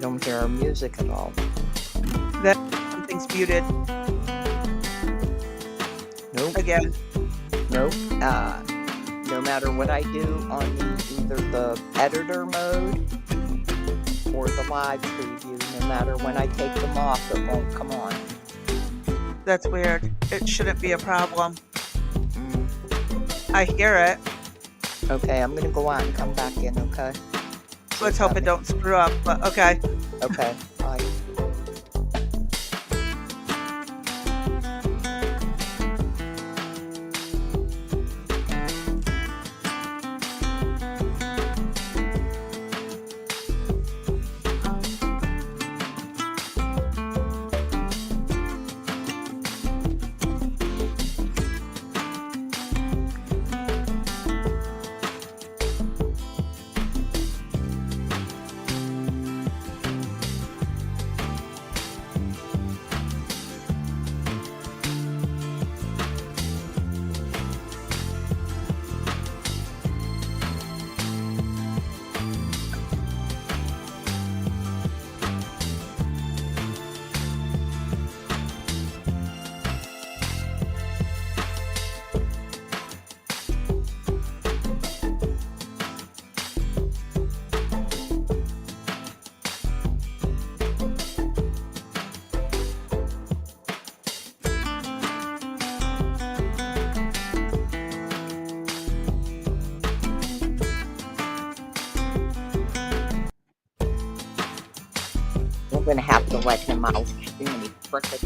don't hear our music at all. That something's muted Nope, again. nope. No matter what I do on either the editor mode or the live preview, no matter when I take them off, it won't come on. That's weird. It shouldn't be a problem. Mm. I hear it. Okay, I'm gonna go out and come back in, okay? Let's hope it don't screw up, but okay. Okay, bye. I'm gonna have to let him out. Too many crickets.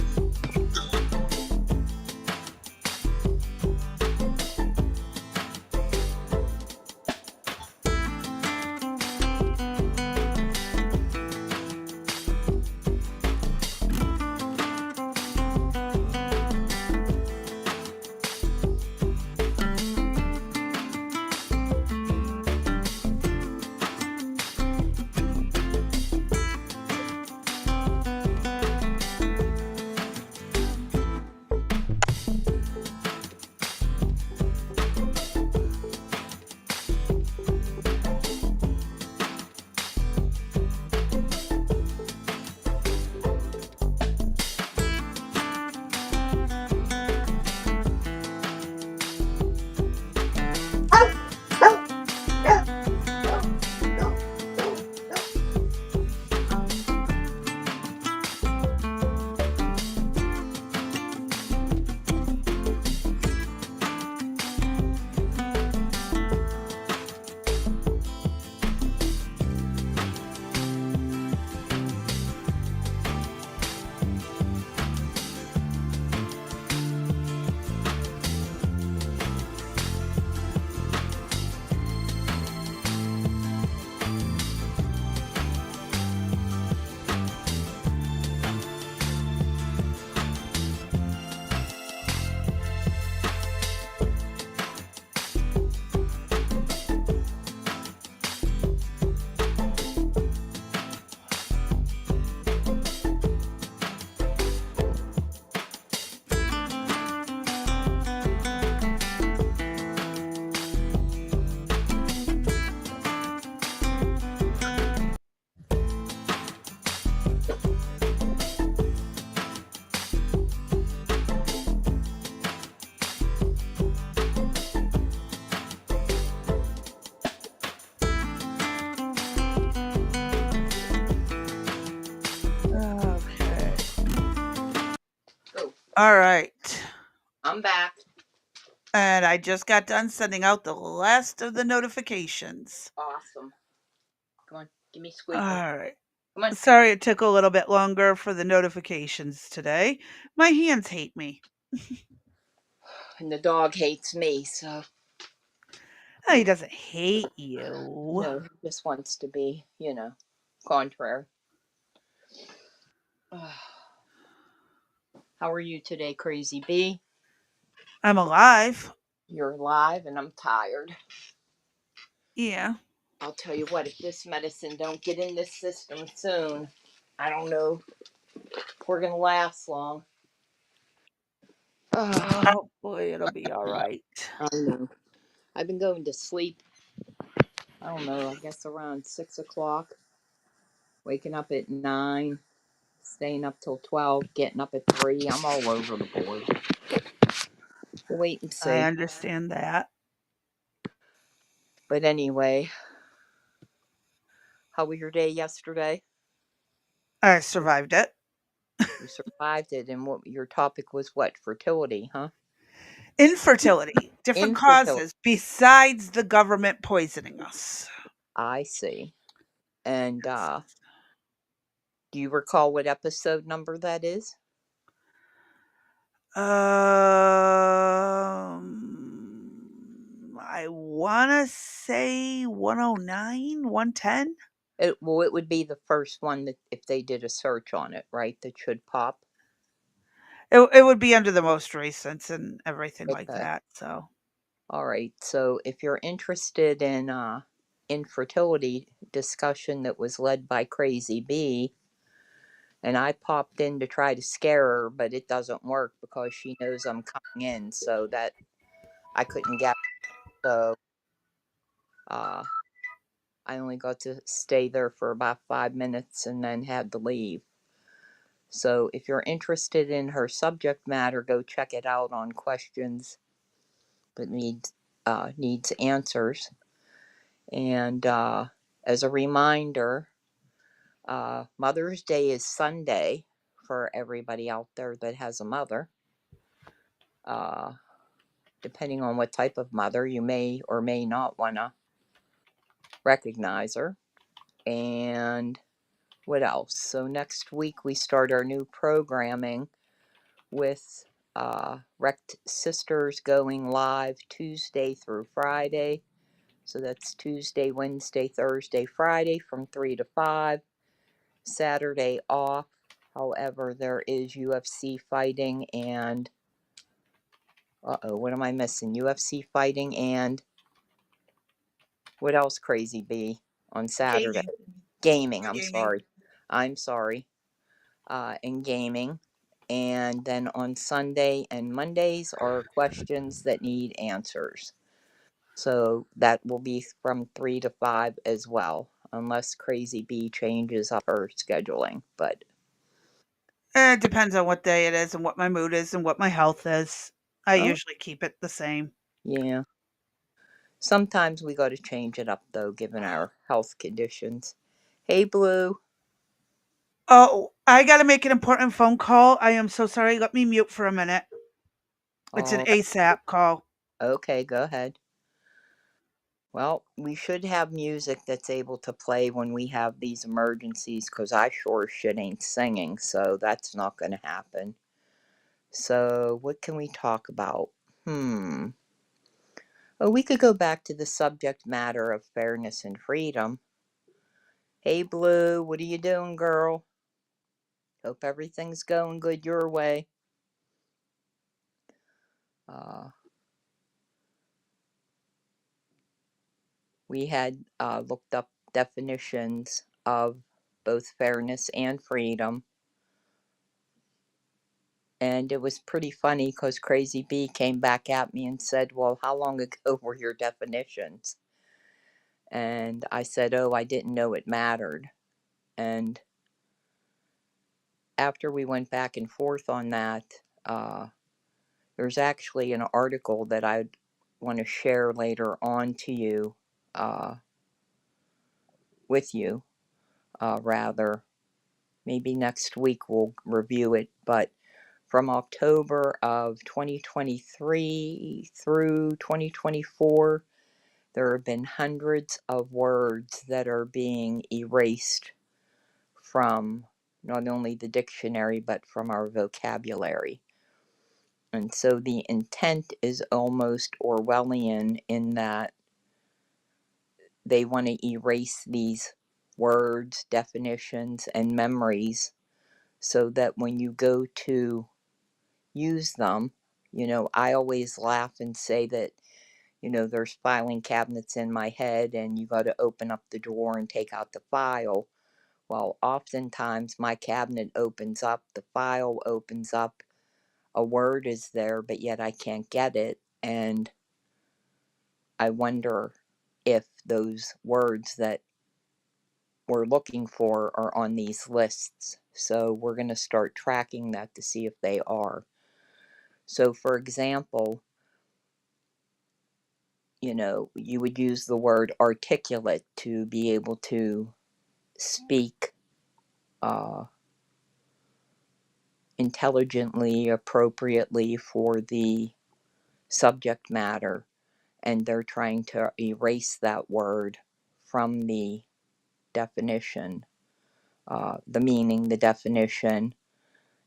Okay. Go. All right. I'm back. And I just got done sending out the last of the notifications. Awesome. Come on, give me Squeaky. All right. Come on. Sorry it took a little bit longer for the notifications today. My hands hate me. And the dog hates me, so Oh, he doesn't hate you. no, he just wants to be, contrary. How are you today, Crazy Bee? I'm alive. You're alive and I'm tired. Yeah. I'll tell you what, if this medicine don't get in this system soon, I don't know if we're gonna last long. Oh, hopefully it'll be all right. I know. I've been going to sleep, I don't know, I guess around 6 o'clock. Waking up at 9, staying up till 12, getting up at 3. I'm all over the board. We'll wait and I see. understand that. But anyway, how was your day yesterday? I survived it. You survived it, and what your topic was what? Fertility, huh? Infertility, different Infertility. causes besides the government poisoning us. I see. And Yes. do you recall what episode number that is? I want to say 109, 110. It would be the first one that if they did a search on it, right? That should pop. It would be under the most recent and everything like Okay. that. So, All right. So if you're interested in infertility discussion that was led by Crazy Bee, and I popped in to try to scare her, but it doesn't work because she knows I'm coming in, so that I couldn't get. So uh, I only got to stay there for about 5 minutes and then had to leave. So if you're interested in her subject matter, go check it out on questions that needs answers. And as a reminder, Mother's Day is Sunday for everybody out there that has a mother. Uh, Depending on what type of mother, you may or may not want to recognize her. And what else? So next week we start our new programming with Rect Sisters going live Tuesday through Friday. So that's Tuesday, Wednesday, Thursday, Friday from 3 to 5. Saturday off. However, there is UFC fighting and what am I missing? UFC fighting and what else, Crazy Bee, on Saturday? gaming. Gaming, I'm Gaming. sorry. I'm sorry. And gaming. And then on Sunday and Mondays are questions that need answers. So that will be from 3 to 5 as well, unless Crazy Bee changes up her scheduling. But It depends on what day it is and what my mood is and what my health is. I oh, usually keep it the same. yeah. Sometimes we got to change it up though, given our health conditions. Hey, Blue. Oh, I got to make an important phone call. I am so sorry. Let me mute for a minute. It's an All right. ASAP call. Okay, go ahead. Well, we should have music that's able to play when we have these emergencies, because I sure as shit ain't singing, so that's not going to happen. So, what can we talk about? Hmm. Oh, we could go back to the subject matter of fairness and freedom. Hey, Blue, what are you doing, girl? Hope everything's going good your way. Uh, we had looked up definitions of both fairness and freedom. And it was pretty funny because Crazy Bee came back at me and said, "Well, how long ago were your definitions?" And I said, "Oh, I didn't know it mattered." And after we went back and forth on that, there's actually an article that I'd want to share later on to you, uh, with you, rather. Maybe next week we'll review it, but from October of 2023 through 2024, there have been hundreds of words that are being erased from not only the dictionary but from our vocabulary. And so the intent is almost Orwellian in that they want to erase these words, definitions, and memories so that when you go to use them, I always laugh and say that, there's filing cabinets in my head and you got to open up the drawer and take out the file. Well, oftentimes my cabinet opens up, the file opens up, a word is there, but yet I can't get it. And I wonder if those words that we're looking for are on these lists. So we're going to start tracking that to see if they are. So, for example, you would use the word articulate to be able to speak intelligently, appropriately for the subject matter, and they're trying to erase that word from the definition, the meaning, the definition,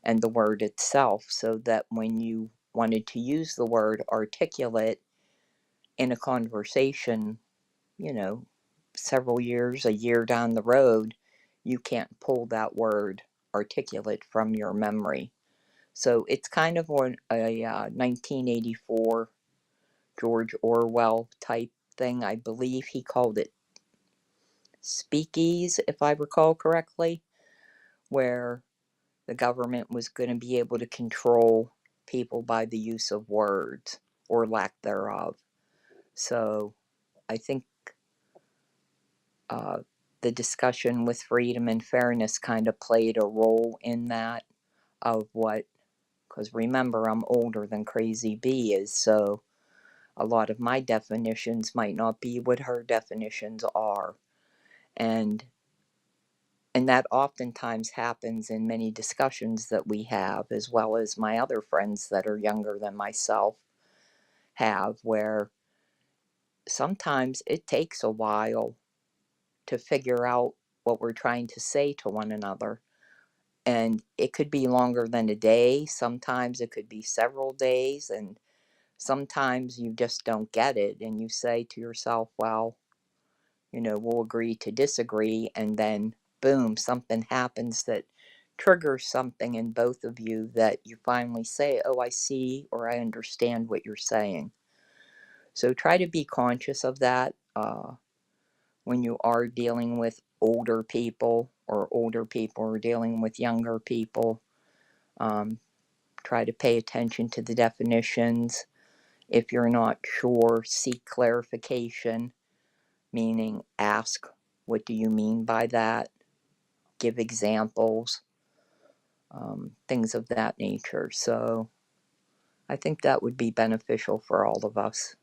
and the word itself, so that when you wanted to use the word articulate in a conversation, several years, a year down the road, you can't pull that word articulate from your memory. So it's kind of a 1984 George Orwell type thing. I believe he called it speakeasy, if I recall correctly, where the government was going to be able to control people by the use of words or lack thereof. So I think the discussion with freedom and fairness kind of played a role in that, of what, because remember, I'm older than Crazy B is, so a lot of my definitions might not be what her definitions are. And that oftentimes happens in many discussions that we have, as well as my other friends that are younger than myself have, where sometimes it takes a while to figure out what we're trying to say to one another. And it could be longer than a day. Sometimes it could be several days. And sometimes you just don't get it. And you say to yourself, well, we'll agree to disagree. And then, boom, something happens that triggers something in both of you that you finally say, oh, I see, or I understand what you're saying. So try to be conscious of that when you are dealing with older people, or older people are dealing with younger people. Try to pay attention to the definitions. If you're not sure, seek clarification, meaning ask, what do you mean by that? Give examples, things of that nature. So I think that would be beneficial for all of us.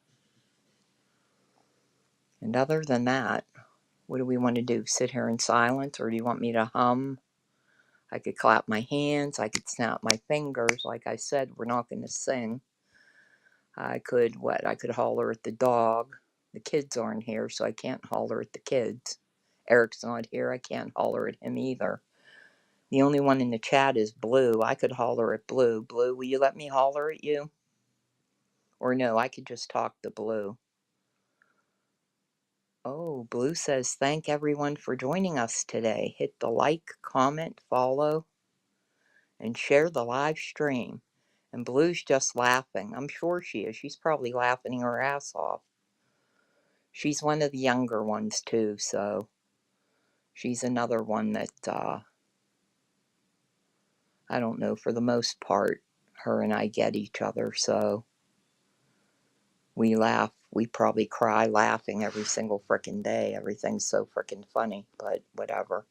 And other than that, what do we want to do? Sit here in silence, or do you want me to hum? I could clap my hands, I could snap my fingers. Like I said, we're not going to sing. I could holler at the dog. The kids aren't here, so I can't holler at the kids. Eric's not here, I can't holler at him either. The only one in the chat is Blue. I could holler at Blue. Blue, will you let me holler at you? Or no, I could just talk to Blue. Oh, Blue says, thank everyone for joining us today. Hit the like, comment, follow, and share the live stream. And Blue's just laughing. I'm sure she is. She's probably laughing her ass off. She's one of the younger ones too, so she's another one that, I don't know, for the most part, her and I get each other, so we laugh. We probably cry laughing every single frickin' day. Everything's so frickin' funny, but whatever.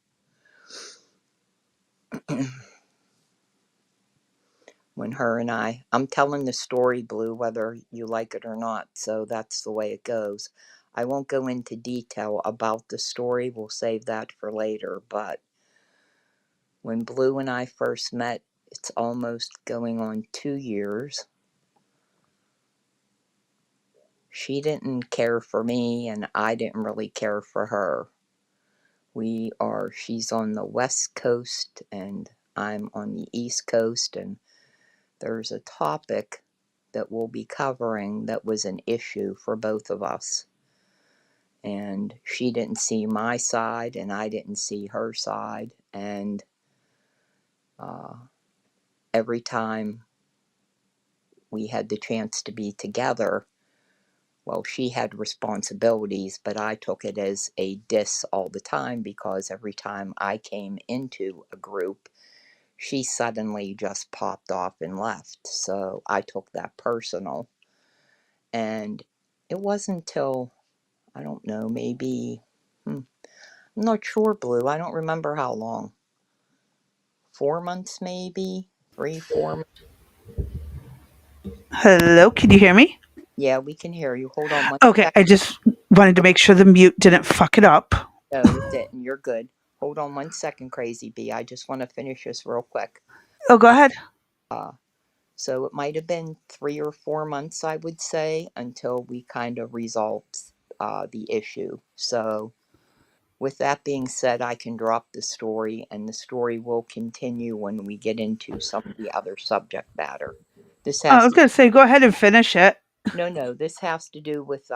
When her and I'm telling the story, Blue, whether you like it or not, so that's the way it goes. I won't go into detail about the story, we'll save that for later, but when Blue and I first met, it's almost going on 2 years. She didn't care for me, and I didn't really care for her. She's on the West Coast, and I'm on the East Coast, and there's a topic that we'll be covering that was an issue for both of us. And she didn't see my side, and I didn't see her side, and every time we had the chance to be together, well, she had responsibilities, but I took it as a diss all the time, because every time I came into a group, she suddenly just popped off and left. So I took that personal. And it wasn't until, I don't know, maybe I'm not sure, Blue. I don't remember how long. 4 months, maybe? 3, 4 months? Hello, can you hear me? Yeah, we can hear you. Hold on one Okay, sec. I just wanted to make sure the mute didn't fuck it up. No, it didn't. You're good. Hold on one second, Crazy Bee. I just want to finish this real quick. Oh, go ahead. Uh, so it might have been 3 or 4 months, I would say, until we kind of resolved the issue. So, with that being said, I can drop the story, and the story will continue when we get into some of the other subject matter. This I has was to gonna say, go ahead and finish it. no, this has to do with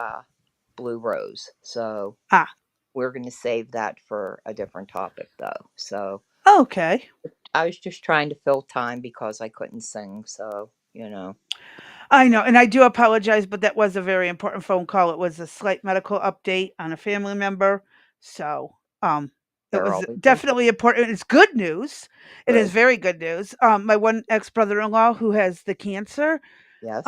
Blue Rose. So Ah, we're going to save that for a different topic, though. So okay. I was just trying to fill time because I couldn't sing. So, I know, and I do apologize, but that was a very important phone call. It was a slight medical update on a family member. So, it they're was always important. definitely important. It's good news. It is Good. very good news. My one ex-brother-in-law who has the cancer, Yes.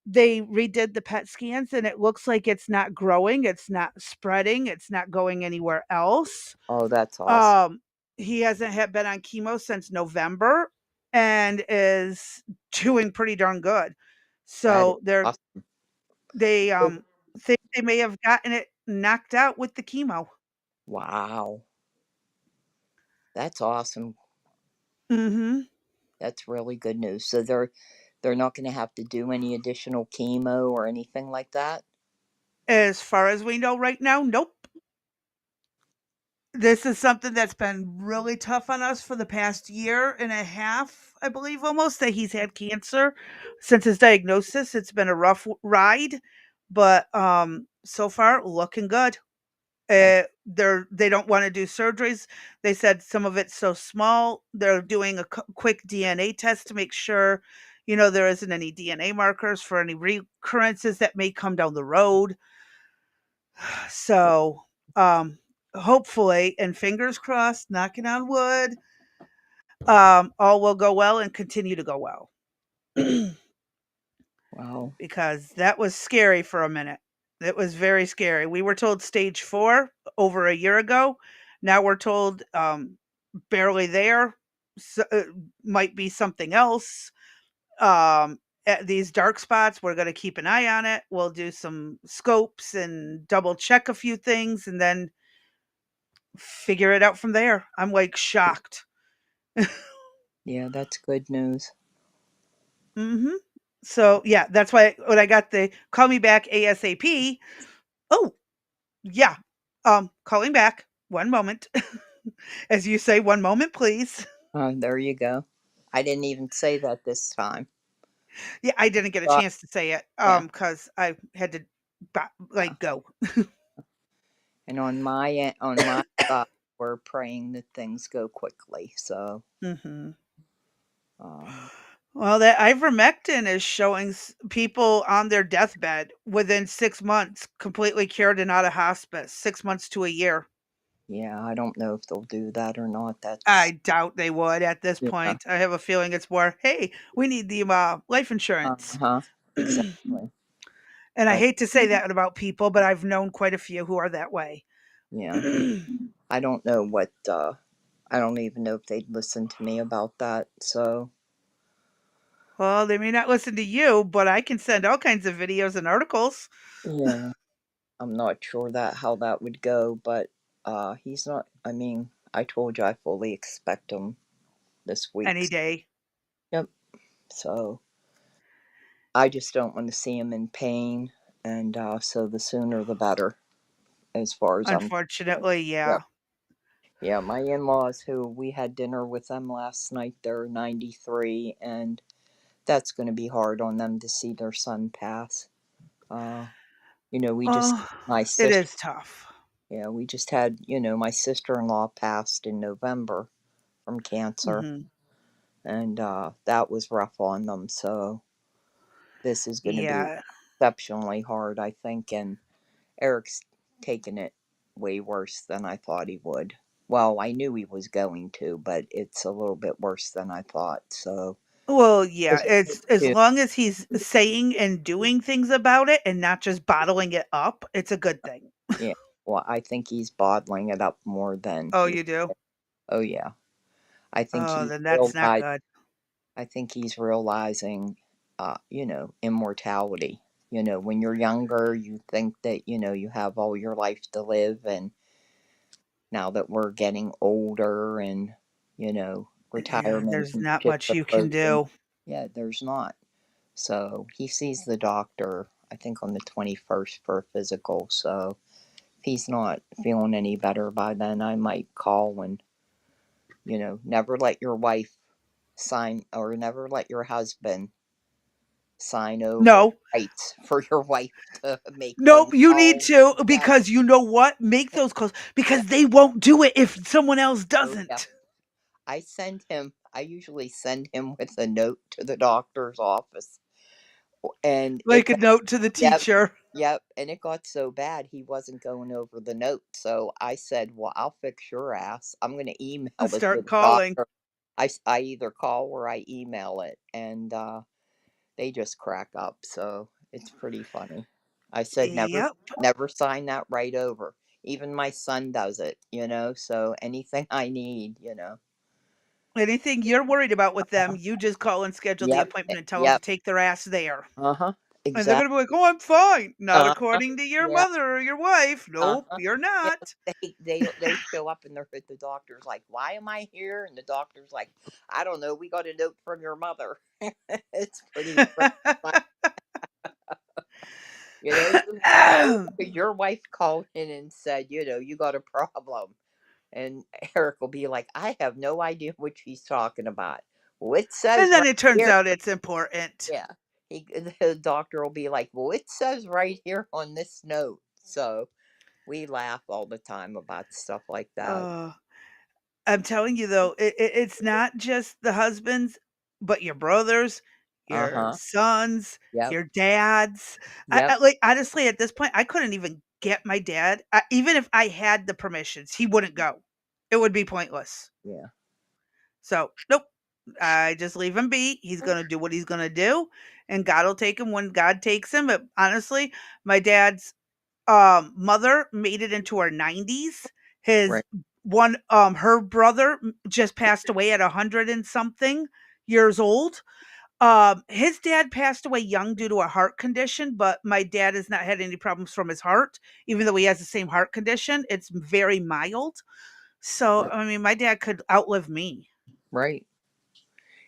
they redid the PET scans and it looks like it's not growing, it's not spreading, it's not going anywhere else. Oh, that's awesome. Um, he hasn't had been on chemo since November and is doing pretty darn good. That is So they awesome. think they may have gotten it knocked out with the chemo. Wow. That's awesome. Mhm. That's really good news. So they're not going to have to do any additional chemo or anything like that. As far as we know right now, nope. This is something that's been really tough on us for the past year and a half, I believe almost, that he's had cancer since his diagnosis. It's been a rough ride, but so far looking good. That They don't want to do surgeries. They said some of it's so small. They're doing a quick DNA test to make sure, there isn't any DNA markers for any recurrences that may come down the road. So, hopefully, and fingers crossed, knocking on wood, all will go well and continue to go well. wow. Because that was scary for a minute. It was very scary. We were told stage 4 over a year ago. Now we're told barely there. So, might be something else. At these dark spots, we're going to keep an eye on it. We'll do some scopes and double check a few things and then figure it out from there. I'm like shocked. Yeah, that's good news. Mhm. So, yeah, that's why when I got the call me back ASAP. Oh, yeah. Calling back. One moment. As you say, one moment, please. There you go. I didn't even say that this time. Yeah, I didn't get a Uh, chance to say it yeah. cuz I had to Yeah. like go. And on my side, we're praying that things go quickly. So, Mhm. um, Well, that ivermectin is showing people on their deathbed within 6 months completely cured and out of hospice, 6 months to a year. yeah, I don't know if they'll do that or not. I doubt they would at this Yeah. point. I have a feeling it's more, "Hey, we need the, life insurance." Uh-huh. Exactly. And I But hate to say that about people, but I've known quite a few who are that way. yeah, I don't know what. I don't even know if they'd listen to me about that. So Well, they may not listen to you, but I can send all kinds of videos and articles yeah, I'm not sure that how that would go. But he's not. I mean, I told you I fully expect him this week. any day. Yep. So I just don't want to see him in pain, and so the sooner the better, as far as I'm concerned. Unfortunately, Yep. yeah. Yeah, my in-laws, who we had dinner with them last night, they're 93, and that's going to be hard on them to see their son pass. Uh, we just Oh, my it sister. is tough. Yeah, we just had my sister-in-law passed in November from cancer, Mhm. and that was rough on them. So this is going to be Yeah. exceptionally hard, I think, and Eric's taken it way worse than I thought he would. Well, I knew he was going to, but it's a little bit worse than I thought. So, Well, yeah, just it's as to, long as he's saying and doing things about it and not just bottling it up, it's a good thing. yeah, Well, I think he's bottling it up more than Oh, he. you do? Oh yeah, I think Oh, he's then that's not realized. good. I think he's realizing, immortality. When you're younger, you think that you have all your life to live, and now that we're getting older, and Yeah, retirement there's and not shit's much you can approaching. do. Yeah, there's not. So he sees the doctor, I think, on the 21st for a physical. So if he's not feeling any better by then, I might call and, never let your wife sign, or never let your husband sign over No. rights for your wife to make Nope, phone you need calls. to, Yeah. because you know what? Make those calls, Yeah. because they won't do it if someone else Oh, yeah. doesn't. I usually send him with a note to the doctor's office. And it Like a note to the Yep, teacher. yep, and it got so bad he wasn't going over the note, so I said, "Well, I'll fix your ass. I'm gonna email it to Start the calling. doctor." I either call or I email it, and, they just crack up, so it's pretty funny. I said, Yep. never sign that right over." Even my son does it, so anything I need, Anything you're worried about with them, you just call and schedule the Yep, appointment and tell them to yep, take their ass there. uh-huh, And they're exactly. gonna be like, "Oh, I'm fine." Not Uh-huh, according to your yeah. mother or your wife. Nope, Uh-huh. you're Yeah, not. they show up and they're at the doctor's like, "Why am I here?" And the doctor's like, "I don't know. We got a note from your mother." It's pretty funny. You know, your wife called in and said, "You got a problem." And Eric will be like, "I have no idea what she's talking about." Well, it And says then right it turns here. out it's important. Yeah. The doctor will be like, "Well, it says right here on this note." So we laugh all the time about stuff like that. Uh, I'm telling you though, it's not just the husbands, but your brothers, your Uh-huh. sons, Yep. your dads. Yep. Like, honestly, at this point, I couldn't even get my dad. Even if I had the permissions, he wouldn't go. It would be pointless. Yeah. So, nope. I just leave him be. He's gonna do what he's gonna do, and God will take him when God takes him. But honestly, my dad's mother made it into her 90s. His Right. her brother just passed away at 100 and something years old. His dad passed away young due to a heart condition, but my dad has not had any problems from his heart, even though he has the same heart condition. It's very mild. So, I mean, my dad could outlive me. Right.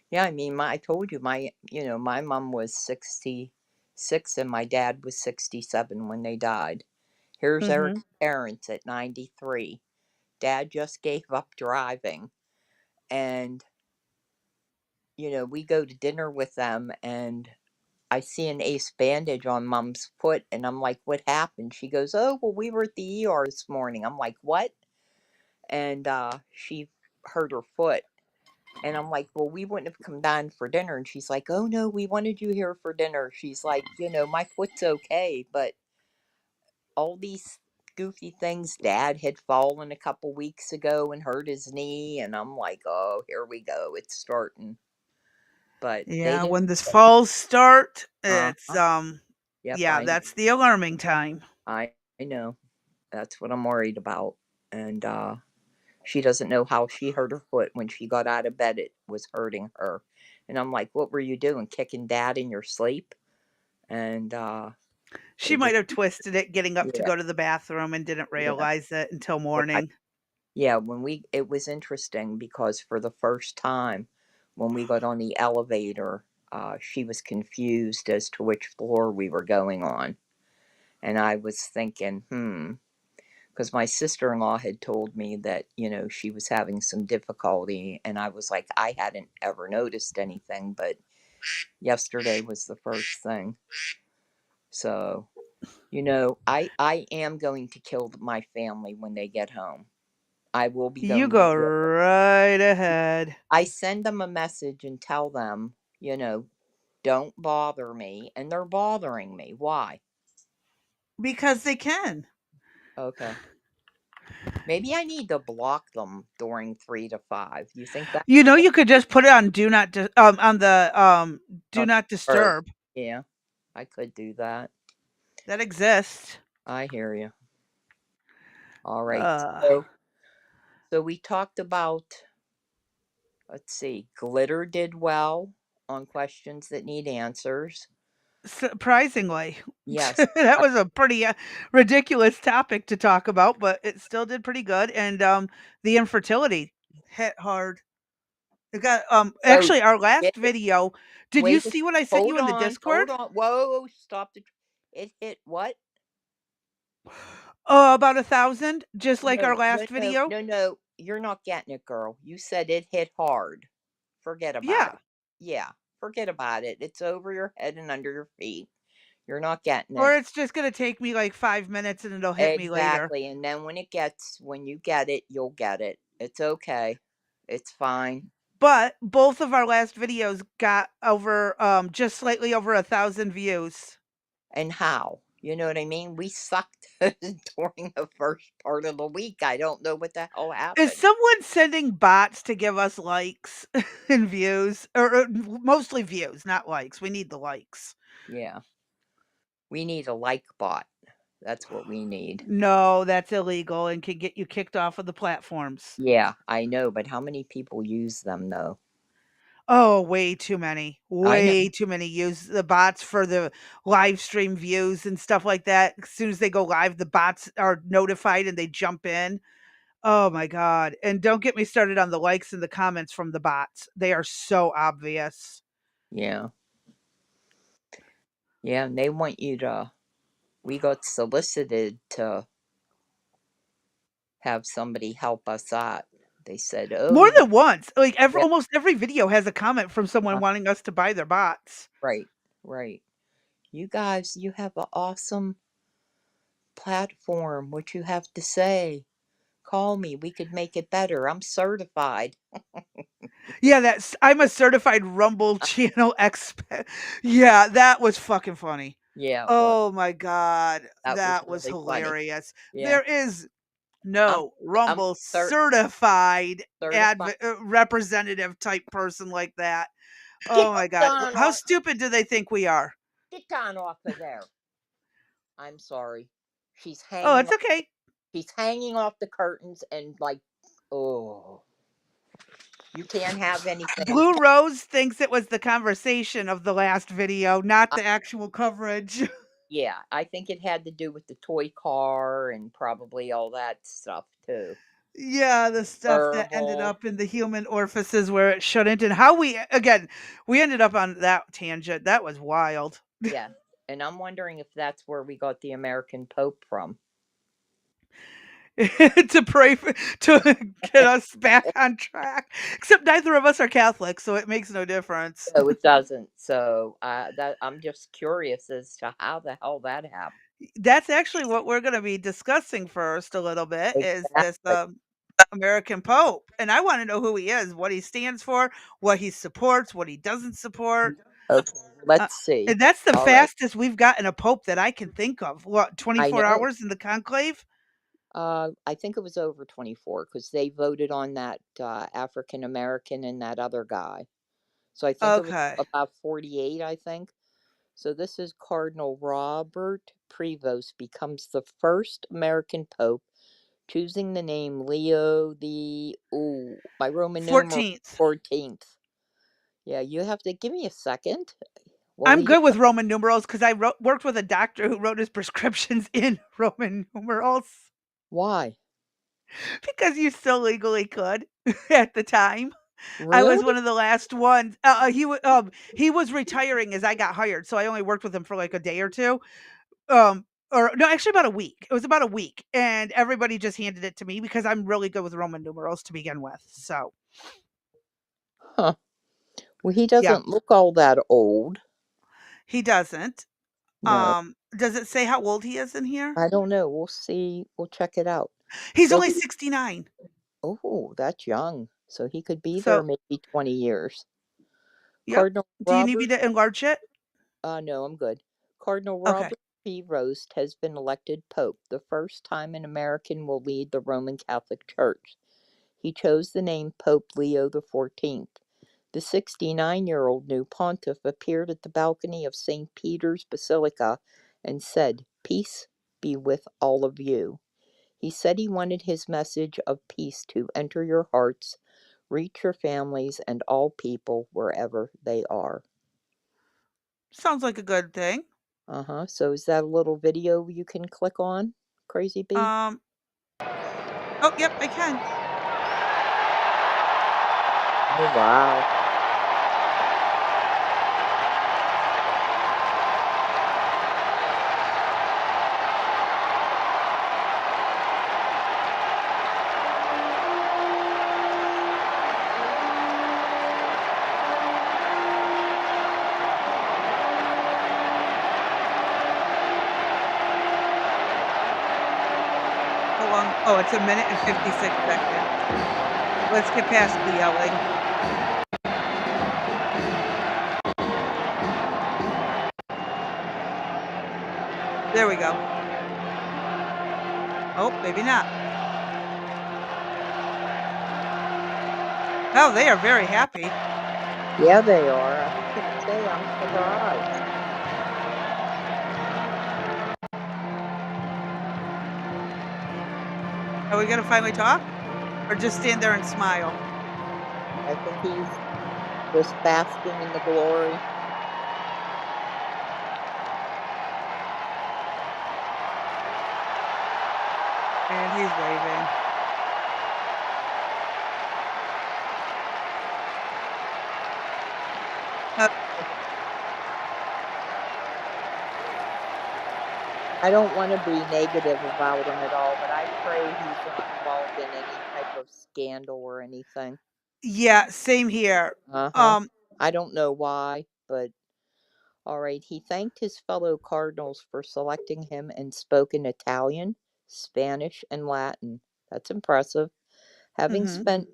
Yeah, I mean, I told you my mom was 66 and my dad was 67 when they died. Here's Hmm. Eric's parents at 93. Dad just gave up driving, and we go to dinner with them, and I see an ace bandage on mom's foot, and I'm like, "What happened?" She goes, "Oh, well, we were at the ER this morning." I'm like, "What?" And she hurt her foot. And I'm like, "Well, we wouldn't have come down for dinner." And she's like, "Oh, no, we wanted you here for dinner." She's like, "My foot's okay, but all these goofy things, Dad had fallen a couple weeks ago and hurt his knee." And I'm like, "Oh, here we go. It's starting." But they Yeah, didn't. when the falls start, Uh it's huh. Yep, yeah, I that's the alarming time. I know. That's what I'm worried about. And she doesn't know how she hurt her foot. When she got out of bed, it was hurting her. And I'm like, "What were you doing? Kicking Dad in your sleep?" And She they just might have twisted it getting up to yeah, go to the bathroom and didn't yeah. realize it until Well, morning. yeah, it was interesting because for the first time when we got on the elevator, she was confused as to which floor we were going on. And I was thinking, because my sister-in-law had told me that, she was having some difficulty, and I was like, I hadn't ever noticed anything, but yesterday was the first thing. So, I am going to kill my family when they get home. I will be You going to go kill them. right ahead. I send them a message and tell them, don't bother me, and they're bothering me. Why? Because they can. Okay. Maybe I need to block them during 3 to 5. You think that? You know, you could just put it on on the do Oh, not or disturb. yeah, I could do that. That exists. I hear you. All right. Uh, So we talked about, let's see, glitter did well on questions that need answers. Surprisingly, Yes. that was a pretty ridiculous topic to talk about, but it still did pretty good. And the infertility hit hard. It got So actually our it, last video. Did you wait, see what I sent you in the hold Discord? on. Whoa, stop the. It hit what? About 1,000, just like our No, no, last no, video. no, no. You're not getting it, girl. You said it hit hard. Forget about Yeah, it. Yeah, forget about it. It's over your head and under your feet. You're not getting or it. it's just gonna take me like 5 minutes and it'll hit me later. Exactly. And then when you get it, you'll get it. It's okay. It's fine. But both of our last videos got over just slightly over 1,000 views. And how? You know what I mean? We sucked during the first part of the week. I don't know what the hell Is happened. someone sending bots to give us likes and views? Or mostly views, not likes. We need the likes. Yeah. We need a like bot. That's what we need. No, that's illegal and can get you kicked off of the platforms. Yeah, I know, but how many people use them though? Oh, way too many. I know. Way too many use the bots for the live stream views and stuff like that. As soon as they go live, the bots are notified and they jump in. Oh my god. And don't get me started on the likes and the comments from the bots. They are so obvious. Yeah. Yeah, and they want you to we got solicited to have somebody help us out. They said, "Oh, More you than once. Like yeah, almost every video has a comment from someone uh, wanting us to buy their bots. right, right. You guys, you have an awesome platform. What you have to say? Call me. We could make it better. I'm certified." Yeah, that's I'm a certified Rumble channel expert. Yeah, that was fucking funny. Yeah, well, Oh my god, that was that was really funny. hilarious. Yeah, There is I'm no I'm Rumble cert certified certified. representative type person like that. Oh my god. How stupid do they think we are? Get down off of there. I'm sorry. She's Oh, hanging it's okay. she's hanging off the curtains and like, oh, you can't have anything. Blue Rose thinks it was the conversation of the last video, not Uh, the actual coverage. yeah, I think it had to do with the toy car and probably all that stuff too. Yeah, the stuff that ended Herbal. up in the human orifices where it shouldn't, and how we again, we ended up on that tangent. That was wild. Yeah. And I'm wondering if that's where we got the American Pope from. To pray for to get us back on track. Except neither of us are Catholic, so it makes no difference. No, it doesn't. So that I'm just curious as to how the hell that happened. That's actually what we're gonna be discussing first a little bit is this, Exactly. American Pope, and I wanna know who he is, what he stands for, what he supports, what he doesn't support. Okay, Uh, let's see. and that's the All right. fastest we've gotten a pope that I can think of. What, I 24 know. hours in the conclave? I think it was over 24 because they voted on that African American and that other guy. So I think it was Okay. about 48, I think. So this is Cardinal Robert Prevost becomes the first American Pope, choosing the name Leo the, ooh, my Roman numeral 14th. 14th. Yeah, you have to give me a second. Well, I'm he, good with Roman numerals because I worked with a doctor who wrote his prescriptions in Roman numerals why? because you still legally could at the time. I was Really? one of the last ones. He was retiring as I got hired, so I only worked with him for like a day or two. Or no, actually about a week. It was about a week, and everybody just handed it to me because I'm really good with Roman numerals to begin with. So Huh. Well, he yeah, doesn't look all that old. he doesn't. No. Does it say how old he is in here? I don't know. We'll see. We'll check it out. He's Well, only 69. oh, that's young. So he could be there So maybe 20 years. yep. Cardinal Do you need me Robert, to enlarge it? no, I'm good. Cardinal Okay. Robert P. Roast has been elected Pope, the first time an American will lead the Roman Catholic Church. He chose the name Pope Leo XIV. The 69-year-old new pontiff appeared at the balcony of St. Peter's Basilica and said, "Peace be with all of you." He said he wanted his message of peace to enter your hearts, reach your families, and all people wherever they are. Sounds like a good thing. So is that a little video you can click on, Crazy Bee? Um, oh, yep, I can. Oh, wow. How long? Oh, it's a minute and 56 seconds. Let's get past the yelling. There we go. Oh, maybe not. Oh, they are very happy. Yeah, they are. I can say I'm surprised. Are we gonna finally talk? Or just stand there and smile? I think he's just basking in the glory. And he's waving. Uh, I don't want to be negative about him at all, but I pray he's not involved in any type of scandal or anything. yeah, same here. Uh-huh. I don't know why, but all right. He thanked his fellow Cardinals for selecting him and spoke in Italian, Spanish, and Latin. That's impressive. Having Mhm. spent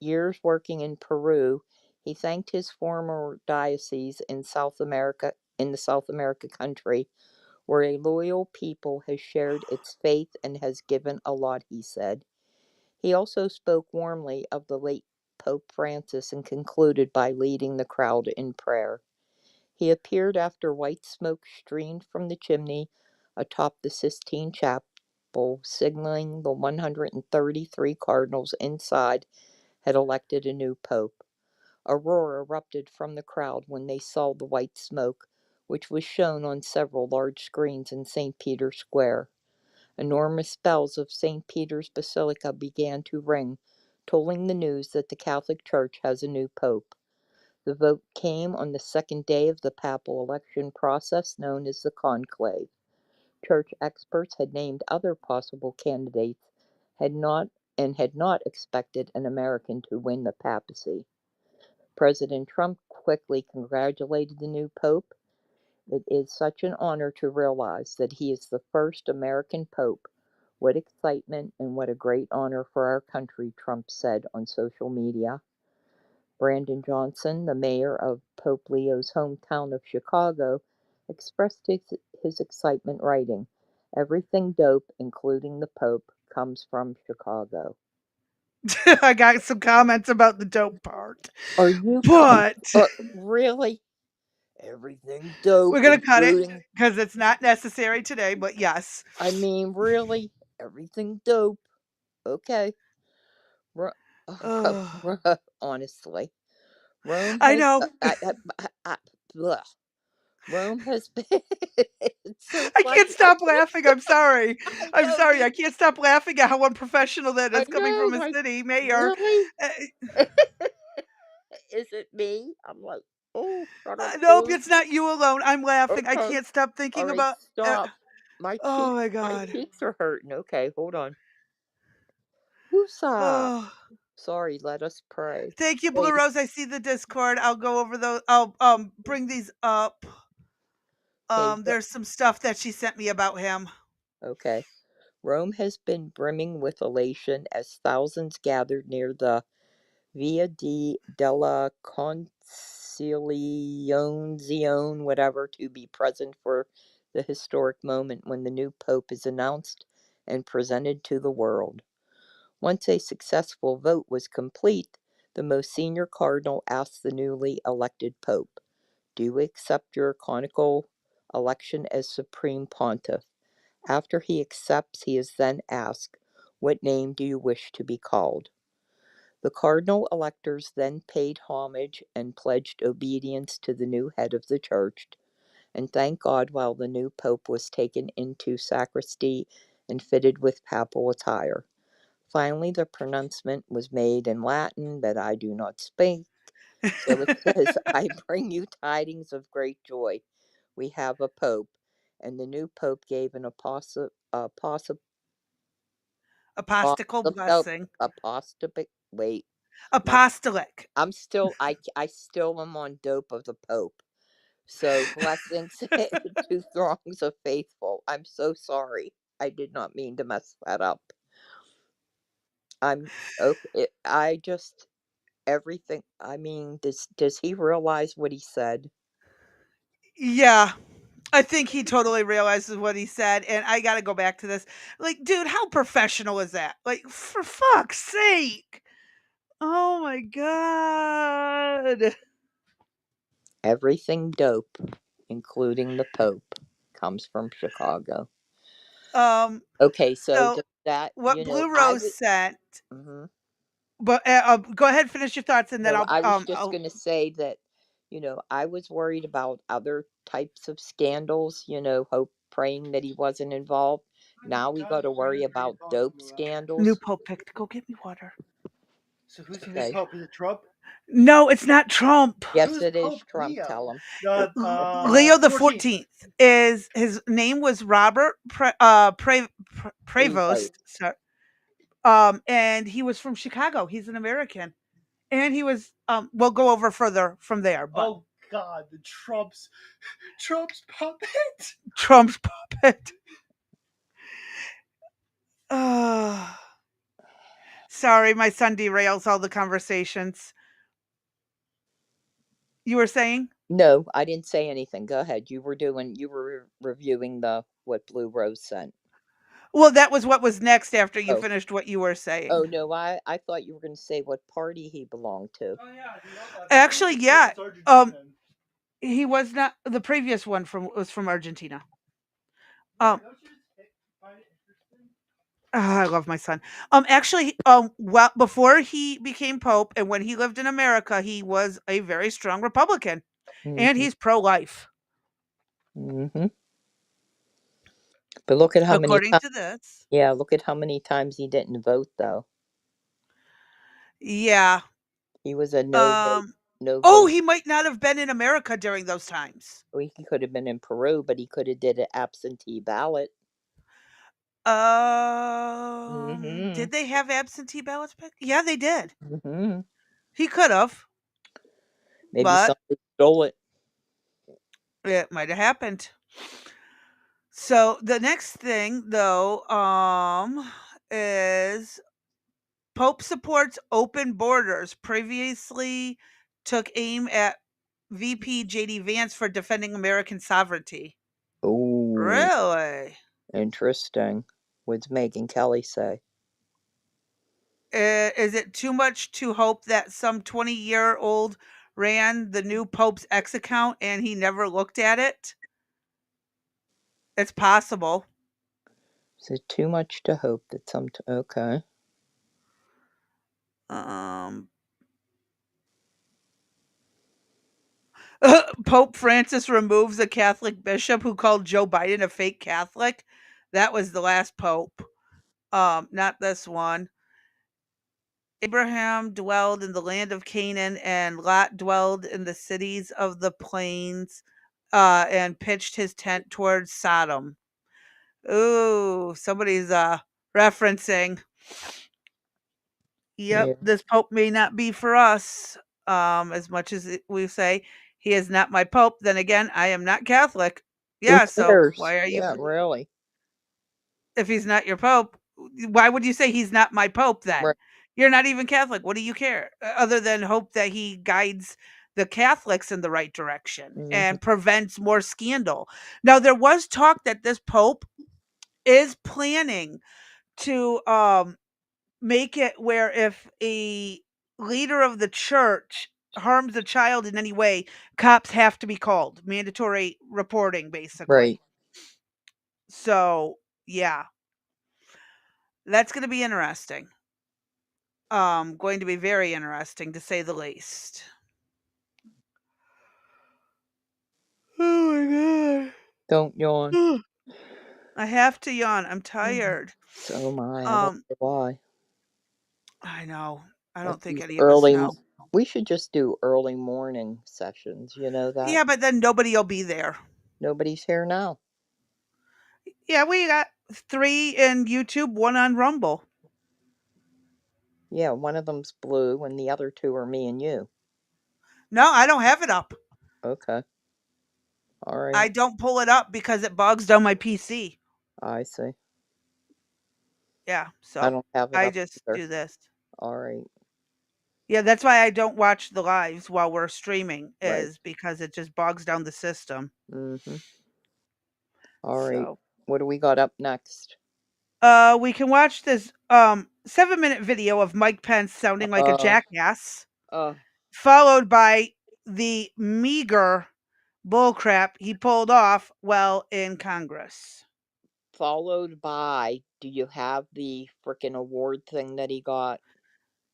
years working in Peru, he thanked his former diocese in the South America country, where a loyal people has shared its faith and has given a lot, he said. He also spoke warmly of the late Pope Francis and concluded by leading the crowd in prayer. He appeared after white smoke streamed from the chimney atop the Sistine Chapel, signaling the 133 cardinals inside had elected a new pope. A roar erupted from the crowd when they saw the white smoke, which was shown on several large screens in St. Peter's Square. Enormous bells of St. Peter's Basilica began to ring, tolling the news that the Catholic Church has a new pope. The vote came on the second day of the papal election process known as the conclave. Church experts had named other possible candidates had not expected an American to win the papacy. President Trump quickly congratulated the new pope. It is such an honor to realize that he is the first American pope. What excitement and what a great honor for our country, Trump said on social media. Brandon Johnson, the mayor of Pope Leo's hometown of Chicago, expressed his excitement, writing, "Everything dope, including the Pope, comes from Chicago." I got some comments about the dope part. Are you But really? Everything dope, we're gonna cut it including. because it's not necessary today, but yes. I mean, really? Everything dope. Okay. Ro- Ugh. Honestly, Rome I has. know. Blah. Rome has been. It's so I funny. can't stop laughing, I'm sorry. I I'm know. sorry, I can't stop laughing at how unprofessional that I is coming know. from a Like, city mayor. really? Uh, Is it me? I'm like, oh, shut up, nope, dude. it's not you alone, I'm laughing, I Okay. can't stop All thinking right. about Stop. oh my My god. cheeks are hurting. Okay, hold on. Woosah. Oh. Sorry. Let us pray. Thank you, Blue Wait. Rose, I see the Discord, I'll go over those I'll, bring these up. Okay. There's some stuff that she sent me about him. Okay. Rome has been brimming with elation as thousands gathered near the Via della Conciliazione, whatever, to be present for the historic moment when the new pope is announced and presented to the world. Once a successful vote was complete, the most senior cardinal asked the newly elected pope, "Do you accept your canonical election as supreme pontiff?" After he accepts, he is then asked, "What name do you wish to be called?" The cardinal electors then paid homage and pledged obedience to the new head of the church, and thanked God while the new pope was taken into sacristy and fitted with papal attire. Finally, the pronouncement was made in Latin that I do not speak. So it says, "I bring you tidings of great joy. We have a pope." And the new pope gave an Apostolical blessing. apostolic. Wait, my, Apostolic. I still am on dope of the pope. So blessings to throngs of faithful. I'm so sorry. I did not mean to mess that up. I'm okay. I just everything. I mean, does he realize what he said? Yeah. I think he totally realizes what he said, and I gotta go back to this. Like, dude, how professional is that? Like, for fuck's sake. Oh my god. Everything dope, including the Pope, comes from Chicago. Um, Okay, so so does that, what Blue I Rose would. sent, Mhm. but go ahead, finish your thoughts, and then No, I was just I'll going to say that, I was worried about other types of scandals, hope praying that he wasn't involved. Now we got to worry about dope new scandals. Pope picked. Go get me water. So who's the new Okay. pope? Is it Trump? No, it's not Trump. Yes, Who's it is Pope Trump. Leo? Tell him. Leo the 14th. 14th is his name was Robert Prevost. Sorry. And he was from Chicago. He's an American. And he was we'll go over further from there, but Oh God, the Trump's puppet. Trump's puppet. Uh, sorry, my son derails all the conversations. You were saying? No, I didn't say anything. Go ahead. You were reviewing what Blue Rose sent. Well, that was what was next after you Oh, finished what you were oh saying. no, I thought you were going to say what party he belonged to. Oh yeah, you know that. Actually, yeah. Um, He was not the previous one was from Argentina. don't Um you just find it interesting? I love my son. Actually, well, before he became pope and when he lived in America, he was a very strong Republican, and Mhm. he's pro-life, Mhm. But look at how many according times. to this. Yeah, look at how many times he didn't vote though. Yeah. He was a no vote, Um. no Oh, vote. he might not have been in America during those times. Well, he could have been in Peru, but he could have did an absentee ballot. Mhm. Did they have absentee ballots back? Yeah, they did. Mhm. He could have, Maybe but somebody stole it. it might have happened. So the next thing, though, is Pope supports open borders. Previously took aim at VP JD Vance for defending American sovereignty. Oh, Really? interesting. What's Megyn Kelly say? Is it too much to hope that some 20-year-old ran the new Pope's X account and he never looked at it? It's possible. Is it too much to hope that okay. Um, Pope Francis removes a Catholic bishop who called Joe Biden a fake Catholic. That was the last pope. Not this one. Abraham dwelled in the land of Canaan, and Lot dwelled in the cities of the plains, and pitched his tent towards Sodom. Ooh, somebody's referencing. Yep, Yeah. this pope may not be for us. As much as we say he is not my pope, then again, I am not Catholic. Who Yeah, so cares? why are you Yeah, really. if he's not your pope, why would you say he's not my pope Right. then? You're not even Catholic. What do you care? Other than hope that he guides the Catholics in the right direction Mhm. and prevents more scandal. Now there was talk that this pope is planning to make it where if a leader of the church harms a child in any way, cops have to be called. Mandatory reporting, basically. Right. So Yeah. That's going to be interesting. Going to be very interesting to say the least. Oh my Don't yawn. god. I have to yawn. I'm tired. So am I. I wonder Um, why. I know. I Let's don't think do any of us early. know. We should just do early morning sessions. You know that? Yeah, but then nobody will be there. Nobody's here now. Yeah, we got 3 in YouTube, 1 on Rumble. Yeah, one of them's blue, and the other 2 are me and you. No, I don't have it up. Okay. All right. I don't pull it up because it bogs down my PC. I see. Yeah, I so don't have it I up just either. do this. All right. Yeah, that's why I don't watch the lives while we're streaming, Right. is because it just bogs down the system. Mm-hmm. All right. So, What do we got up next? we can watch this 7-minute video of Mike Pence sounding like a jackass, followed by the meager bullcrap he pulled off while in Congress. Followed by, do you have the frickin' award thing that he got?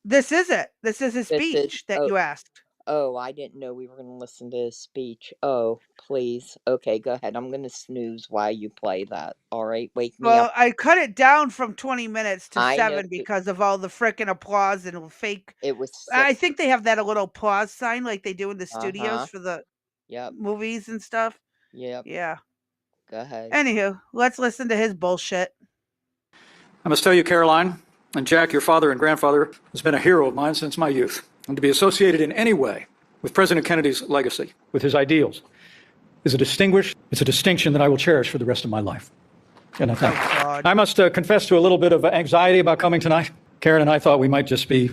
This is it. This is his This is speech that you asked. oh, I didn't know we were gonna listen to his speech. Oh, please. Okay, go ahead. I'm gonna snooze while you play that. All right, wake me up. Well, I cut it down from 20 minutes to I know 7 because of all the frickin' applause and fake. it was I 6. think they have that a little applause sign like they do in the studios Uh-huh. for the Yep. movies and stuff. Yep. Yeah. Go ahead. Anywho, let's listen to his bullshit. I must tell you, Caroline, and Jack, your father and grandfather, has been a hero of mine since my youth. And to be associated in any way with President Kennedy's legacy, with his ideals, it's a distinction that I will cherish for the rest of my life. And I thank you. God. I must confess to a little bit of anxiety about coming tonight. Karen and I thought we might just be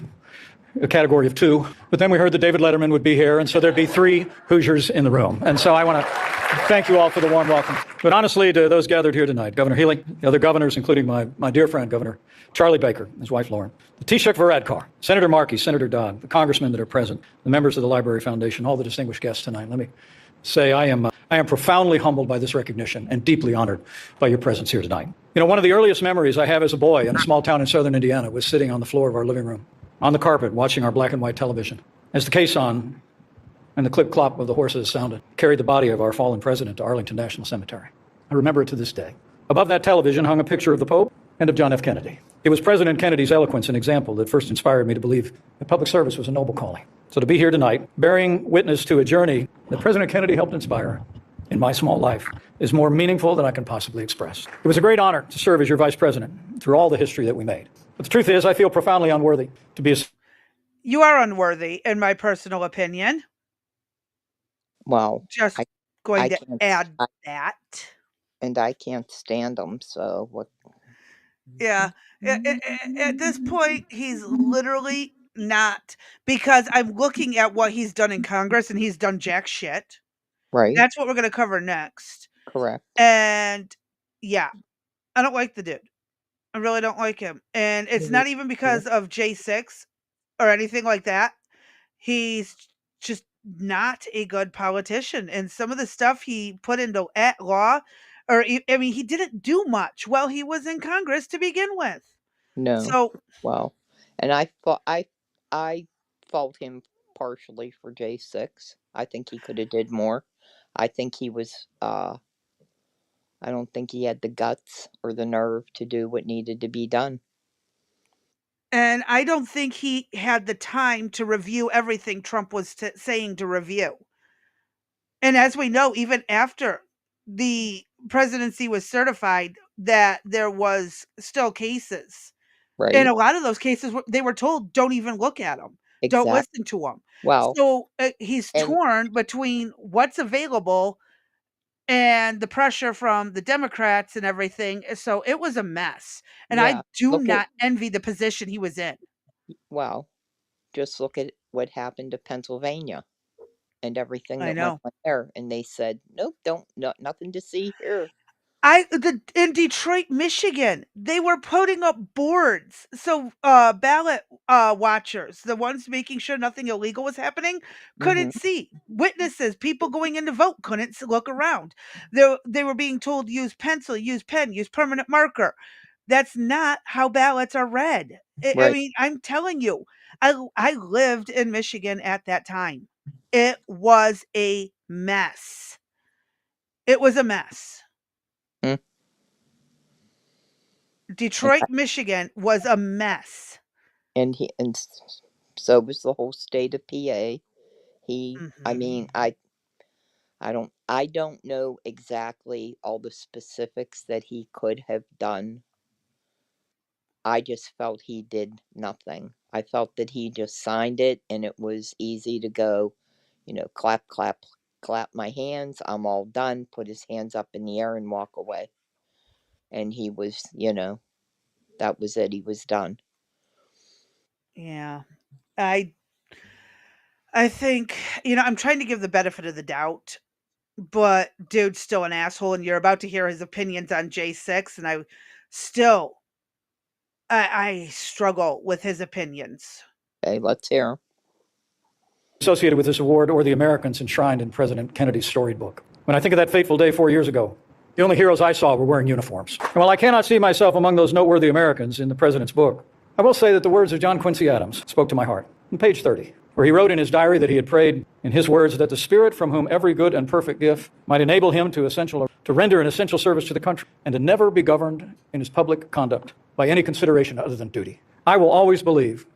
a category of 2, but then we heard that David Letterman would be here, and so there'd be 3 Hoosiers in the room. And so I want to thank you all for the warm welcome. But honestly, to those gathered here tonight, Governor Healy, the other governors, including my dear friend, Governor Charlie Baker, his wife Lauren, the Taoiseach Varadkar, Senator Markey, Senator Dodd, the congressmen that are present, the members of the Library Foundation, all the distinguished guests tonight, let me say I am profoundly humbled by this recognition and deeply honored by your presence here tonight. You know, one of the earliest memories I have as a boy in a small town in southern Indiana was sitting on the floor of our living room, on the carpet, watching our black and white television, as the caisson and the clip-clop of the horses sounded, carried the body of our fallen president to Arlington National Cemetery. I remember it to this day. Above that television hung a picture of the Pope and of John F. Kennedy. It was President Kennedy's eloquence and example that first inspired me to believe that public service was a noble calling. So to be here tonight, bearing witness to a journey that President Kennedy helped inspire in my small life, is more meaningful than I can possibly express. It was a great honor to serve as your vice president through all the history that we made. But the truth is, I feel profoundly unworthy to be You are unworthy, in my personal opinion. Well, Just I going to can't- add I- that. and I can't stand them, so what? Yeah. At this point, he's literally not, because I'm looking at what he's done in Congress and he's done jack shit. Right? That's what we're going to cover next. Correct. And yeah, I don't like the dude. I really don't like him. And it's not even because of J6 or anything like that. He's just not a good politician. And some of the stuff he put into law, or I mean, he didn't do much while he was in Congress to begin with. No. So Well, and I fault him partially for J6. I think he could have did more. I think he was I don't think he had the guts or the nerve to do what needed to be done. and I don't think he had the time to review everything Trump was saying to review. And as we know, even after the presidency was certified, that there was still cases. Right? And a lot of those cases, they were told, don't even look at them. Don't Exactly. listen to them. Well, So he's and- torn between what's available and the pressure from the Democrats and everything. So it was a mess. And I Yeah, do look at- not envy the position he was in. well, just look at what happened to Pennsylvania and everything I that know. went on there, and they said, nope, nothing to see here. In Detroit, Michigan, they were putting up boards. So ballot watchers, the ones making sure nothing illegal was happening, Hmm. couldn't see. Witnesses, people going in to vote couldn't look around. They were being told use pencil, use pen, use permanent marker. That's not how ballots are read. I Right. mean, I'm telling you, I lived in Michigan at that time. It was a mess. It was a mess. Mm. Detroit, Michigan was a mess. So was the whole state of PA. I Mhm. mean, I don't know exactly all the specifics that he could have done. I just felt he did nothing. I felt that he just signed it and it was easy to go, clap, clap, clap my hands. I'm all done. Put his hands up in the air and walk away. And he was, that was it. He was done. Yeah. I I think, I'm trying to give the benefit of the doubt, but dude's still an asshole and you're about to hear his opinions on J6 and still I struggle with his opinions. Okay, let's hear him. Associated with this award or the Americans enshrined in President Kennedy's storied book. When I think of that fateful day 4 years ago, the only heroes I saw were wearing uniforms. And while I cannot see myself among those noteworthy Americans in the president's book, I will say that the words of John Quincy Adams spoke to my heart. On page 30, where he wrote in his diary that he had prayed, in his words, that the Spirit from whom every good and perfect gift might enable him to render an essential service to the country and to never be governed in his public conduct by any consideration other than duty. I will always believe,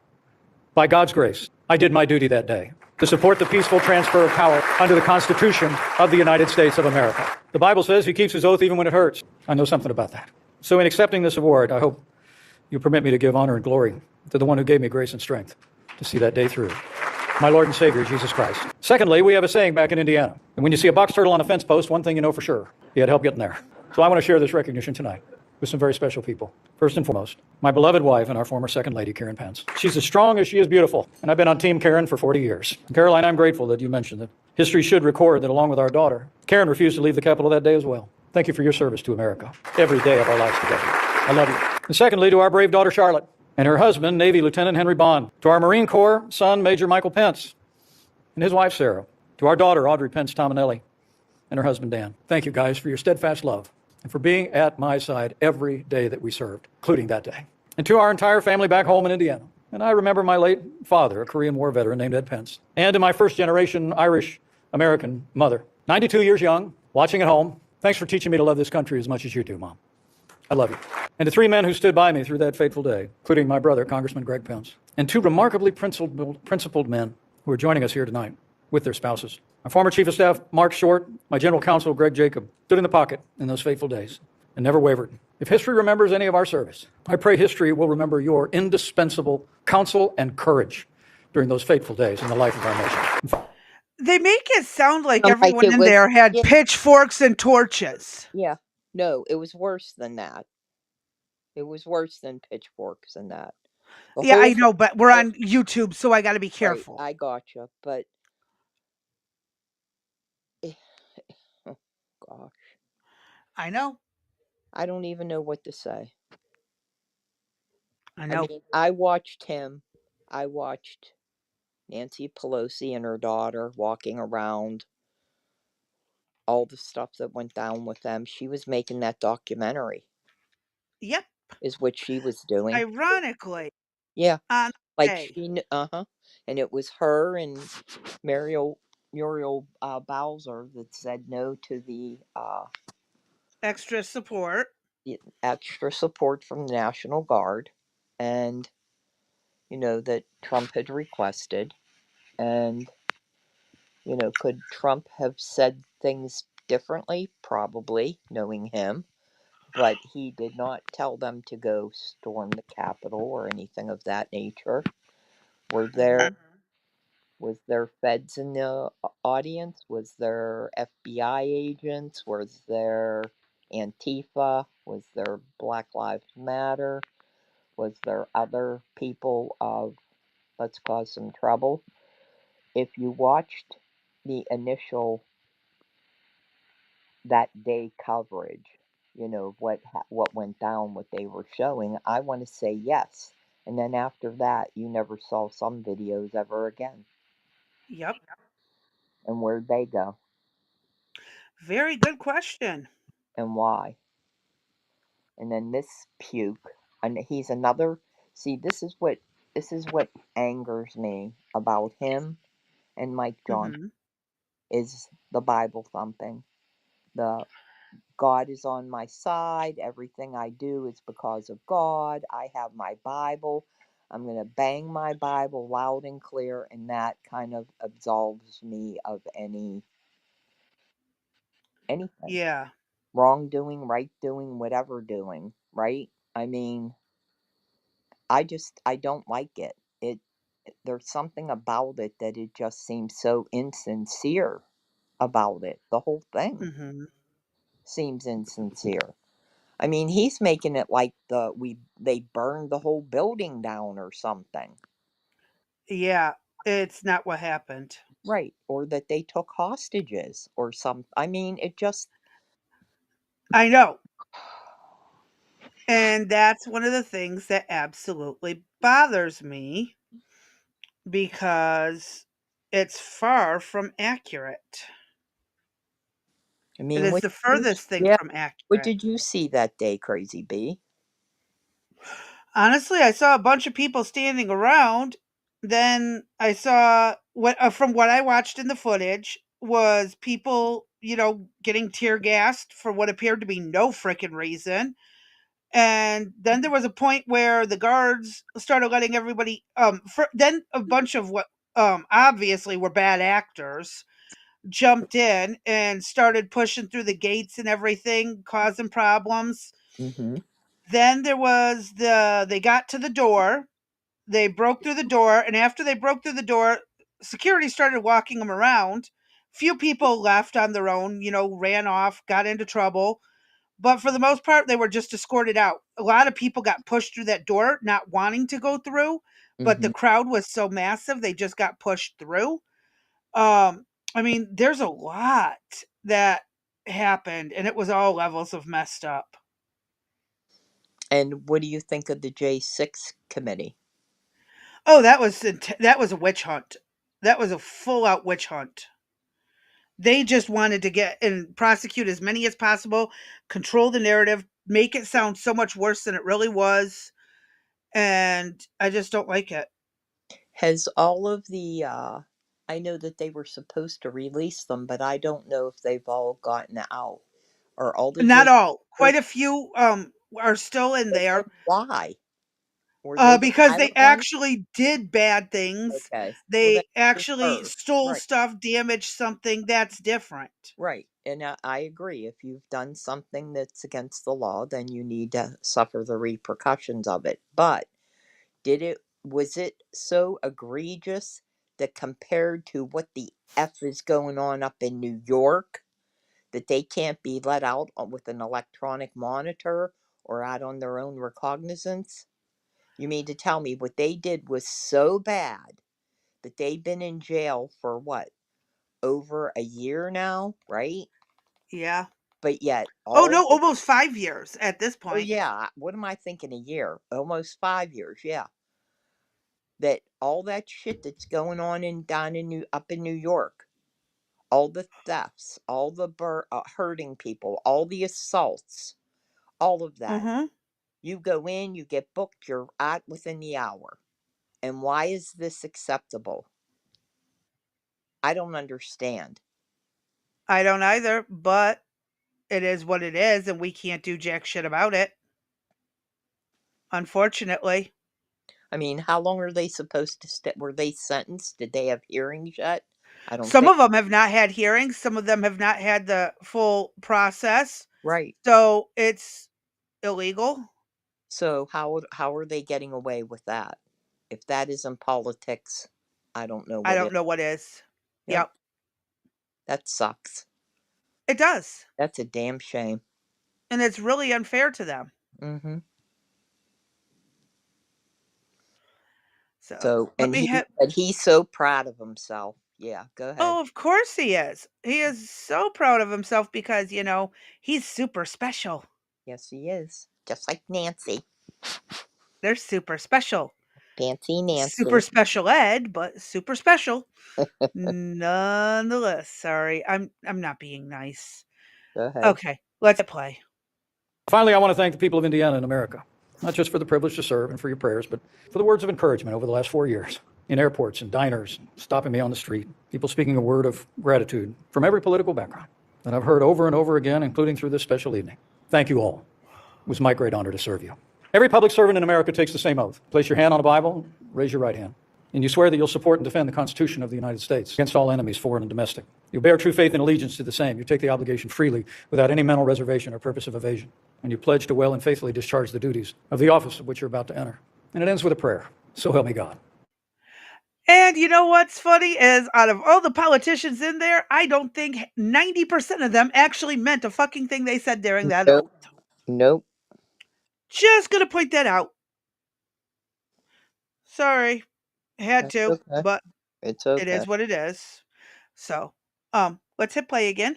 by God's grace, I did my duty that day to support the peaceful transfer of power under the Constitution of the United States of America. The Bible says he keeps his oath even when it hurts. I know something about that. So in accepting this award, I hope you permit me to give honor and glory to the one who gave me grace and strength to see that day through, my Lord and Savior, Jesus Christ. Secondly, we have a saying back in Indiana, and when you see a box turtle on a fence post, one thing you know for sure, he had help getting there. So I want to share this recognition tonight with some very special people. First and foremost, my beloved wife and our former second lady, Karen Pence. She's as strong as she is beautiful, and I've been on Team Karen for 40 years. Caroline, I'm grateful that you mentioned that history should record that along with our daughter, Karen refused to leave the Capitol that day as well. Thank you for your service to America every day of our lives together. I love you. And secondly, to our brave daughter, Charlotte, and her husband, Navy Lieutenant Henry Bond, to our Marine Corps son, Major Michael Pence, and his wife, Sarah, to our daughter, Audrey Pence Tominelli, and her husband, Dan. Thank you, guys, for your steadfast love and for being at my side every day that we served, including that day. And to our entire family back home in Indiana. And I remember my late father, a Korean War veteran named Ed Pence, and to my first-generation Irish-American mother, 92 years young, watching at home. Thanks for teaching me to love this country as much as you do, Mom. I love you. And to three men who stood by me through that fateful day, including my brother, Congressman Greg Pence, and two remarkably principled men who are joining us here tonight with their spouses. My former Chief of Staff, Mark Short, my General Counsel, Greg Jacob, stood in the pocket in those fateful days and never wavered. If history remembers any of our service, I pray history will remember your indispensable counsel and courage during those fateful days in the life of our nation. They make it sound like Like everyone it in was, there had yeah, pitchforks and torches. yeah. No, it was worse than that. It was worse than pitchforks and that. The Yeah, I whole know, but we're thing, on YouTube, so I got to be right, careful. I gotcha, but oh gosh, I know. I don't even know what to say. I I know. mean, I watched him. I watched Nancy Pelosi and her daughter walking around, all the stuff that went down with them. She was making that documentary, Yep. is what she was doing. Ironically, Yeah, on the like day. uh-huh. And it was her and Muriel Bowser that said no to Extra support. the extra support from the National Guard, and that Trump had requested. And could Trump have said things differently? Probably, knowing him. But he did not tell them to go storm the Capitol or anything of that nature. Were there Mhm. was there feds in the audience? Was there FBI agents? Was there Antifa? Was there Black Lives Matter? Was there other people of let's cause some trouble? If you watched the initial that day coverage, what went down, what they were showing, I want to say yes. And then after that, you never saw some videos ever again. Yep. And where'd they go? Very good question. And why? And then this puke, and he's another. See, this is what angers me about him and Mike John Hmm. is the Bible thumping. The God is on my side. Everything I do is because of God. I have my Bible. I'm going to bang my Bible loud and clear, and that kind of absolves me of anything. Yeah. Wrongdoing, right doing, whatever doing, right? I mean, I don't like it. There's something about it that it just seems so insincere about it. The whole thing Hmm. seems insincere. I mean, he's making it like they burned the whole building down or something. Yeah. It's not what happened. Right, or that they took hostages or some. I mean, it just I know. And that's one of the things that absolutely bothers me because it's far from accurate. I It mean, is what the did you, furthest thing yeah, from what accurate. did you see that day, Crazy B? Honestly, I saw a bunch of people standing around. Then I saw what from what I watched in the footage was people, getting tear gassed for what appeared to be no frickin' reason. And then there was a point where the guards started letting everybody then a bunch of what obviously were bad actors jumped in and started pushing through the gates and everything, causing problems. Mm-hmm. Then they got to the door, they broke through the door, and after they broke through the door, security started walking them around. Few people left on their own, ran off, got into trouble, but for the most part, they were just escorted out. A lot of people got pushed through that door, not wanting to go through, but Mm-hmm. the crowd was so massive, they just got pushed through. Um, I mean, there's a lot that happened, and it was all levels of messed up. And what do you think of the J6 committee? Oh, that was a witch hunt. That was a full out witch hunt. They just wanted to get and prosecute as many as possible, control the narrative, make it sound so much worse than it really was, and I just don't like it. Has all of the I know that they were supposed to release them, but I don't know if they've all gotten out. Or all the Not J all. Quite six, a few are still in but then there why? Were they the because they violent ones? actually did bad things. Okay. Well, They that's what we actually heard. stole Right. stuff, damaged something. That's different. Right. And I agree. If you've done something that's against the law, then you need to suffer the repercussions of it. But was it so egregious that compared to what the F is going on up in New York, that they can't be let out with an electronic monitor or out on their own recognizance? You mean to tell me what they did was so bad that they've been in jail for what, over a year now, right? Yeah. But yet Oh all no, the, almost 5 years at this oh point. yeah, what am I thinking, a year? Almost 5 years, yeah. That all that shit that's going on down in up in New York, all the thefts, all the hurting people, all the assaults, all of that. Mm-hmm. You go in, you get booked, you're out within the hour. And why is this acceptable? I don't understand. I don't either, but it is what it is, and we can't do jack shit about it. Unfortunately. I mean, how long are they supposed to stay? Were they sentenced? Did they have hearings yet? I don't Some think. of them have not had hearings, some of them have not had the full process. Right. So it's illegal. So how are they getting away with that? If that isn't politics, I don't know I what don't is. know what is. Yep, Yep. that sucks. It does. That's a damn shame. And it's really unfair to them. Mm-hmm. So So, let and me he have said he's so proud of himself. Yeah, go ahead. Oh, of course he is. He is so proud of himself because, he's super special. Yes, he is. Just like Nancy. They're super special. Fancy Nancy. Super special ed, but super special. Nonetheless, sorry. I'm not being nice. Go ahead. Okay, let's play. Finally, I want to thank the people of Indiana and America, not just for the privilege to serve and for your prayers, but for the words of encouragement over the last 4 years. In airports and diners, stopping me on the street, people speaking a word of gratitude from every political background that I've heard over and over again, including through this special evening. Thank you all. It was my great honor to serve you. Every public servant in America takes the same oath. Place your hand on a Bible, raise your right hand. And you swear that you'll support and defend the Constitution of the United States against all enemies, foreign and domestic. You bear true faith and allegiance to the same. You take the obligation freely without any mental reservation or purpose of evasion. And you pledge to well and faithfully discharge the duties of the office of which you're about to enter. And it ends with a prayer. So help me God. And you know what's funny is out of all the politicians in there, I don't think 90% of them actually meant a fucking thing they said during that oath. Nope. Just gonna point that out. Sorry. Had That's to, okay. but It's okay. it is what it is. So, let's hit play again.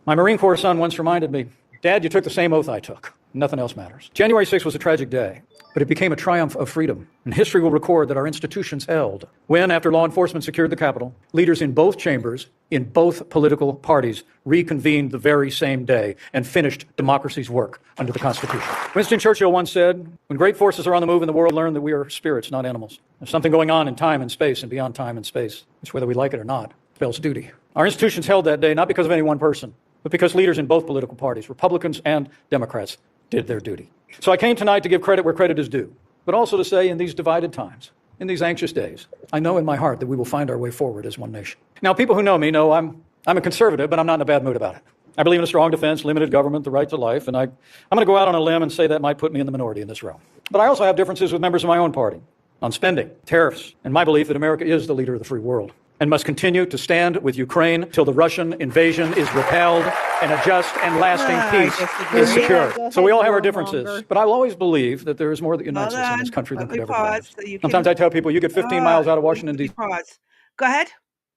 My Marine Corps son once reminded me, Dad, you took the same oath I took. Nothing else matters. January 6th was a tragic day, but it became a triumph of freedom. And history will record that our institutions held when, after law enforcement secured the Capitol, leaders in both chambers, in both political parties, reconvened the very same day and finished democracy's work under the Constitution. Winston Churchill once said, when great forces are on the move in the world, learn that we are spirits, not animals. There's something going on in time and space and beyond time and space. It's whether we like it or not. It spells duty. Our institutions held that day not because of any one person, but because leaders in both political parties, Republicans and Democrats, did their duty. So I came tonight to give credit where credit is due, but also to say in these divided times, in these anxious days, I know in my heart that we will find our way forward as one nation. Now, people who know me know I'm a conservative, but I'm not in a bad mood about it. I believe in a strong defense, limited government, the right to life, and I'm going to go out on a limb and say that might put me in the minority in this room. But I also have differences with members of my own party on spending, tariffs, and my belief that America is the leader of the free world and must continue to stand with Ukraine till the Russian invasion is repelled and a just and lasting peace is secured. So we all have our differences, but I will always believe that there is more that unites us in this country than could ever divide us. Sometimes I tell people you get 15 miles out of Washington, D.C. Pause. Go ahead.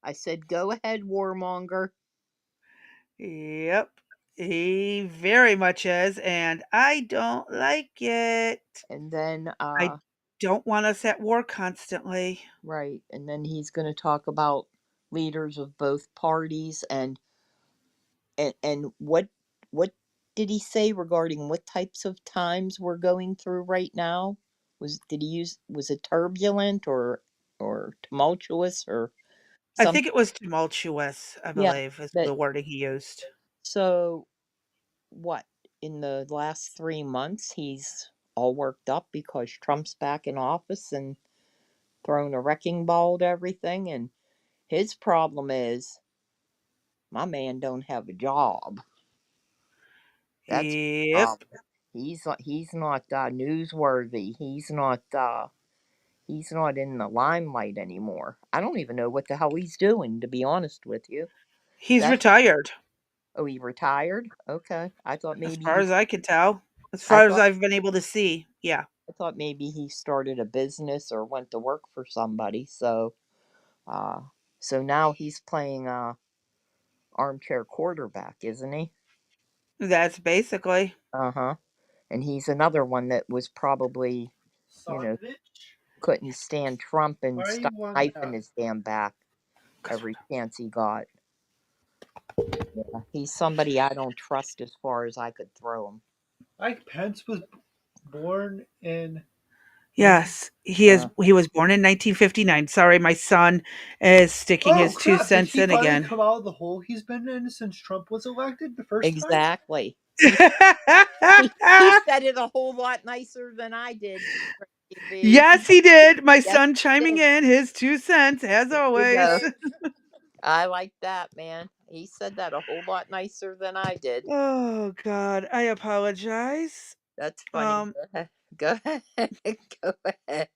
I said, go ahead, warmonger. Yep. He very much is, and I don't like it. And then, I don't want us at war constantly. right. And then he's going to talk about leaders of both parties and what did he say regarding what types of times we're going through right now? Was it turbulent or tumultuous or I something? think it was tumultuous, I Yeah, believe, is that- the wording he used. So what, in the last 3 months he's all worked up because Trump's back in office and throwing a wrecking ball to everything, and his problem is my man don't have a job. That's the Yep. problem. He's not newsworthy. He's not in the limelight anymore. I don't even know what the hell he's doing, to be honest with you. He's That's- retired, Oh, he retired? Okay. I thought maybe as far as I can tell. As far as thought- I've been able to see. Yeah. I thought maybe he started a business or went to work for somebody. So now he's playing armchair quarterback, isn't he? That's basically. Uh-huh. And he's another one that was probably Sonovich? couldn't stand Trump and Why are stuck you a on knife that? in his damn back every chance he got. Yeah, he's somebody I don't trust as far as I could throw him. Mike Pence was born in. Yes. He was born in 1959. Sorry, my son is sticking his 2 crap, cents did he in finally again. come out of the hole he's been in since Trump was elected the first time? Exactly. He said it a whole lot nicer than I did. Crazy. Yes, he did. My Yes, son he chiming did. in his 2 cents, as There you always. go. I like that, man. He said that a whole lot nicer than I did. Oh, God. I apologize. That's funny. Go ahead. Go ahead.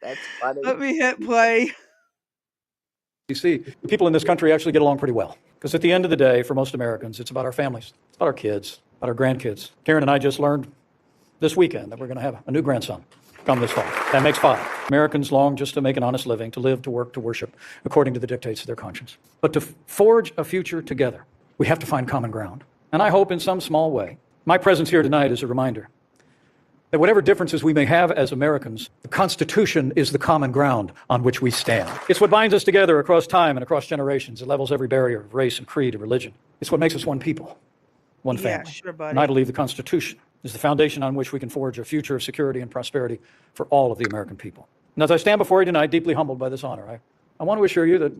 That's funny. Let me hit play. You see, the people in this country actually get along pretty well. Because at the end of the day, for most Americans, it's about our families, it's about our kids, about our grandkids. Karen and I just learned this weekend that we're going to have a new grandson come this fall. That makes 5. Americans long just to make an honest living, to live, to work, to worship, according to the dictates of their conscience. But to forge a future together, we have to find common ground. And I hope in some small way, my presence here tonight is a reminder that whatever differences we may have as Americans, the Constitution is the common ground on which we stand. It's what binds us together across time and across generations. It levels every barrier of race and creed and religion. It's what makes us one people, one Yeah, family. sure, And I buddy. believe the Constitution is the foundation on which we can forge a future of security and prosperity for all of the American people. And as I stand before you tonight, deeply humbled by this honor, I want to assure you that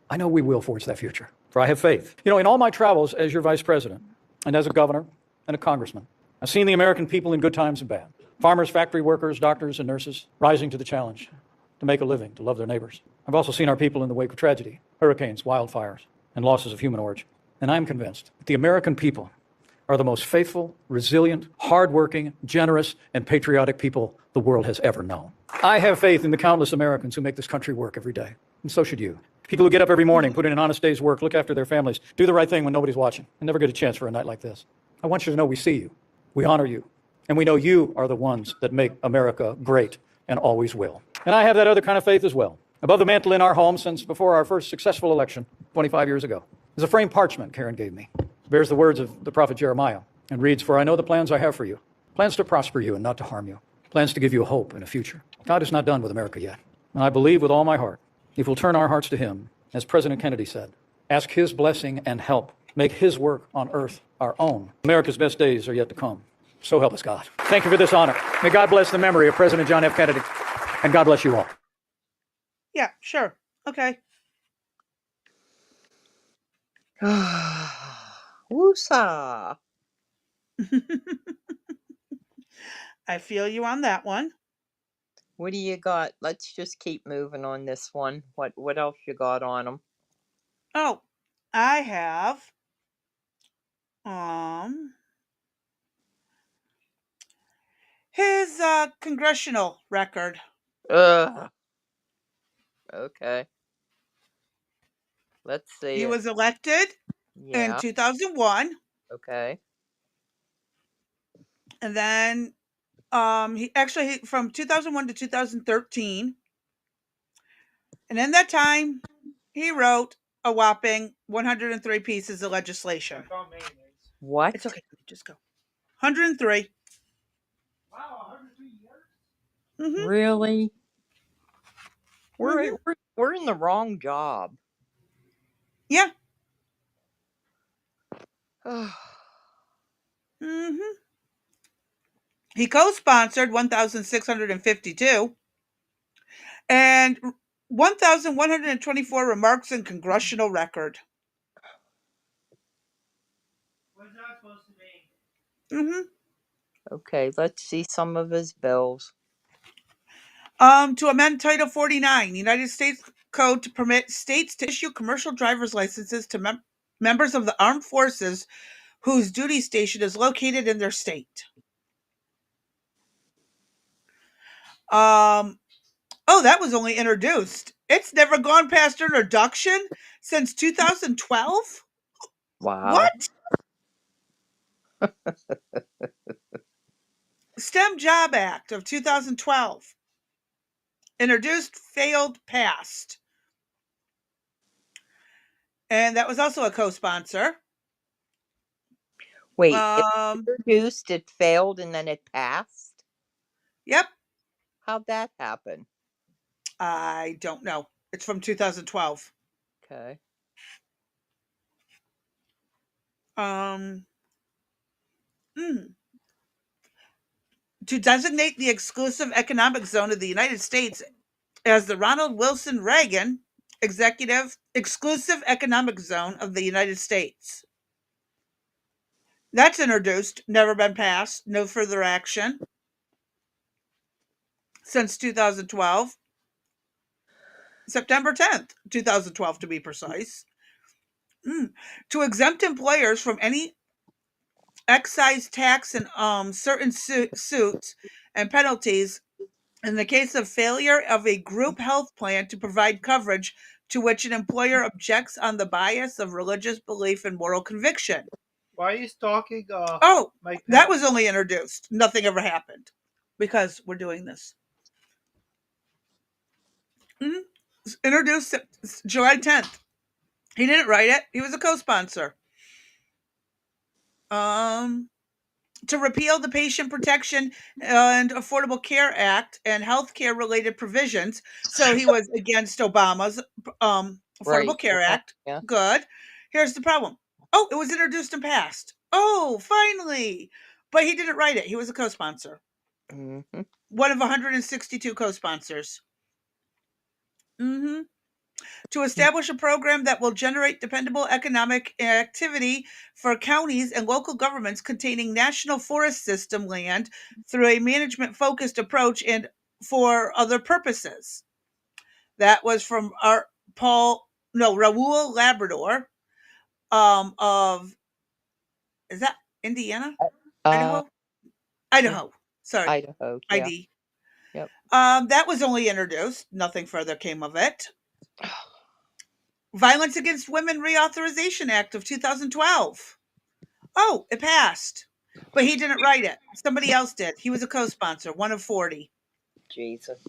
I know we will forge that future, for I have faith. You know, in all my travels as your vice president and as a governor and a congressman, I've seen the American people in good times and bad. Farmers, factory workers, doctors, and nurses rising to the challenge to make a living, to love their neighbors. I've also seen our people in the wake of tragedy, hurricanes, wildfires, and losses of human origin. And I'm convinced that the American people are the most faithful, resilient, hardworking, generous, and patriotic people the world has ever known. I have faith in the countless Americans who make this country work every day, and so should you. People who get up every morning, put in an honest day's work, look after their families, do the right thing when nobody's watching, and never get a chance for a night like this. I want you to know we see you, we honor you, and we know you are the ones that make America great and always will. And I have that other kind of faith as well. Above the mantle in our home since before our first successful election 25 years ago is a framed parchment Karen gave me. It bears the words of the prophet Jeremiah and reads, "For I know the plans I have for you, plans to prosper you and not to harm you, plans to give you a hope and a future." God is not done with America yet. And I believe with all my heart, if we'll turn our hearts to him, as President Kennedy said, ask his blessing and help, make his work on earth our own, America's best days are yet to come. So help us God. Thank you for this honor. May God bless the memory of President John F. Kennedy, and God bless you all. Yeah, sure. Okay. Woosah. I feel you on that one. What do you got? Let's just keep moving on this one. What else you got on them? Oh, I have his congressional record. Ugh. Okay. Let's see He it. was elected in Yeah. 2001, Okay. and then he from 2001 to 2013, and in that time he wrote a whopping 103 pieces of legislation. What? It's okay, just go. 103. Wow, 103 years? Mm-hmm. Really? Mhm. We're in the wrong job. Yeah. Ugh. Mm-hmm. He co-sponsored 1,652 and 1,124 remarks in congressional record. What's that supposed to mean? Mm-hmm. Okay, let's see some of his bills. To amend Title 49, United States Code to permit states to issue commercial driver's licenses to members of the armed forces whose duty station is located in their state. Oh, that was only introduced. It's never gone past introduction since 2012? Wow. What? STEM Job Act of 2012. Introduced, failed, passed. And that was also a co-sponsor. Wait, it introduced, it failed, and then it passed? Yep. How'd that happen? I don't know. It's from 2012. Okay. To designate the exclusive economic zone of the United States as the Ronald Wilson Reagan exclusive economic zone of the United States. That's introduced, never been passed, no further action since 2012. September 10th, 2012 to be precise. To exempt employers from any excise tax and certain suits and penalties in the case of failure of a group health plan to provide coverage to which an employer objects on the bias of religious belief and moral conviction. Why are you stalking That Mike Pence? was only introduced. Nothing ever happened because we're doing this. Introduced July 10th. He didn't write it. He was a co-sponsor. To repeal the Patient Protection and Affordable Care Act and healthcare related provisions. So he was against Obama's Affordable Right. Care Act. Yeah. Good. Here's the problem. Oh, it was introduced and passed. Oh, finally. But he didn't write it. He was a co-sponsor. Mm-hmm. One of 162 co-sponsors. To establish a program that will generate dependable economic activity for counties and local governments containing National Forest System land through a management-focused approach and for other purposes. That was from Raul Labrador of, is that Indiana? Idaho? Idaho. Sorry. Idaho. Yeah. ID. Yep. That was only introduced. Nothing further came of it. Violence Against Women Reauthorization Act of 2012. Oh, it passed. But he didn't write it. Somebody else did. He was a co-sponsor, one of 40. Jesus.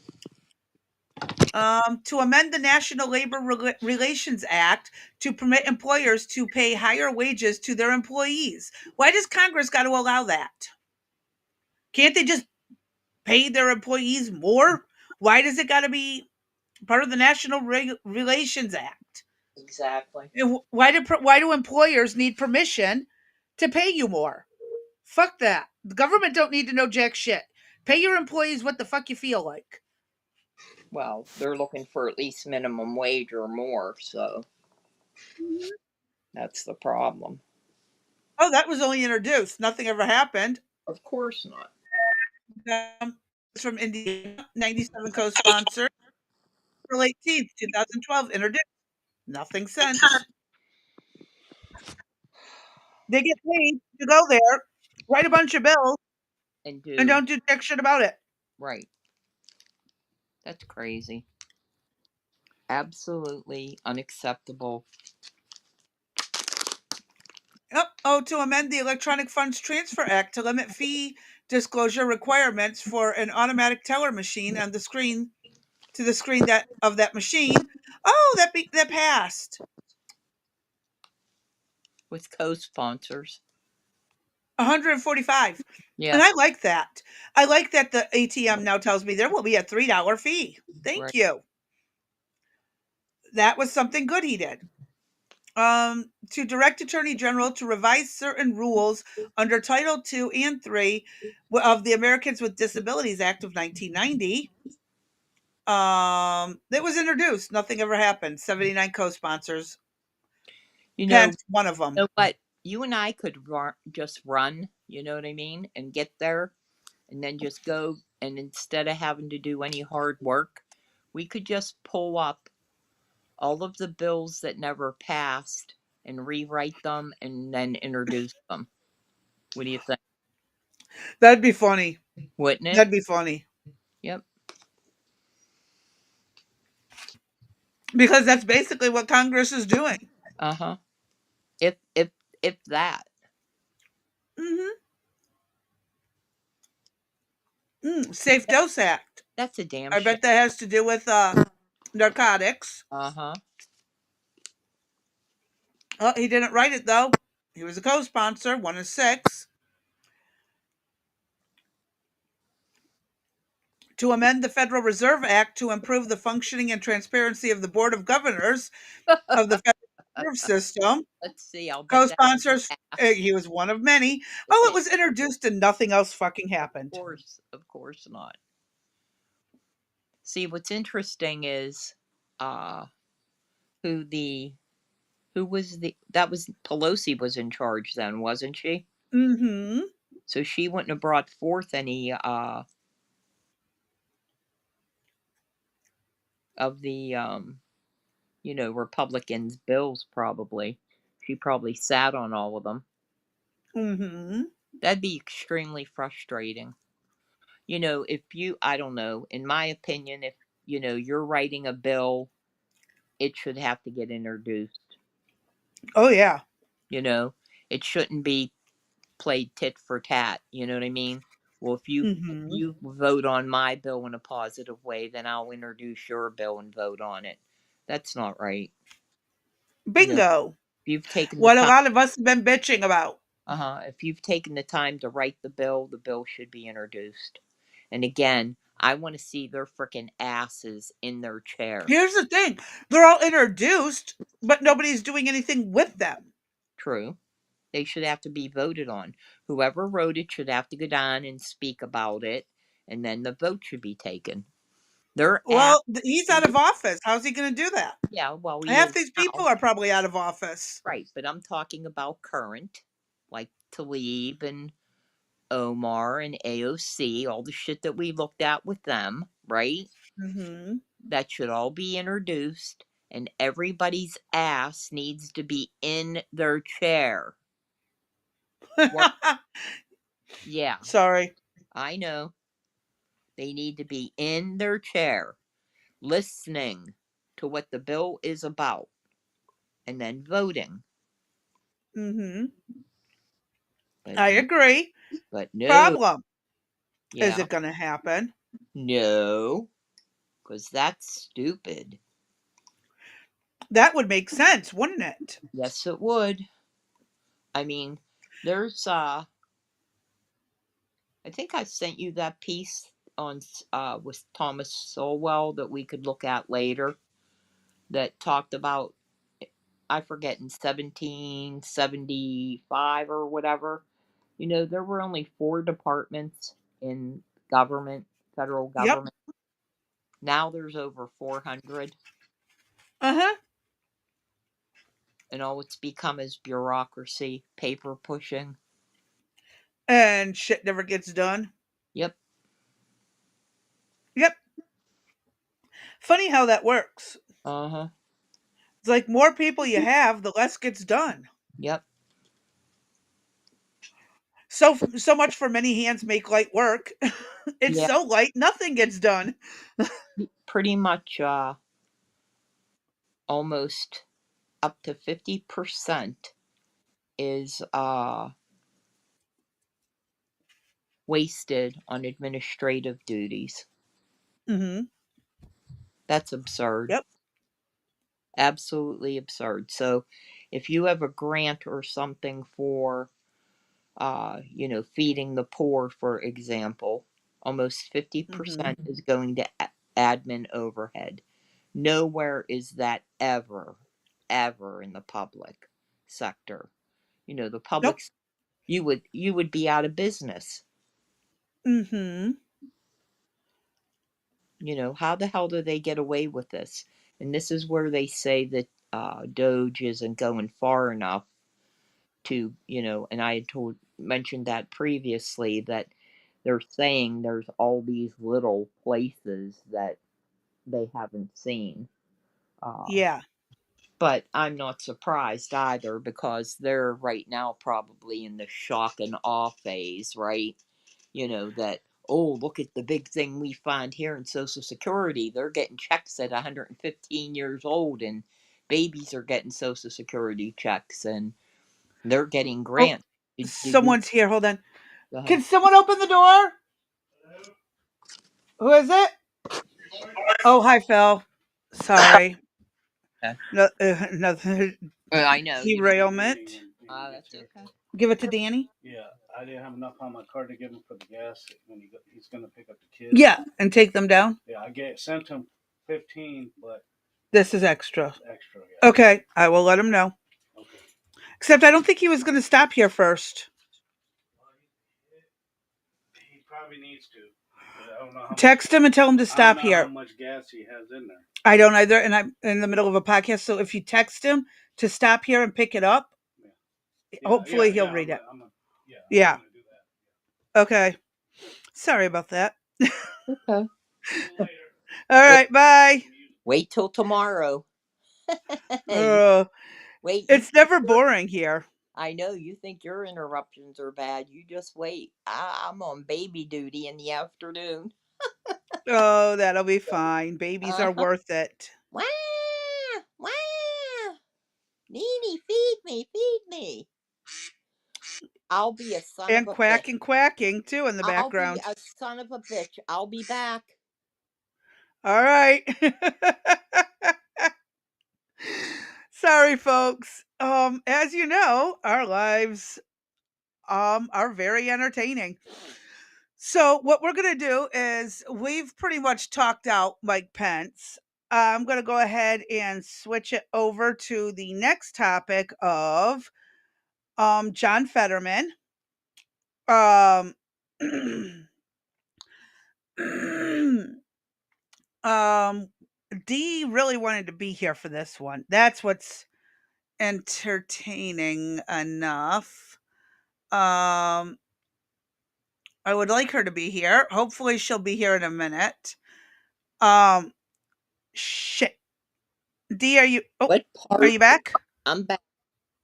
To amend the National Labor Relations Act to permit employers to pay higher wages to their employees. Why does Congress got to allow that? Can't they just pay their employees more? Why does it got to be part of the National Relations Act? Exactly. Why do employers need permission to pay you more? Fuck that. The government don't need to know jack shit. Pay your employees what the fuck you feel like. Well, they're looking for at least minimum wage or more, so that's the problem. Oh, that was only introduced. Nothing ever happened. Of course not. It's from Indiana, 97 co-sponsor. April 18th, 2012, introduced. Nothing since. They get paid to go there, write a bunch of bills, And don't do jack shit about it. Right. That's crazy. Absolutely unacceptable. Yep. Oh, to amend the Electronic Funds Transfer Act to limit fee disclosure requirements for an automatic teller machine on the screen to the screen of that machine. Oh, that passed. With co-sponsors. 145. Yeah. And I like that. I like that the ATM now tells me there will be a $3 fee. Thank Right. you. That was something good he did. To direct Attorney General to revise certain rules under Title II and III of the Americans with Disabilities Act of 1990. It was introduced. Nothing ever happened. 79 co-sponsors. You know, Pence, one of them. you know what? You and I could just run, you know what I mean? And get there and then just go. And instead of having to do any hard work, we could just pull up all of the bills that never passed and rewrite them and then introduce them. What do you think? That'd be funny. Wouldn't it? That'd be funny. Yep. Because that's basically what Congress is doing. Uh-huh. If that. Safe Dose Act. That's a damn I shame. bet that has to do with narcotics. Uh-huh. Oh, he didn't write it though. He was a co-sponsor, 1 of 6. To amend the Federal Reserve Act to improve the functioning and transparency of the Board of Governors of the Federal Reserve System. Let's see. I'll bet that Co-sponsors, he was one of many. Oh, it was introduced and nothing else fucking happened. Of course not. See, what's interesting is that was Pelosi was in charge then, wasn't she? Mm-hmm. So she wouldn't have brought forth any of the Republicans' bills. Probably she probably sat on all of them. Mm-hmm. That'd be extremely frustrating. If I don't know, in my opinion, if you're writing a bill, it should have to get introduced. Oh yeah. It shouldn't be played tit for tat. You know what I mean? Well, if you vote on my bill in a positive way, then I'll introduce your bill and vote on it. That's not right. Bingo. You've taken what a lot of us have been bitching about. If you've taken the time to write the bill should be introduced. And again, I want to see their freaking asses in their chair. Here's the thing. They're all introduced, but nobody's doing anything with them. True. They should have to be voted on. Whoever wrote it should have to go down and speak about it, and then the vote should be taken. Well, he's out of office. How's he going to do that? Yeah, well, he Half is these now. people are probably out of office. Right, but I'm talking about current, like Talib and Omar and AOC, all the shit that we looked at with them, right? Mm-hmm. That should all be introduced, and everybody's ass needs to be in their chair. Yeah, Sorry. I know. They need to be in their chair, listening to what the bill is about, and then voting. Mm-hmm. But, I agree. but no. Problem. Yeah. Is it going to happen? No, because that's stupid. That would make sense, wouldn't it? Yes, it would. I mean, there's I think I sent you that piece on with Thomas Sowell that we could look at later, that talked about, I forget, in 1775 or whatever. You know, there were only 4 departments in government, federal government. Yep. Now there's over 400. Uh-huh. And all it's become is bureaucracy, paper pushing. And shit never gets done. Yep. Yep. Funny how that works. Uh-huh. It's like more people you have, the less gets done. Yep. So much for many hands make light work. It's so light, nothing gets done. Pretty much almost up to 50% is wasted on administrative duties. Mm-hmm. That's absurd. Yep. Absolutely absurd. So if you have a grant or something for feeding the poor, for example, almost 50% is going to admin overhead. Nowhere is that ever in the public sector. You know, the public, nope. you would be out of business. Mm-hmm. You know, how the hell do they get away with this? And this is where they say that Doge isn't going far enough to, and I had mentioned that previously, that they're saying there's all these little places that they haven't seen. Yeah. But I'm not surprised either, because they're right now probably in the shock and awe phase, right? You know, that, oh, look at the big thing we find here in Social Security. They're getting checks at 115 years old, and babies are getting Social Security checks, and they're getting grants. Oh, someone's here. Hold on. Uh-huh. Can someone open the door? Who is it? Oh, hi, Phil. Sorry. Nothing. I know. Derailment. That's okay. Give it to Danny. Yeah, I didn't have enough on my card to give him for the gas when he's going to pick up the kids. Yeah, and take them down. Yeah, I sent him 15, but this is extra. Extra. Yeah. Okay, I will let him know. Okay. Except I don't think he was going to stop here first. He probably needs to. I don't know how Text him and tell him to stop here. How much gas he has in there? I don't either, and I'm in the middle of a podcast. So if you text him to stop here and pick it up, hopefully he'll read it. Yeah. Okay. Sorry about that. Okay. All right. Bye. Wait till tomorrow. Wait. It's never boring here. I know you think your interruptions are bad. You just wait. I'm on baby duty in the afternoon. Oh, that'll be fine. Babies are worth it. Wah! Wah! Nene, feed me. I'll be a son and of a quacking, bitch. Quacking too in the background. I'll be a son of a bitch. I'll be back. All right. Sorry, folks. As you know, our lives are very entertaining. So what we're gonna do is we've pretty much talked out Mike Pence. I'm gonna go ahead and switch it over to the next topic of John Fetterman. Um, Dee really wanted to be here for this one. That's what's entertaining enough. I would like her to be here. Hopefully she'll be here in a minute. Shit. Dee, are you What are part? you back? I'm back.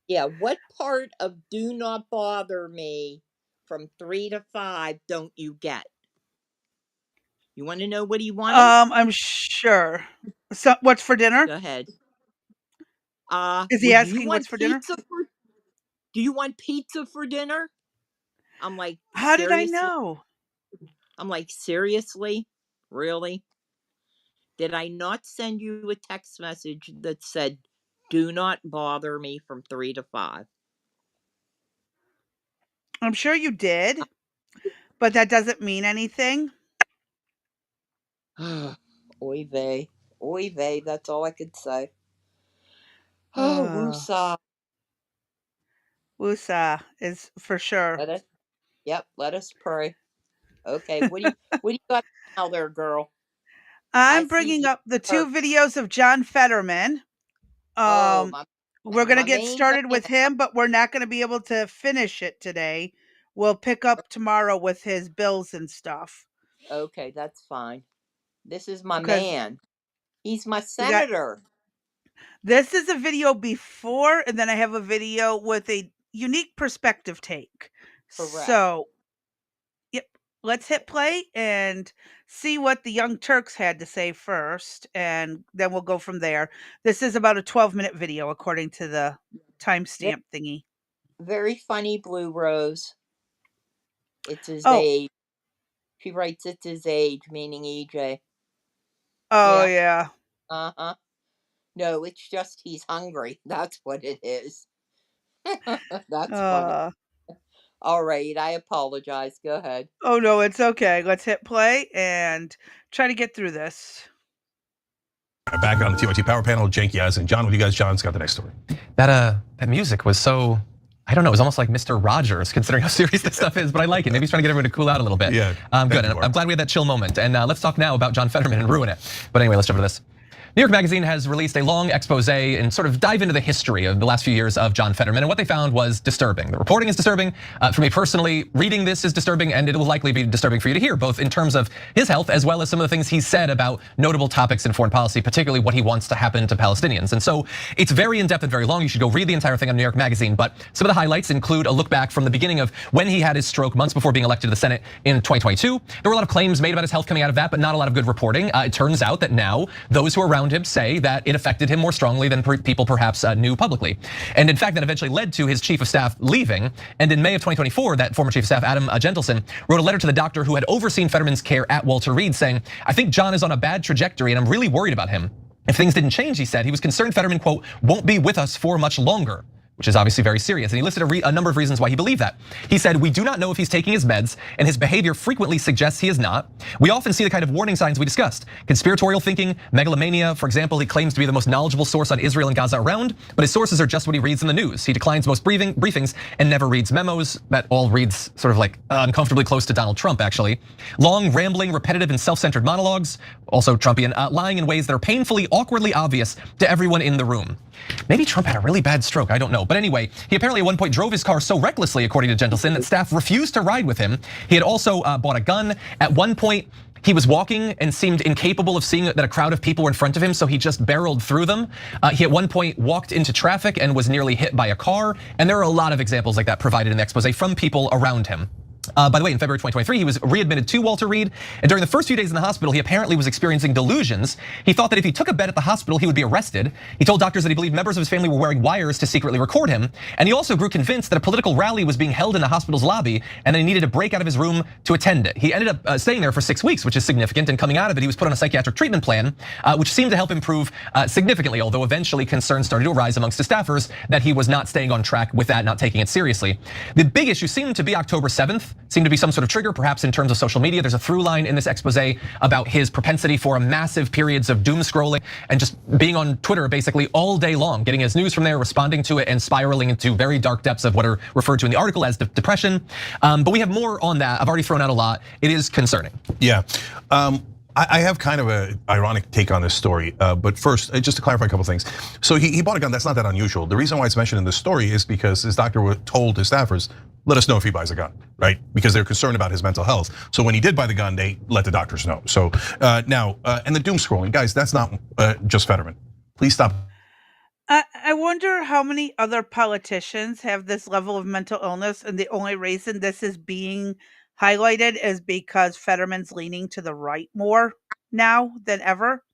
Yeah, what part of do not bother me from 3 to 5 don't you get? You want to know what he wanted? I'm sure. So what's for dinner? Go ahead. Is he Well, asking what's for dinner? Do you want pizza for dinner? I'm like, How did I seriously? know? I'm like, seriously? Really? Did I not send you a text message that said, do not bother me from 3 to 5? I'm sure you did, but that doesn't mean anything. Oy vey. Oy vey, that's all I could say. Oh, woosah. Woosah is for sure. Let us pray. Okay, what do you got now there, girl? I'm I see bringing you up the 2 are- videos of John Fetterman. Oh, We're gonna my get main started with man. him, but we're not gonna be able to finish it today. We'll pick up tomorrow with his bills and stuff. Okay, that's fine. This is my Because man. He's my we got senator. this is a video before, and then I have a video with a unique perspective take. Correct. So, yep, let's hit play and see what the Young Turks had to say first, and then we'll go from there. This is about a 12-minute video, according to the timestamp thingy. Very funny, Blue Rose. It's his Oh. age. She writes it's his age, meaning EJ. Oh, yeah. Uh-huh. No, it's just he's hungry. That's what it is. That's funny. All right, I apologize. Go ahead. Oh, no, it's okay. Let's hit play and try to get through this. Back on the TYT Power Panel, Cenk Yazin. John, with you guys, John's got the next story. That music was so, I don't know, it was almost like Mr. Rogers, considering how serious this stuff is, but I like it. Maybe he's trying to get everyone to cool out a little bit. Yeah. Good, and I'm glad we had that chill moment. And let's talk now about John Fetterman and ruin it. But anyway, let's jump into this. New York Magazine has released a long expose and sort of dive into the history of the last few years of John Fetterman, and what they found was disturbing. The reporting is disturbing. For me personally, reading this is disturbing, and it will likely be disturbing for you to hear, both in terms of his health as well as some of the things he's said about notable topics in foreign policy, particularly what he wants to happen to Palestinians. And so it's very in-depth and very long. You should go read the entire thing on New York Magazine, but some of the highlights include a look back from the beginning of when he had his stroke months before being elected to the Senate in 2022. There were a lot of claims made about his health coming out of that, but not a lot of good reporting. It turns out that now those who are around him say that it affected him more strongly than people perhaps knew publicly. And in fact, that eventually led to his chief of staff leaving. And in May of 2024, that former chief of staff, Adam Gentleson, wrote a letter to the doctor who had overseen Fetterman's care at Walter Reed saying, "I think John is on a bad trajectory and I'm really worried about him. If things didn't change," he said, he was concerned Fetterman, quote, "won't be with us for much longer," which is obviously very serious. And he listed a number of reasons why he believed that. He said, "We do not know if he's taking his meds, and his behavior frequently suggests he is not. We often see the kind of warning signs we discussed. Conspiratorial thinking, megalomania. For example, he claims to be the most knowledgeable source on Israel and Gaza around, but his sources are just what he reads in the news. He declines most briefings and never reads memos." That all reads sort of like uncomfortably close to Donald Trump, actually. "Long, rambling, repetitive, and self-centered monologues," also Trumpian, "lying in ways that are painfully, awkwardly obvious to everyone in the room." Maybe Trump had a really bad stroke, I don't know. But anyway, he apparently at one point drove his car so recklessly, according to Gentleson, that staff refused to ride with him. He had also bought a gun. At one point, he was walking and seemed incapable of seeing that a crowd of people were in front of him, so he just barreled through them. He at one point walked into traffic and was nearly hit by a car. And there are a lot of examples like that provided in the expose from people around him. By the way, in February 2023, he was readmitted to Walter Reed, and during the first few days in the hospital, he apparently was experiencing delusions. He thought that if he took a bed at the hospital, he would be arrested. He told doctors that he believed members of his family were wearing wires to secretly record him, and he also grew convinced that a political rally was being held in the hospital's lobby, and that he needed to break out of his room to attend it. He ended up staying there for 6 weeks, which is significant, and coming out of it, he was put on a psychiatric treatment plan, which seemed to help improve significantly, although eventually concerns started to arise amongst his staffers that he was not staying on track with that, not taking it seriously. The big issue seemed to be October 7th, seemed to be some sort of trigger, perhaps in terms of social media. There's a through line in this expose about his propensity for massive periods of doom scrolling and just being on Twitter basically all day long, getting his news from there, responding to it, and spiraling into very dark depths of what are referred to in the article as depression. But we have more on that. I've already thrown out a lot. It is concerning. Yeah. I have kind of an ironic take on this story, but first, just to clarify a couple things. So he bought a gun, that's not that unusual. The reason why it's mentioned in this story is because his doctor told his staffers, let us know if he buys a gun, right? Because they're concerned about his mental health. So when he did buy the gun, they let the doctors know. So now, and the doom scrolling, guys, that's not just Fetterman. Please stop. I wonder how many other politicians have this level of mental illness, and the only reason this is being highlighted is because Fetterman's leaning to the right more now than ever.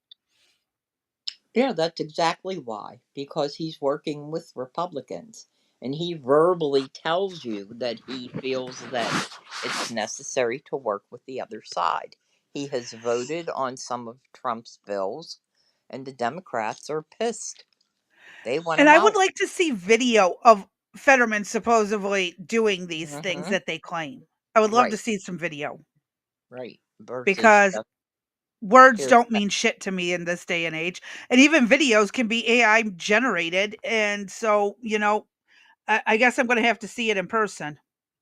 Yeah, that's exactly why. Because he's working with Republicans. And he verbally tells you that he feels that it's necessary to work with the other side. He has voted on some of Trump's bills, and the Democrats are pissed. They want And him I would out. like to see video of Fetterman supposedly doing these things Mhm. that they claim. I would love to Right. see some video, Right. Versus because the words here's don't the- mean shit to me in this day and age. And even videos can be AI generated. And so, I guess I'm going to have to see it in person,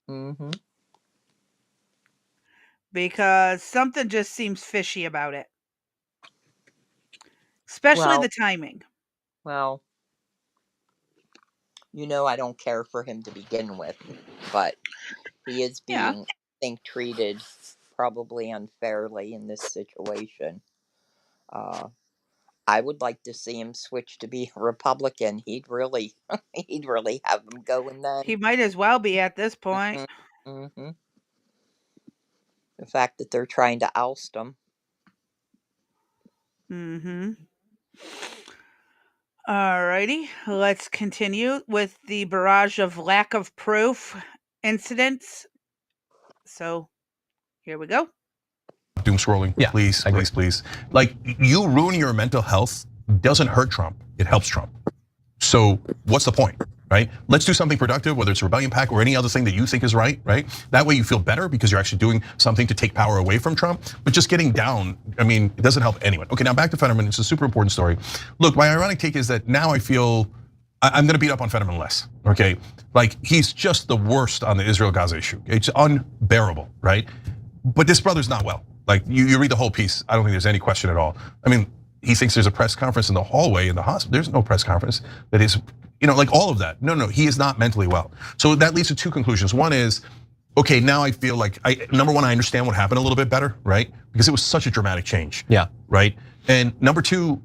Mhm. because something just seems fishy about it, especially Well, the timing. well, I don't care for him to begin with, but he is Yeah. being, I think, treated probably unfairly in this situation. I would like to see him switch to be a Republican. He'd really have him going then. He might as well be at this point. Mm-hmm. The fact that they're trying to oust him. Mm-hmm. Alrighty, let's continue with the barrage of lack of proof incidents. So here we go. Doom scrolling, Yeah, please, I agree. please. Like, you ruining your mental health doesn't hurt Trump, it helps Trump. So what's the point, right? Let's do something productive, whether it's a Rebellion PAC or any other thing that you think is right? That way you feel better because you're actually doing something to take power away from Trump. But just getting down, it doesn't help anyone. Okay, now back to Fetterman, it's a super important story. Look, my ironic take is that now I feel I'm gonna beat up on Fetterman less, okay? Like, he's just the worst on the Israel-Gaza issue. It's unbearable, right? But this brother's not well. Like, you read the whole piece, I don't think there's any question at all. He thinks there's a press conference in the hallway in the hospital. There's no press conference that is, like all of that. No, he is not mentally well. So that leads to two conclusions. One is, okay, now I feel like, number one, I understand what happened a little bit better, right? Because it was such a dramatic change. Yeah. Right? And number two,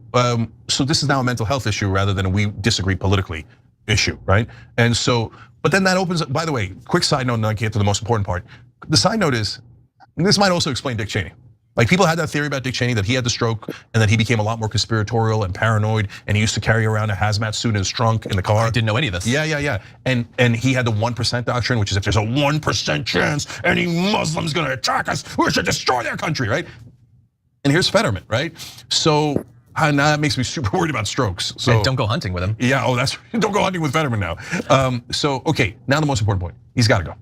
so this is now a mental health issue rather than a we disagree politically issue, right? And so, but then that opens up, by the way, quick side note, and I get to the most important part. The side note is, and this might also explain Dick Cheney. Like, people had that theory about Dick Cheney that he had the stroke and that he became a lot more conspiratorial and paranoid, and he used to carry around a hazmat suit in his trunk in the car. I didn't know any of this. Yeah. And he had the 1% doctrine, which is if there's a 1% chance any Muslim's gonna attack us, we should destroy their country, right? And here's Fetterman, right? So now that makes me super worried about strokes. So And don't go hunting with him. yeah, don't go hunting with Fetterman now. So okay, now the most important point, he's gotta go.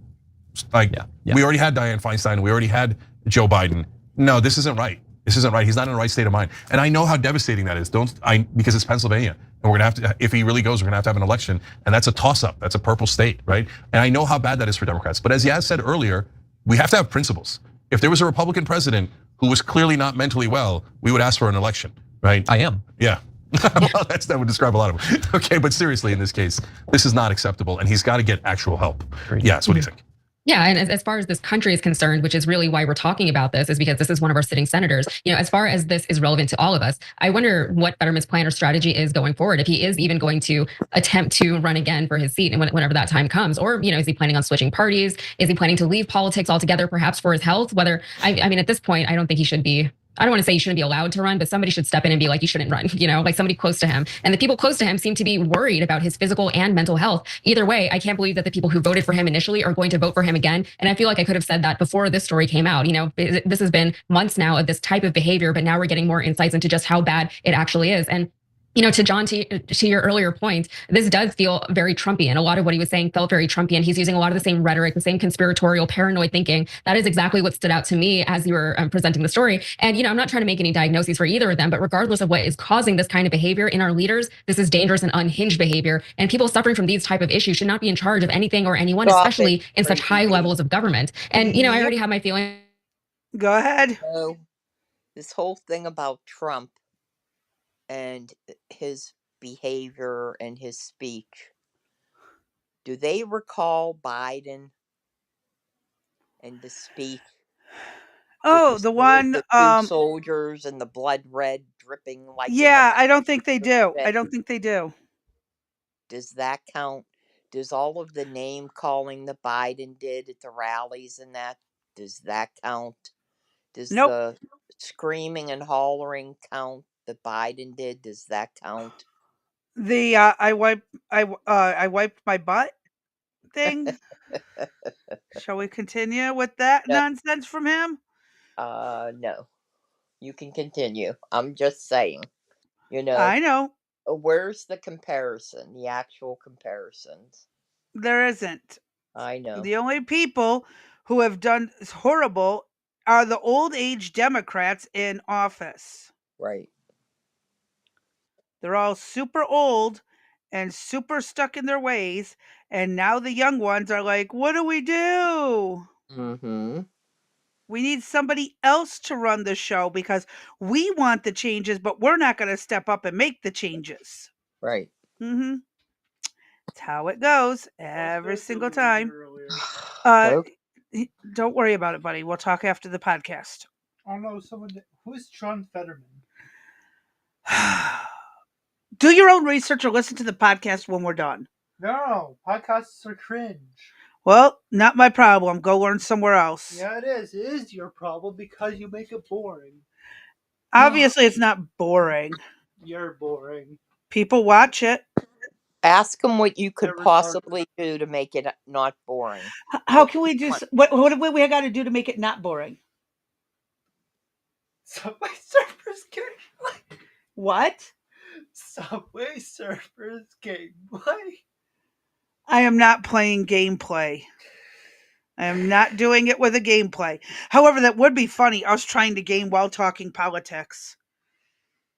Like, Yeah. we already had Dianne Feinstein, we already had Joe Biden. No, this isn't right. This isn't right. He's not in the right state of mind. And I know how devastating that is. Because it's Pennsylvania. And we're gonna have to, if he really goes, we're gonna have to have an election. And that's a toss-up. That's a purple state, right? And I know how bad that is for Democrats. But as Yaz said earlier, we have to have principles. If there was a Republican president who was clearly not mentally well, we would ask for an election, right? I am. Yeah. Well, that would describe a lot of them. Okay, but seriously, in this case, this is not acceptable, and he's got to get actual help. Agreed. Yes, what do you think? Yeah, and as far as this country is concerned, which is really why we're talking about this, is because this is one of our sitting senators. As far as this is relevant to all of us, I wonder what Fetterman's plan or strategy is going forward. If he is even going to attempt to run again for his seat, and whenever that time comes, or is he planning on switching parties? Is he planning to leave politics altogether, perhaps for his health? Whether I mean, at this point, I don't think he should be. I don't want to say he shouldn't be allowed to run, but somebody should step in and be like, you shouldn't run, like somebody close to him. And the people close to him seem to be worried about his physical and mental health. Either way, I can't believe that the people who voted for him initially are going to vote for him again. And I feel like I could have said that before this story came out. This has been months now of this type of behavior, but now we're getting more insights into just how bad it actually is. And to John, to your earlier point, this does feel very Trumpian. A lot of what he was saying felt very Trumpian. He's using a lot of the same rhetoric, the same conspiratorial, paranoid thinking. That is exactly what stood out to me as you were presenting the story. And, I'm not trying to make any diagnoses for either of them, but regardless of what is causing this kind of behavior in our leaders, this is dangerous and unhinged behavior. And people suffering from these type of issues should not be in charge of anything or anyone, Stop especially it, in such high Tracy. levels of government. And, I already have my feeling. Go ahead. So, this whole thing about Trump and his behavior and his speech, do they recall Biden and the speech? Oh, the one. The two soldiers and the blood red dripping like. Yeah, I don't think they do. I don't think they do. Does that count? Does all of the name calling that Biden did at the rallies and that, does that count? Does Nope. the screaming and hollering count that Biden did? Does that count? The I wiped my butt thing. Shall we continue with that nonsense from him? No. You can continue. I'm just saying. I know. Where's the comparison? The actual comparisons? There isn't. I know. The only people who have done horrible are the old age Democrats in office. Right. They're all super old and super stuck in their ways. And now the young ones are like, what do we do? Mm-hmm. We need somebody else to run the show because we want the changes, but we're not going to step up and make the changes. Right. Mm-hmm. That's how it goes every single time. Don't worry about it, buddy. We'll talk after the podcast. Oh no, who's John Fetterman? Do your own research or listen to the podcast when we're done. No, podcasts are cringe. Well, not my problem. Go learn somewhere else. Yeah, it is. It is your problem because you make it boring. Obviously, it's not boring. You're boring. People watch it. Ask them what you could They're possibly do to make it not boring. How can we do? What have we got to do to make it not boring? Subway Surfers gameplay. What? Subway Surfers gameplay. I am not playing gameplay. I am not doing it with a gameplay. However, that would be funny. I was trying to game while talking politics.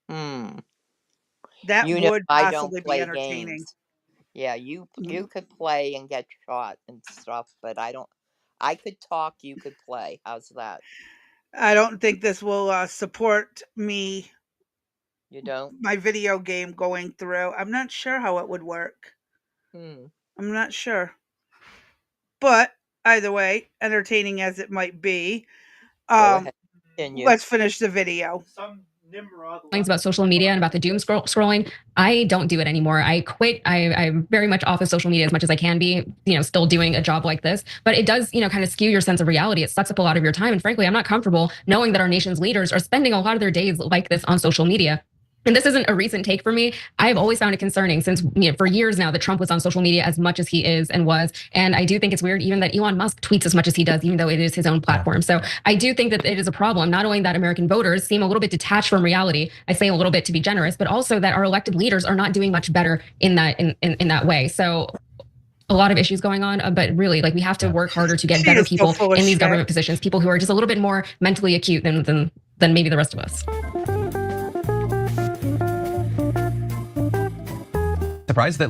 That would possibly be entertaining. Games. Yeah, you could play and get shot and stuff, but I don't. I could talk, you could play. How's that? I don't think this will support me. You don't? My video game going through. I'm not sure how it would work. I'm not sure. But either way, entertaining as it might be, let's finish the video. Things about social media and about the doom scrolling. I don't do it anymore. I quit. I'm very much off of social media as much as I can be, still doing a job like this. But it does, kind of skew your sense of reality. It sucks up a lot of your time. And frankly, I'm not comfortable knowing that our nation's leaders are spending a lot of their days like this on social media. And this isn't a recent take for me. I've always found it concerning since, for years now that Trump was on social media as much as he is and was. And I do think it's weird even that Elon Musk tweets as much as he does, even though it is his own platform. So I do think that it is a problem, not only that American voters seem a little bit detached from reality, I say a little bit to be generous, but also that our elected leaders are not doing much better in that that way. So a lot of issues going on, but really, we have to work harder to get better people in these government positions, people who are just a little bit more mentally acute than maybe the rest of us. Surprised that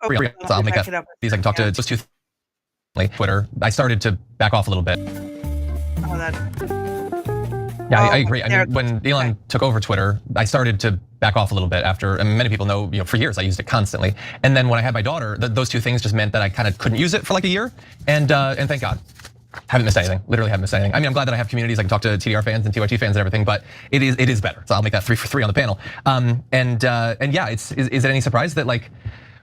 I'll make up these. I can talk to just two. Twitter. I started to back off a little bit. Oh, that. Yeah, I Oh, agree. I there mean, when goes- Elon okay. took over Twitter, I started to back off a little bit after, and many people know, for years I used it constantly. And then when I had my daughter, those two things just meant that I kind of couldn't use it for like a year. And thank God. Haven't missed anything. Literally haven't missed anything. I mean, I'm glad that I have communities. I can talk to TDR fans and TYT fans and everything, but it is better. So I'll make that 3 for 3 on the panel. And yeah, is it any surprise that like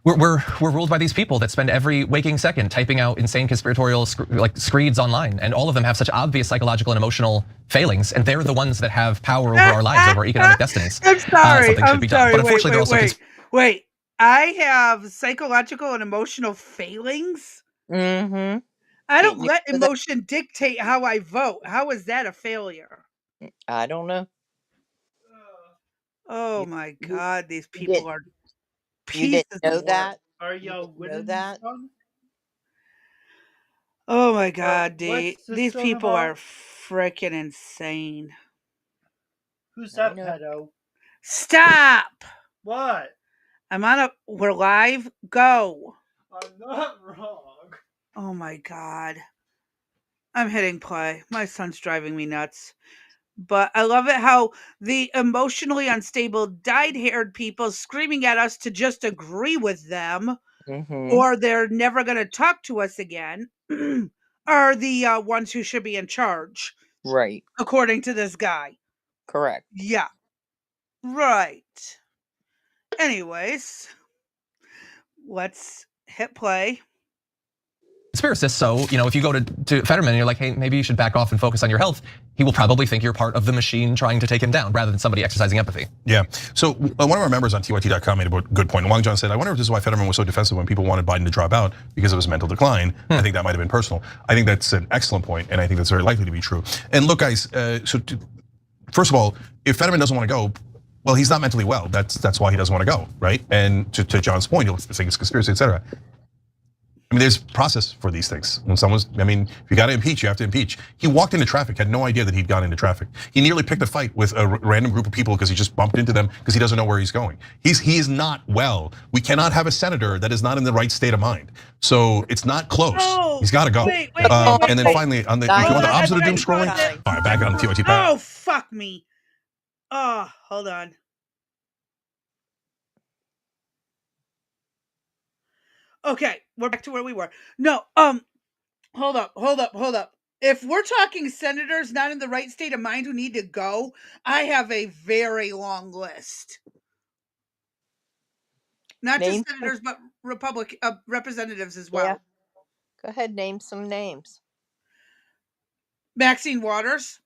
we're ruled by these people that spend every waking second typing out insane conspiratorial screeds online, and all of them have such obvious psychological and emotional failings, and they're the ones that have power over our lives, over our economic destinies. I'm sorry. Something should I'm be done. sorry. But unfortunately, they're wait, also wait. I have psychological and emotional failings. Mm-hmm. I don't You let know that- emotion dictate how I vote. How is that a failure? I don't know. Oh You- my you- God, these you people didn't- are You pieces didn't know of that? work. Are You y'all didn't know winning, that? son? Oh my God, D. what's this These song people about? are freaking insane. Who's I that know. pedo? Stop! What? We're live. Go. I'm not wrong. Oh my God. I'm hitting play. My son's driving me nuts. But I love it how the emotionally unstable, dyed-haired people screaming at us to just agree with them, Mm-hmm. or they're never going to talk to us again, are the ones who should be in charge, Right. according to this guy. Correct. Yeah. Right. Anyways, let's hit play. conspiracists. So, if you go to Fetterman and you're like, hey, maybe you should back off and focus on your health, he will probably think you're part of the machine trying to take him down rather than somebody exercising empathy. Yeah. So one of our members on TYT.com made a good point. Wang John said, I wonder if this is why Fetterman was so defensive when people wanted Biden to drop out because of his mental decline. I think that might have been personal. I think that's an excellent point, and I think that's very likely to be true. And look, guys, first of all, if Fetterman doesn't want to go, well, he's not mentally well. That's why he doesn't want to go, right? And to John's point, he'll think it's conspiracy, etc. I mean, there's process for these things. When if you got to impeach, you have to impeach. He walked into traffic, had no idea that he'd gone into traffic. He nearly picked a fight with a random group of people because he just bumped into them because he doesn't know where he's going. He is not well. We cannot have a senator that is not in the right state of mind. So it's not close. No, He's got to go. wait, And then wait. finally, if you Guys, want the opposite of doom guys, scrolling, guys. all right, back on the TYT path. Oh, fuck me. Oh, hold on. Okay, we're back to where we were. No, hold up. If we're talking senators not in the right state of mind who need to go, I have a very long list. Not Name- just senators, but representatives as Yeah. well. Go ahead, name some names. Maxine Waters.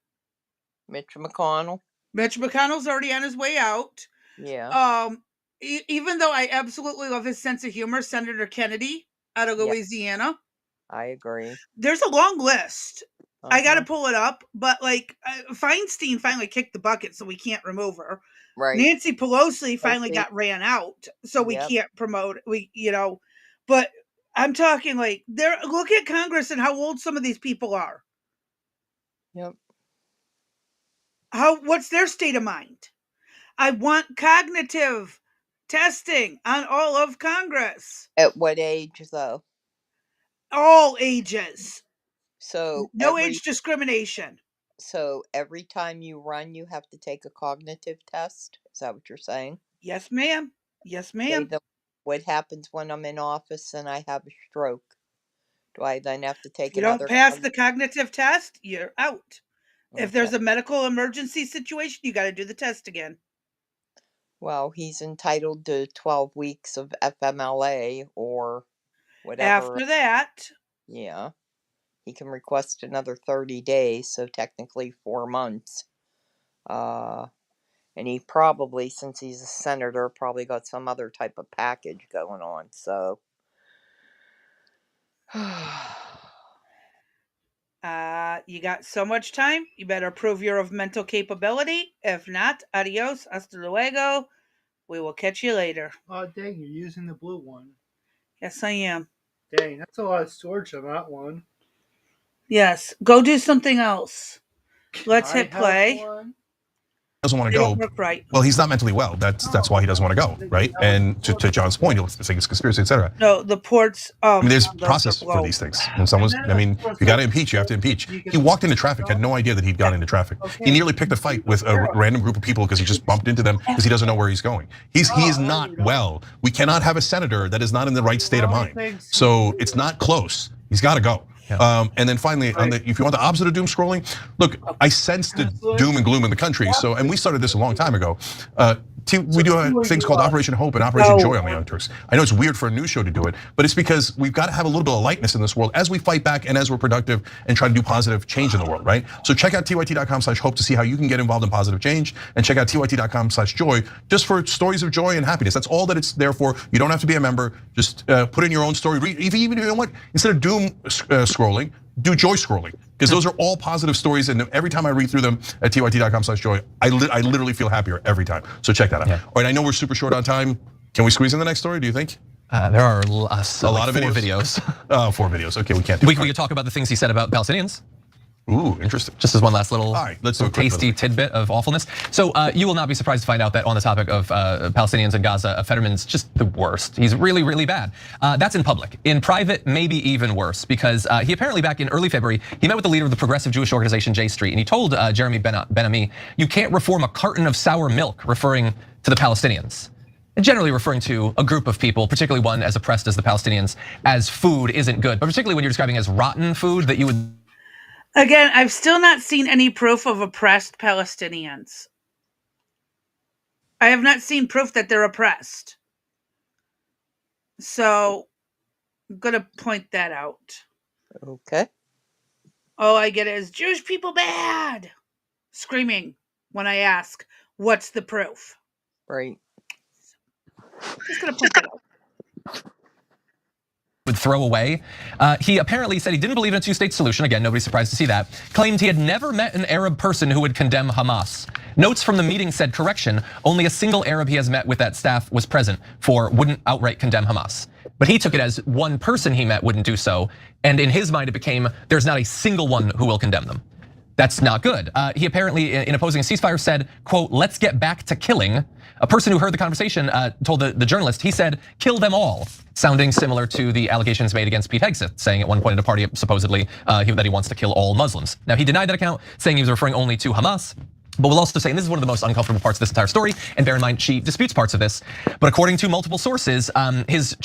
Mitch McConnell. Mitch McConnell's already on his way out. Yeah. Even though I absolutely love his sense of humor, Senator Kennedy out of Yeah. Louisiana. I agree. There's a long list. I got to Uh-huh. pull it up, but Feinstein finally kicked the bucket, so we can't remove her. Right. Nancy Pelosi finally Pelosi. got ran out, so we Yep. can't promote. But I'm talking look at Congress and how old some of these people are. Yep. What's their state of mind? I want cognitive testing on all of Congress, At what age though? all ages, So no every age discrimination. so every time you run, you have to take a cognitive test. Is that what you're saying? Yes, ma'am. Yes, Okay, ma'am. then what happens when I'm in office and I have a stroke? Do I then have to take You another? don't pass the cognitive test, you're out. If there's Okay. a medical emergency situation, you got to do the test again. Well, he's entitled to 12 weeks of FMLA or whatever. After that, Yeah. He can request another 30 days, so technically 4 months. And he probably, since he's a senator, probably got some other type of package going on. So, you got so much time. You better prove you're of mental capability. If not, adios, hasta luego. We will catch you later. Oh dang, you're using the blue one. Yes, I am. Dang, that's a lot of storage on that one. Yes, go do something else. Let's I hit have play. one. doesn't want They to don't go. work right. Well, he's not mentally well. That's why he doesn't want to go, right? And to John's point, he'll say it's conspiracy, etc. No, the ports. I mean, there's those process are for low. these things. When someone's, I mean, you got to impeach, you have to impeach. He walked into traffic, had no idea that he'd gone into traffic. He nearly picked a fight with a random group of people because he just bumped into them because he doesn't know where he's going. He is not well. We cannot have a senator that is not in the right state of mind. So it's not close. He's got to go. Yeah. And then finally, if you want the opposite of doom scrolling, look, I sense the doom and gloom in the country. So, and we started this a long time ago. We do things called Operation Hope and Operation Joy on the Young Turks. I know it's weird for a news show to do it, but it's because we've got to have a little bit of lightness in this world as we fight back and as we're productive and try to do positive change in the world, right? So check out tyt.com/hope to see how you can get involved in positive change, and check out tyt.com/joy just for stories of joy and happiness. That's all that it's there for. You don't have to be a member. Just put in your own story. Even you know what? Instead of doom scrolling, do joy scrolling, because those are all positive stories, and every time I read through them at tyt.com/joy, I literally feel happier every time. So check that out. Yeah. All right, I know we're super short on time. Can we squeeze in the next story, do you think? There are a lot of 4 videos. videos. 4 videos, okay, we can't do We it. could talk about the things he said about Palestinians. Ooh, interesting. Just as one last little All right, let's do a quick tasty tidbit of awfulness. So you will not be surprised to find out that on the topic of Palestinians in Gaza, Fetterman's just the worst. He's really, really bad. That's in public. In private, maybe even worse, because he apparently back in early February, he met with the leader of the progressive Jewish organization J Street, and he told Jeremy Ben-Ami, "You can't reform a carton of sour milk," referring to the Palestinians. Generally referring to a group of people, particularly one as oppressed as the Palestinians, as food isn't good, but particularly when you're describing as rotten food that you would. Again, I've still not seen any proof of oppressed Palestinians. I have not seen proof that they're oppressed. So I'm gonna point that out. Okay. All I get is Jewish people bad, screaming when I ask, what's the proof? Right. Just gonna point that out. Would throw away. He apparently said he didn't believe in a two-state solution. Again, nobody's surprised to see that. Claimed he had never met an Arab person who would condemn Hamas. Notes from the meeting said, correction, only a single Arab he has met with that staff was present for wouldn't outright condemn Hamas. But he took it as one person he met wouldn't do so. And in his mind, it became, there's not a single one who will condemn them. That's not good. He apparently, in opposing a ceasefire, said, quote, let's get back to killing. A person who heard the conversation told the journalist, he said, kill them all, sounding similar to the allegations made against Pete Hegseth, saying at one point at a party supposedly that he wants to kill all Muslims. Now, he denied that account, saying he was referring only to Hamas. But we'll also say, and this is one of the most uncomfortable parts of this entire story, and bear in mind, she disputes parts of this, but according to multiple sources, his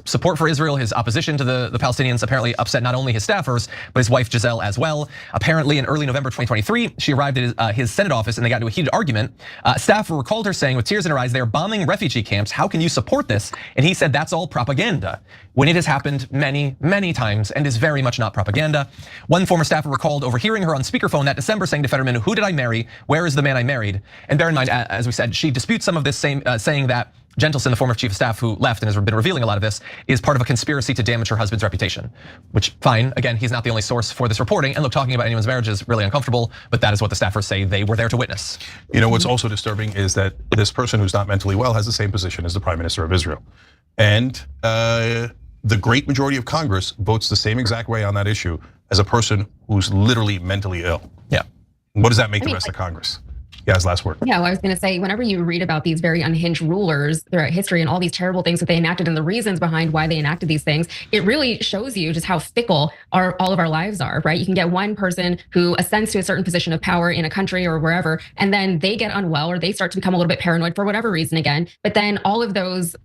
support for Israel, his opposition to the Palestinians apparently upset not only his staffers, but his wife Giselle as well. Apparently in early November 2023, she arrived at his Senate office and they got into a heated argument. Staffer recalled her saying with tears in her eyes, they're bombing refugee camps, how can you support this? And he said, that's all propaganda. When it has happened many, many times and is very much not propaganda. One former staffer recalled overhearing her on speakerphone that December saying to Fetterman, who did I marry? Where is the man I married? And bear in mind, as we said, she disputes some of this, saying that Jentelson, the former chief of staff who left and has been revealing a lot of this, is part of a conspiracy to damage her husband's reputation. Which, fine, again, he's not the only source for this reporting. And look, talking about anyone's marriage is really uncomfortable, but that is what the staffers say they were there to witness. You know, what's also disturbing is that this person who's not mentally well has the same position as the Prime Minister of Israel. And the great majority of Congress votes the same exact way on that issue as a person who's literally mentally ill. Yeah. What does that make the rest of Congress? Yeah, his last word. Yeah, well, I was going to say, whenever you read about these very unhinged rulers throughout history and all these terrible things that they enacted and the reasons behind why they enacted these things, it really shows you just how fickle all of our lives are, right? You can get one person who ascends to a certain position of power in a country or wherever, and then they get unwell or they start to become a little bit paranoid for whatever reason again. But then all of those,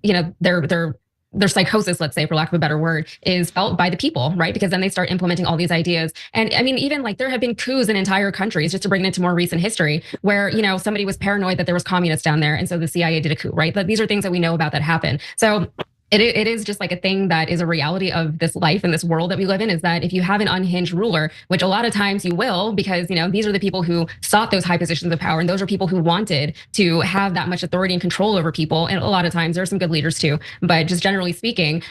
their psychosis, let's say, for lack of a better word, is felt by the people, right? Because then they start implementing all these ideas. And I mean, even like there have been coups in entire countries, just to bring it into more recent history, where, somebody was paranoid that there was communists down there. And so the CIA did a coup, right? But these are things that we know about that happen. So it is just like a thing that is a reality of this life and this world that we live in, is that if you have an unhinged ruler, which a lot of times you will, because these are the people who sought those high positions of power, and those are people who wanted to have that much authority and control over people. And a lot of times there are some good leaders too, but just generally speaking,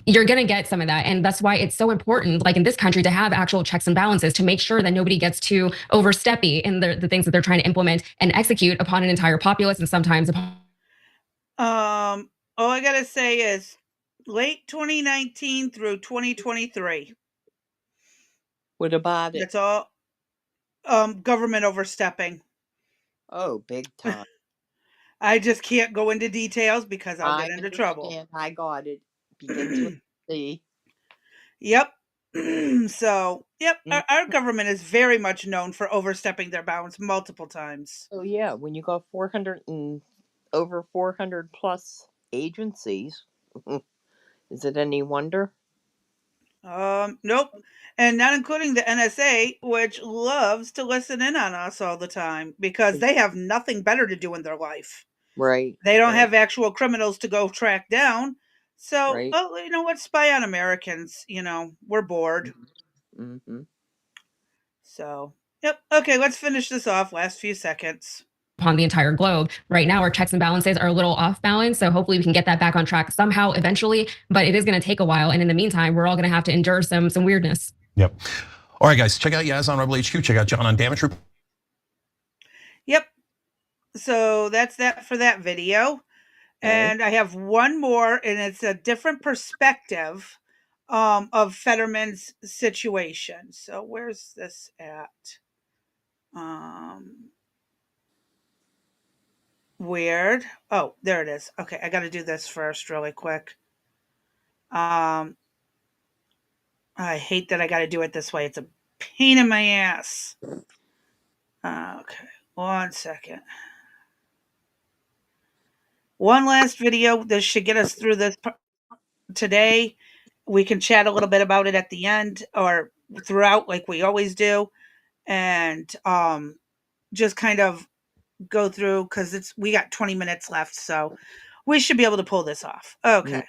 you're going to get some of that. And that's why it's so important, like in this country, to have actual checks and balances to make sure that nobody gets too oversteppy in the things that they're trying to implement and execute upon an entire populace, and sometimes upon. All I gotta say is late 2019 through 2023. What about it? That's all. Government overstepping. Oh, big time. I just can't go into details because I'll I get into trouble. understand. I got it. Begins with C. Yep. So, yep, Mm. our government is very much known for overstepping their bounds multiple times. Oh yeah, when you got 400 and over 400 plus agencies, is it any wonder? Nope. And not including the NSA, which loves to listen in on us all the time because they have nothing better to do in their life. Right. They don't Right. have actual criminals to go track down. So, Right. oh, you know what? Spy on Americans. You know, we're bored. Mm-hmm. So, yep. Okay, let's finish this off. Last few seconds. Upon the entire globe. Right now, our checks and balances are a little off balance. So hopefully we can get that back on track somehow eventually, but it is going to take a while. And in the meantime, we're all going to have to endure some weirdness. Yep. All right, guys, check out Yaz on Rebel HQ. Check out John on Damage Report. Yep. So that's that for that video. And I have one more, and it's a different perspective of Fetterman's situation. So where's this at? Weird. Oh, there it is. Okay, I got to do this first really quick. I hate that I got to do it this way. It's a pain in my ass. Okay, 1 second. One last video. This should get us through this today. We can chat a little bit about it at the end or throughout like we always do. And just kind of go through because we got 20 minutes left. So we should be able to pull this off. Okay.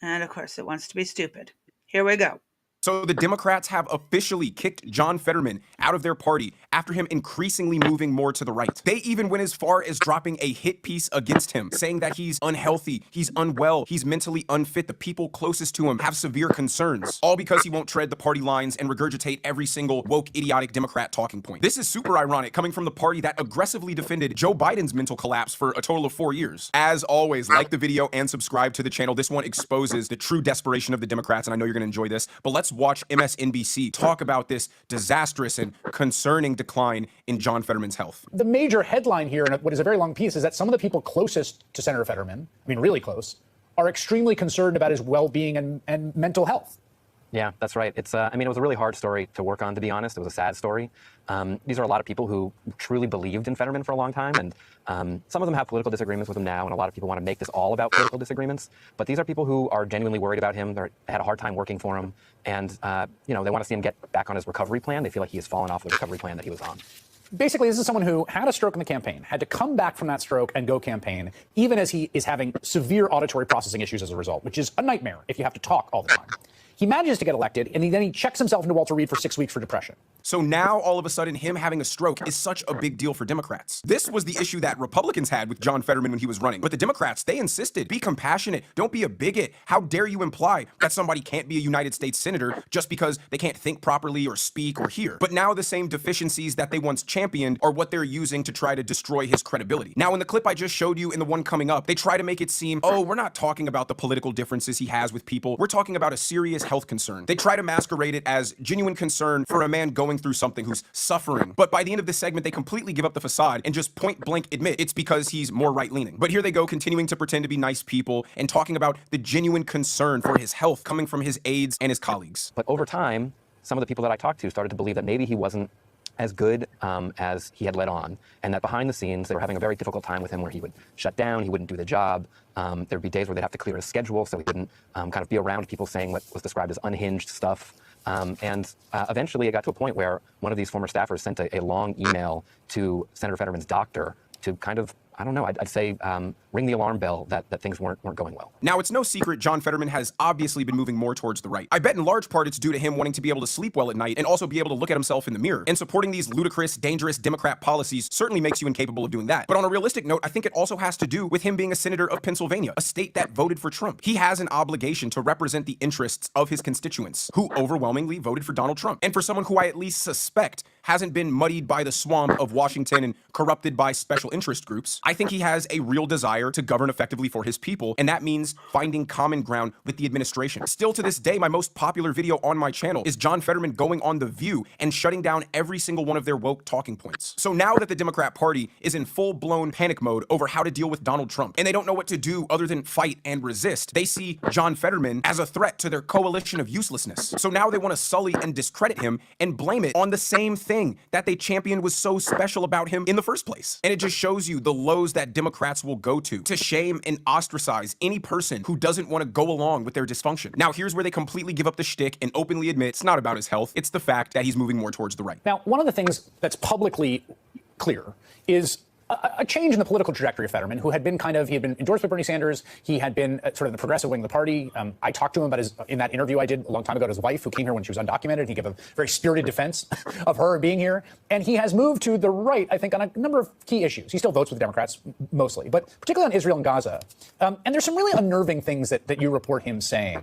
And of course it wants to be stupid. Here we go. So the Democrats have officially kicked John Fetterman out of their party after him increasingly moving more to the right. They even went as far as dropping a hit piece against him, saying that he's unhealthy, he's unwell, he's mentally unfit. The people closest to him have severe concerns, all because he won't tread the party lines and regurgitate every single woke, idiotic Democrat talking point. This is super ironic coming from the party that aggressively defended Joe Biden's mental collapse for a total of 4 years. As always, like the video and subscribe to the channel. This one exposes the true desperation of the Democrats, and I know you're gonna enjoy this, but let's watch MSNBC talk about this disastrous and concerning decline in John Fetterman's health. The major headline here, in what is a very long piece, is that some of the people closest to Senator Fetterman, I mean really close, are extremely concerned about his well-being and mental health. Yeah, that's right. It's, I mean, it was a really hard story to work on, to be honest. It was a sad story. These are a lot of people who truly believed in Fetterman for a long time, and some of them have political disagreements with him now, and a lot of people want to make this all about political disagreements. But these are people who are genuinely worried about him. They had a hard time working for him, and you know, they want to see him get back on his recovery plan. They feel like he has fallen off the recovery plan that he was on. Basically, this is someone who had a stroke in the campaign, had to come back from that stroke and go campaign, even as he is having severe auditory processing issues as a result, which is a nightmare if you have to talk all the time. He manages to get elected, and then he checks himself into Walter Reed for 6 weeks for depression. So now, all of a sudden, him having a stroke is such a big deal for Democrats. This was the issue that Republicans had with John Fetterman when he was running. But the Democrats, they insisted, be compassionate, don't be a bigot. How dare you imply that somebody can't be a United States senator just because they can't think properly or speak or hear? But now the same deficiencies that they once championed are what they're using to try to destroy his credibility. Now, in the clip I just showed you and the one coming up, they try to make it seem, oh, we're not talking about the political differences he has with people. We're talking about a serious health concern. They try to masquerade it as genuine concern for a man going through something who's suffering. But by the end of the segment, they completely give up the facade and just point blank admit it's because he's more right-leaning. But here they go, continuing to pretend to be nice people and talking about the genuine concern for his health coming from his aides and his colleagues. But over time, some of the people that I talked to started to believe that maybe he wasn't as good as he had let on, and that behind the scenes, they were having a very difficult time with him where he would shut down, he wouldn't do the job. There'd be days where they'd have to clear his schedule so he wouldn't kind of be around people saying what was described as unhinged stuff. Eventually it got to a point where one of these former staffers sent a long email to Senator Fetterman's doctor to kind of, I don't know, I'd say ring the alarm bell that things weren't going well. Now, it's no secret John Fetterman has obviously been moving more towards the right. I bet in large part it's due to him wanting to be able to sleep well at night and also be able to look at himself in the mirror. And supporting these ludicrous, dangerous Democrat policies certainly makes you incapable of doing that. But on a realistic note, I think it also has to do with him being a senator of Pennsylvania, a state that voted for Trump. He has an obligation to represent the interests of his constituents, who overwhelmingly voted for Donald Trump. And for someone who I at least suspect hasn't been muddied by the swamp of Washington and corrupted by special interest groups. I think he has a real desire to govern effectively for his people, and that means finding common ground with the administration. Still to this day, my most popular video on my channel is John Fetterman going on The View and shutting down every single one of their woke talking points. So now that the Democrat Party is in full-blown panic mode over how to deal with Donald Trump, and they don't know what to do other than fight and resist, they see John Fetterman as a threat to their coalition of uselessness. So now they want to sully and discredit him and blame it on the same thing that they championed was so special about him in the first place. And it just shows you the lows that Democrats will go to shame and ostracize any person who doesn't want to go along with their dysfunction. Now, here's where they completely give up the shtick and openly admit it's not about his health, it's the fact that he's moving more towards the right. Now, one of the things that's publicly clear is a change in the political trajectory of Fetterman, who had been he had been endorsed by Bernie Sanders. He had been sort of the progressive wing of the party. I talked to him about in that interview I did a long time ago to his wife, who came here when she was undocumented. He gave a very spirited defense of her being here. And he has moved to the right, I think, on a number of key issues. He still votes with the Democrats mostly, but particularly on Israel and Gaza. And there's some really unnerving things that you report him saying.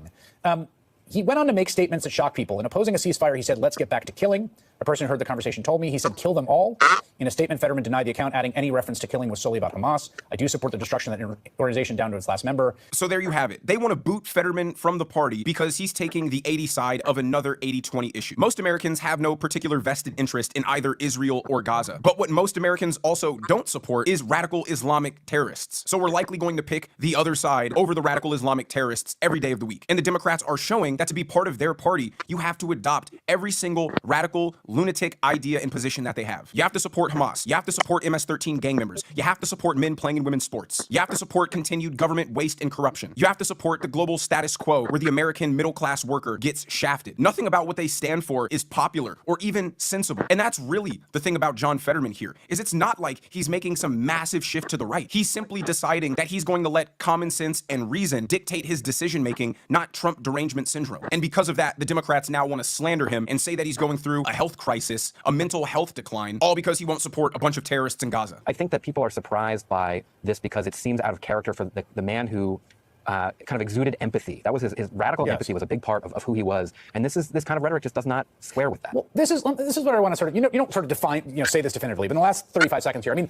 He went on to make statements that shock people. In opposing a ceasefire, he said, "Let's get back to killing." A person who heard the conversation told me, he said, "Kill them all." In a statement, Fetterman denied the account, adding any reference to killing was solely about Hamas. "I do support the destruction of that organization down to its last member." So there you have it. They want to boot Fetterman from the party because he's taking the 80 side of another 80-20 issue. Most Americans have no particular vested interest in either Israel or Gaza. But what most Americans also don't support is radical Islamic terrorists. So we're likely going to pick the other side over the radical Islamic terrorists every day of the week. And the Democrats are showing that to be part of their party, you have to adopt every single radical, lunatic idea and position that they have. You have to support Hamas. You have to support MS-13 gang members. You have to support men playing in women's sports. You have to support continued government waste and corruption. You have to support the global status quo where the American middle-class worker gets shafted. Nothing about what they stand for is popular or even sensible. And that's really the thing about John Fetterman here, is it's not like he's making some massive shift to the right. He's simply deciding that he's going to let common sense and reason dictate his decision-making, not Trump derangement syndrome. And because of that, the Democrats now want to slander him and say that he's going through a health crisis, a mental health decline, all because he won't support a bunch of terrorists in Gaza. I think that people are surprised by this because it seems out of character for the man who kind of exuded empathy. That was his radical empathy was a big part of who he was. And this kind of rhetoric just does not square with that. Well, this is what I want to sort of, you don't sort of define, say this definitively, but in the last 35 seconds here, I mean,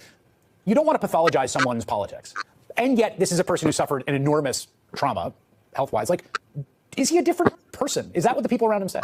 you don't want to pathologize someone's politics. And yet this is a person who suffered an enormous trauma, health-wise. Like, is he a different person? Is that what the people around him say?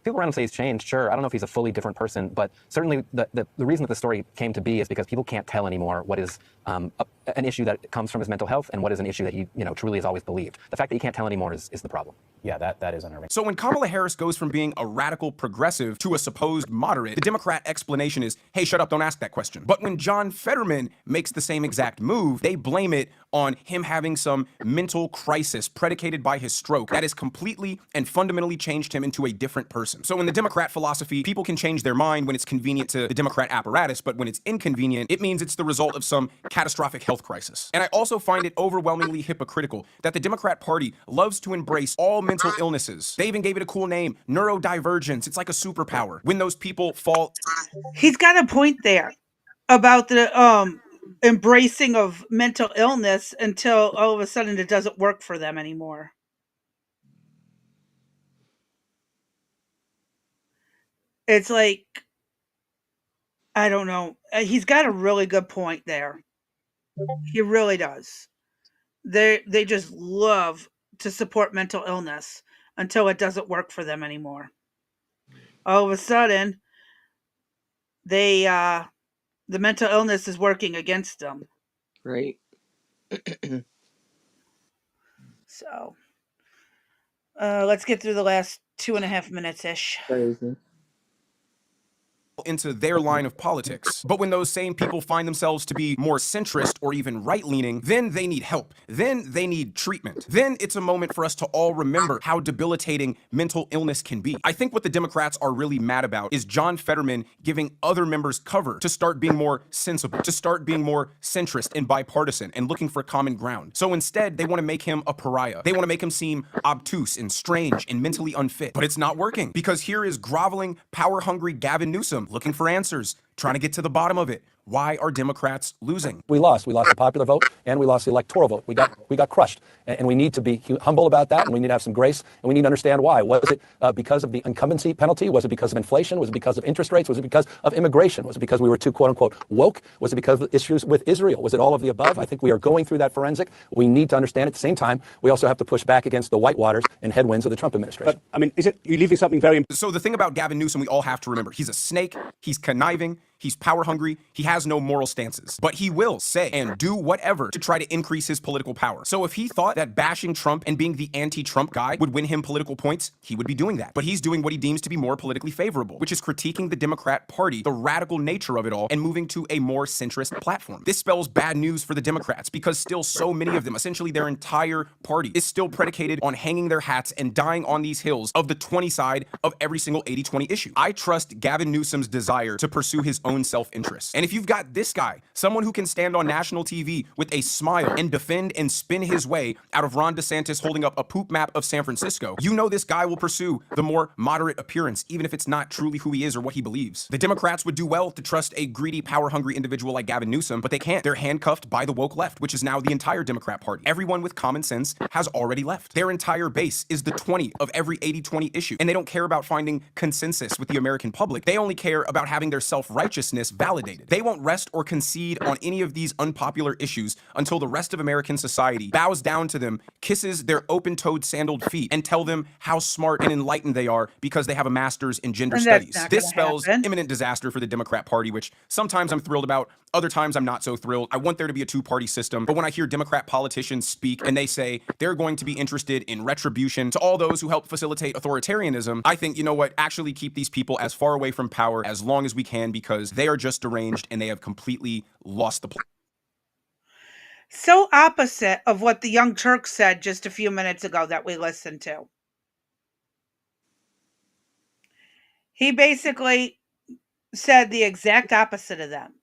People around him say he's changed, sure. I don't know if he's a fully different person, but certainly the reason that the story came to be is because people can't tell anymore what is an issue that comes from his mental health and what is an issue that he truly has always believed. The fact that he can't tell anymore is the problem. Yeah, that is unnerving. So when Kamala Harris goes from being a radical progressive to a supposed moderate, the Democrat explanation is, hey, shut up, don't ask that question. But when John Fetterman makes the same exact move, they blame it on him having some mental crisis predicated by his stroke that has completely and fundamentally changed him into a different person. So in the Democrat philosophy, people can change their mind when it's convenient to the Democrat apparatus, but when it's inconvenient, it means it's the result of some catastrophic health crisis. And I also find it overwhelmingly hypocritical that the Democrat Party loves to embrace all mental illnesses. They even gave it a cool name, neurodivergence. It's like a superpower. When those people fall... He's got a point there about the embracing of mental illness until all of a sudden it doesn't work for them anymore. It's like, I don't know. He's got a really good point there. He really does. They just love to support mental illness until it doesn't work for them anymore. All of a sudden, the mental illness is working against them. Right. So, let's get through the last 2.5 minutes-ish. Crazy. Into their line of politics. But when those same people find themselves to be more centrist or even right-leaning, then they need help. Then they need treatment. Then it's a moment for us to all remember how debilitating mental illness can be. I think what the Democrats are really mad about is John Fetterman giving other members cover to start being more sensible, to start being more centrist and bipartisan and looking for common ground. So instead, they want to make him a pariah. They want to make him seem obtuse and strange and mentally unfit. But it's not working because here is groveling, power-hungry Gavin Newsom looking for answers, trying to get to the bottom of it. Why are Democrats losing? We lost. We lost the popular vote and we lost the electoral vote. We got crushed. And we need to be humble about that, and we need to have some grace, and we need to understand why. Was it because of the incumbency penalty? Was it because of inflation? Was it because of interest rates? Was it because of immigration? Was it because we were too, quote unquote, woke? Was it because of issues with Israel? Was it all of the above? I think we are going through that forensic. We need to understand at the same time, we also have to push back against the whitewaters and headwinds of the Trump administration. But, I mean, you're leaving something very important. So the thing about Gavin Newsom, we all have to remember, he's a snake, he's conniving, he's power hungry, he has no moral stances, but he will say and do whatever to try to increase his political power. So if he thought that bashing Trump and being the anti-Trump guy would win him political points, he would be doing that. But he's doing what he deems to be more politically favorable, which is critiquing the Democrat Party, the radical nature of it all, and moving to a more centrist platform. This spells bad news for the Democrats because still so many of them, essentially their entire party, is still predicated on hanging their hats and dying on these hills of the 20 side of every single 80-20 issue. I trust Gavin Newsom's desire to pursue his own self-interest. And if you've got this guy, someone who can stand on national TV with a smile and defend and spin his way out of Ron DeSantis holding up a poop map of San Francisco, you know this guy will pursue the more moderate appearance, even if it's not truly who he is or what he believes. The Democrats would do well to trust a greedy, power-hungry individual like Gavin Newsom, but they can't. They're handcuffed by the woke left, which is now the entire Democrat Party. Everyone with common sense has already left. Their entire base is the 20 of every 80-20 issue, and they don't care about finding consensus with the American public. They only care about having their self-righteousness validated. They won't rest or concede on any of these unpopular issues until the rest of American society bows down to them, kisses their open-toed sandaled feet, and tell them how smart and enlightened they are because they have a master's in gender And that's studies. not This gonna spells happen. imminent disaster for the Democrat Party, which sometimes I'm thrilled about, other times I'm not so thrilled. I want there to be a two-party system, but when I hear Democrat politicians speak and they say they're going to be interested in retribution to all those who help facilitate authoritarianism, I think, you know what, actually keep these people as far away from power as long as we can because they are just deranged and they have completely lost the plot. So opposite of what the Young Turks said just a few minutes ago that we listened to. He basically said the exact opposite of them.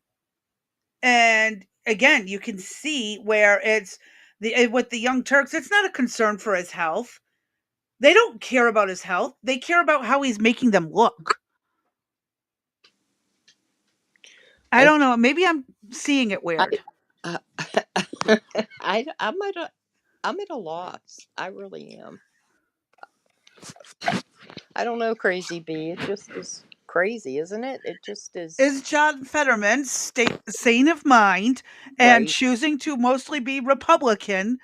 And again, you can see where it's with the Young Turks, it's not a concern for his health. They don't care about his health. They care about how he's making them look. I don't know. Maybe I'm seeing it weird. I'm at a loss. I really am. I don't know, Crazy B. It just is crazy, isn't it? It just is. Is John Fetterman sane of mind and Right. choosing to mostly be Republican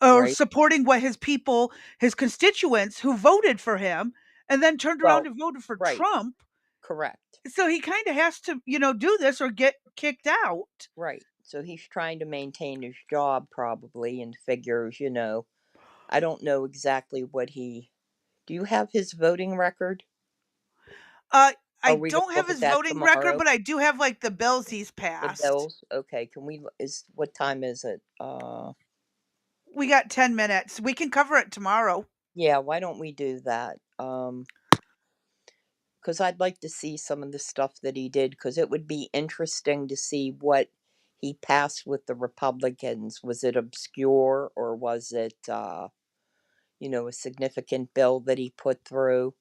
or Right. supporting what his people, his constituents who voted for him and then turned around Well, and voted for right. Trump? Correct. So he kind of has to, do this or get kicked out. Right. So he's trying to maintain his job probably and figures, I don't know exactly what do you have his voting record? I Are we gonna don't have look at his that voting record, tomorrow? but I do have like the bills he's The passed. bills? Okay, what time is it? We got 10 minutes. We can cover it tomorrow. Yeah, why don't we do that? Because I'd like to see some of the stuff that he did, because it would be interesting to see what he passed with the Republicans. Was it obscure or was it, a significant bill that he put through?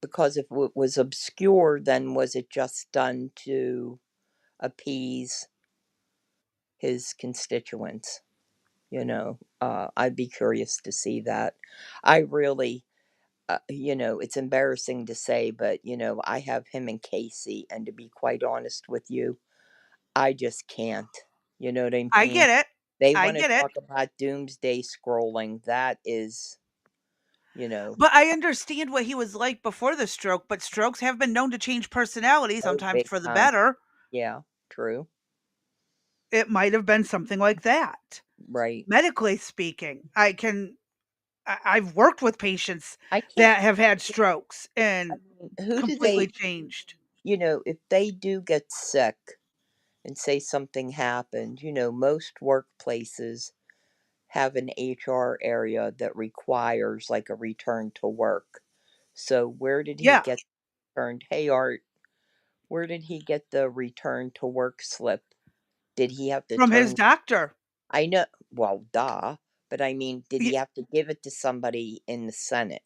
Because if it was obscure, then was it just done to appease his constituents? I'd be curious to see that. I really, it's embarrassing to say, but, I have him and Casey, and to be quite honest with you, I just can't. You know what I mean? I get it. They I want to get it. talk about doomsday scrolling. That is, But I understand what he was like before the stroke, but strokes have been known to change personality, sometimes big for the time. better. Yeah, true. It might have been something like that. Right. Medically speaking, I've worked with patients I can't. that have had strokes and Who do completely they, changed. if they do get sick and say something happened, most workplaces have an HR area that requires like a return to work. So where did he Yeah. get turned? Hey, Art, where did he get the return to work slip? Did he have to From his turn? doctor. I know. Well, duh. But I mean, did Ye- he have to give it to somebody in the Senate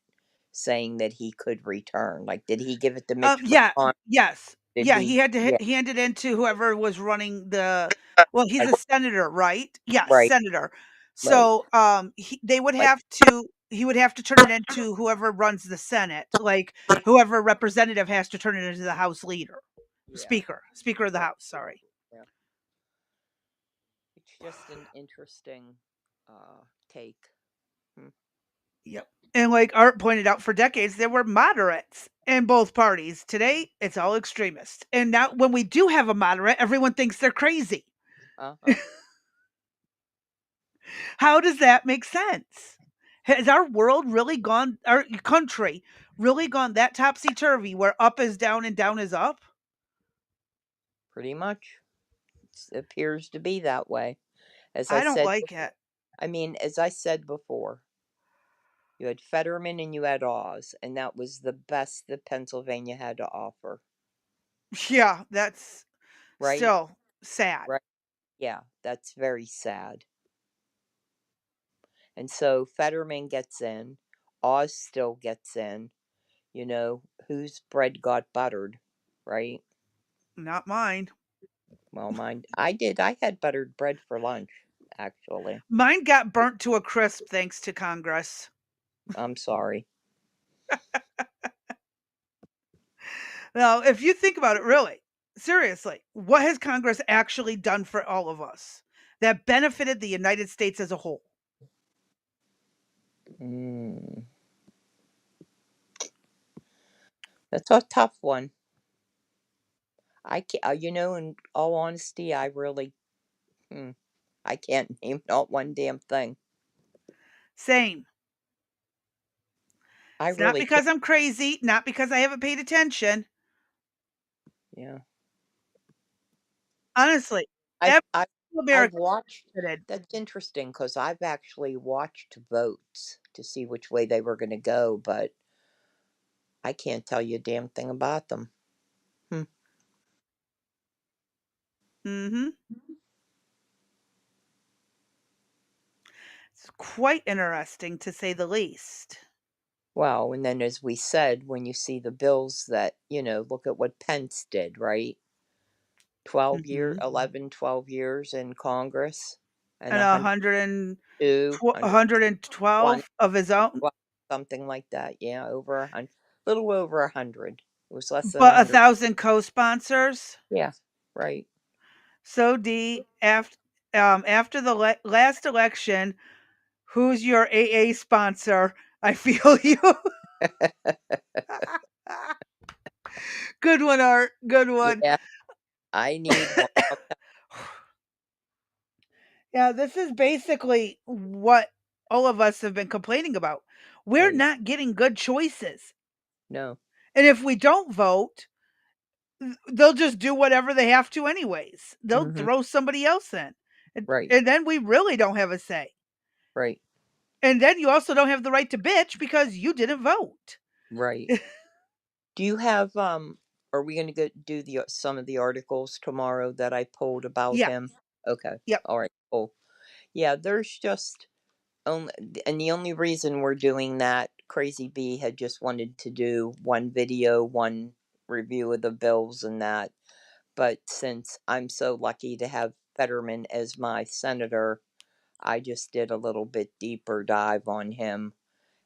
saying that he could return? Like, did he give it to Mitch Yeah. McConnell? Yes. Did Yeah, he had to Yeah, hand it in to whoever was running the. Well, he's like, a senator, right? Yeah, right, senator. right. So, they would Like, have to. He would have to turn it into whoever runs the Senate. Like whoever representative has to turn it into the House leader, yeah, Speaker of the right. House. Sorry. Yeah. It's just an interesting take. Hmm. Yep. And like Art pointed out, for decades there were moderates in both parties. Today, it's all extremists. And now, when we do have a moderate, everyone thinks they're crazy. Uh-huh. How does that make sense? Has our world really gone, our country really gone that topsy turvy where up is down and down is up? Pretty much. It appears to be that way. As I I don't said like before, it. I mean, as I said before, you had Fetterman and you had Oz, and that was the best that Pennsylvania had to offer, Yeah, that's right? still sad. Right. Yeah, that's very sad. And so Fetterman gets in, Oz still gets in, whose bread got buttered, right? Not mine. Well, mine, I did. I had buttered bread for lunch, actually. Mine got burnt to a crisp thanks to Congress. I'm sorry. Now, if you think about it, really, seriously, what has Congress actually done for all of us that benefited the United States as a whole? Mm, that's a tough one. I can't, in all honesty, I can't name not one damn thing. Same. I It's not really can't. because I'm crazy, not because I haven't paid attention. Yeah. Honestly, I've, every I've, I've American watched, benefited. that's interesting because I've actually watched votes to see which way they were going to go, but I can't tell you a damn thing about them. Hmm. Mm-hmm. It's quite interesting, to say the least. Well, and then as we said, when you see the bills that, look at what Pence did, right? Mm-hmm. 12 years in Congress and And 102, 101, 112 of his own, something like that. Yeah, over 100, little over 100. It was less than but 100. 1,000 co-sponsors. Yeah, right. So, D, after the last election, who's your AA sponsor? I feel you. Good one, Art. Good one. Yeah, I need one. Yeah, this is basically what all of us have been complaining about. We're Right. not getting good choices. No, And if we don't vote, they'll just do whatever they have to anyways. They'll hmm throw somebody else in. right, And then we really don't have a say. right, And then you also don't have the right to bitch because you didn't vote. right. Do you have are we going to do some of the articles tomorrow that I pulled about Yeah. him? Okay. Yep. All right, cool. Yeah, there's just only, and the only reason we're doing that, Crazy B had just wanted to do one video, one review of the bills and that. But since I'm so lucky to have Fetterman as my senator, I just did a little bit deeper dive on him,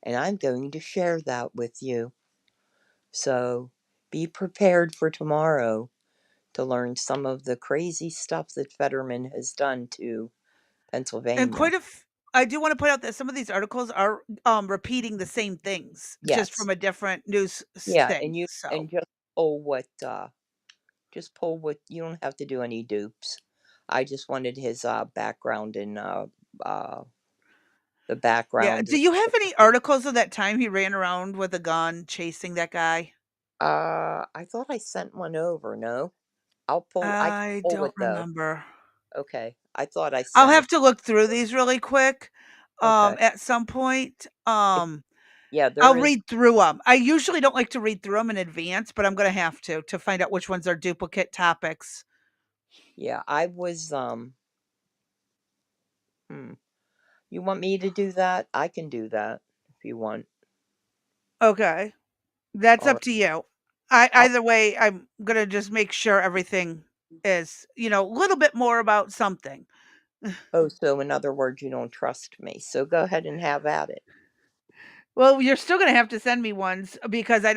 and I'm going to share that with you. So be prepared for tomorrow to learn some of the crazy stuff that Fetterman has done to And Pennsylvania. I do want to point out that some of these articles are repeating the same things, just from Yes. a different news Yeah, thing. and So just pull what you don't have to do any dupes. I just wanted his background and the yeah. background. Do you have any articles of that time he ran around with a gun chasing that guy? I thought I sent one over. No, I can I pull don't it though. remember. Okay, I thought I I'll sent it. have to look through these really quick Okay. at some point. Yeah, I'll there is. read through them. I usually don't like to read through them in advance, but I'm going to have to find out which ones are duplicate topics. Yeah, I was. You want me to do that? I can do that if you want. Okay. That's All up right. to you. Either way, I'm gonna just make sure everything is, a little bit more about something. Oh, so in other words, you don't trust me. So go ahead and have at it. Well, you're still gonna have to send me ones because I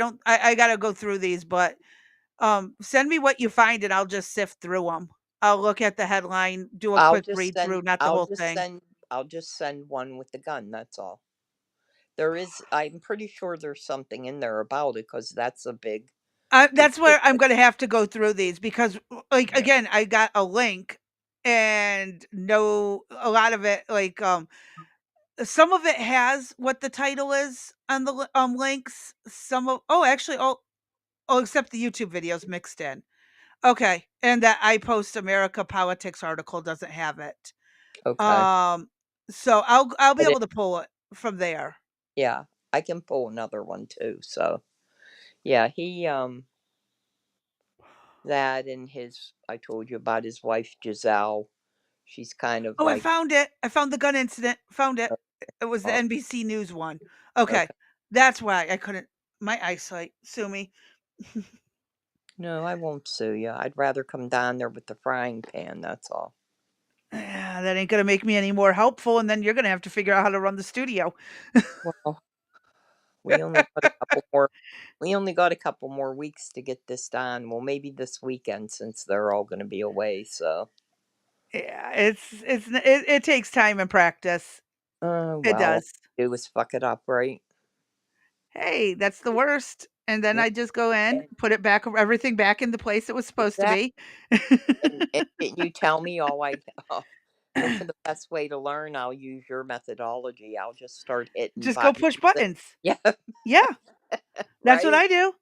gotta go through these, but send me what you find and I'll just sift through them. I'll look at the headline, do a I'll quick just read through, send not the I'll whole just thing. send I'll just send one with the gun, that's all. I'm pretty sure there's something in there about it because that's a big That's where I'm decision. gonna have to go through these because, like, Yeah. again, I got a link and no, a lot of it, like, some of it has what the title is on the links. Actually, except the YouTube videos mixed in. Okay, and that I Post America Politics article doesn't have it. Okay. Um, so I'll be But able to pull it from there. yeah, I can pull another one too. So yeah, that and I told you about his wife Giselle. She's kind of Oh, I like found it. I found the gun incident. Found it. uh, It was the uh, NBC News one. Okay, okay. that's why I couldn't. My eyesight, sue me. No, I won't sue you. I'd rather come down there with the frying pan, that's all. Yeah, that ain't gonna make me any more helpful, and then you're gonna have to figure out how to run the studio. Well, we only got a couple more we only got a couple more weeks to get this done. Well, maybe this weekend since they're all going to be away, so Yeah, it takes time and practice. It well, all does. I do is fuck it up, right? Hey, that's the worst. And then Yeah, I just go in, and put everything back in the place it was supposed to exactly. be. And didn't you tell me for the best way to learn, I'll use your methodology. I'll just start hitting Just go buttons. push buttons. Yeah, Yeah, that's what right? I do.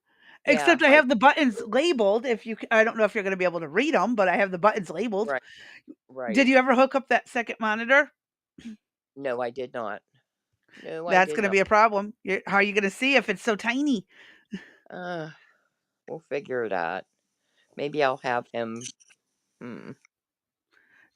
Yeah, Except I have the buttons labeled. I don't know if you're going to be able to read them, but I have the buttons labeled. right, right. Did you ever hook up that second monitor? No, I did not. No, I That's did going to not. be a problem. How are you going to see if it's so tiny? Uh, we'll figure it out. Maybe I'll have him. Hmm.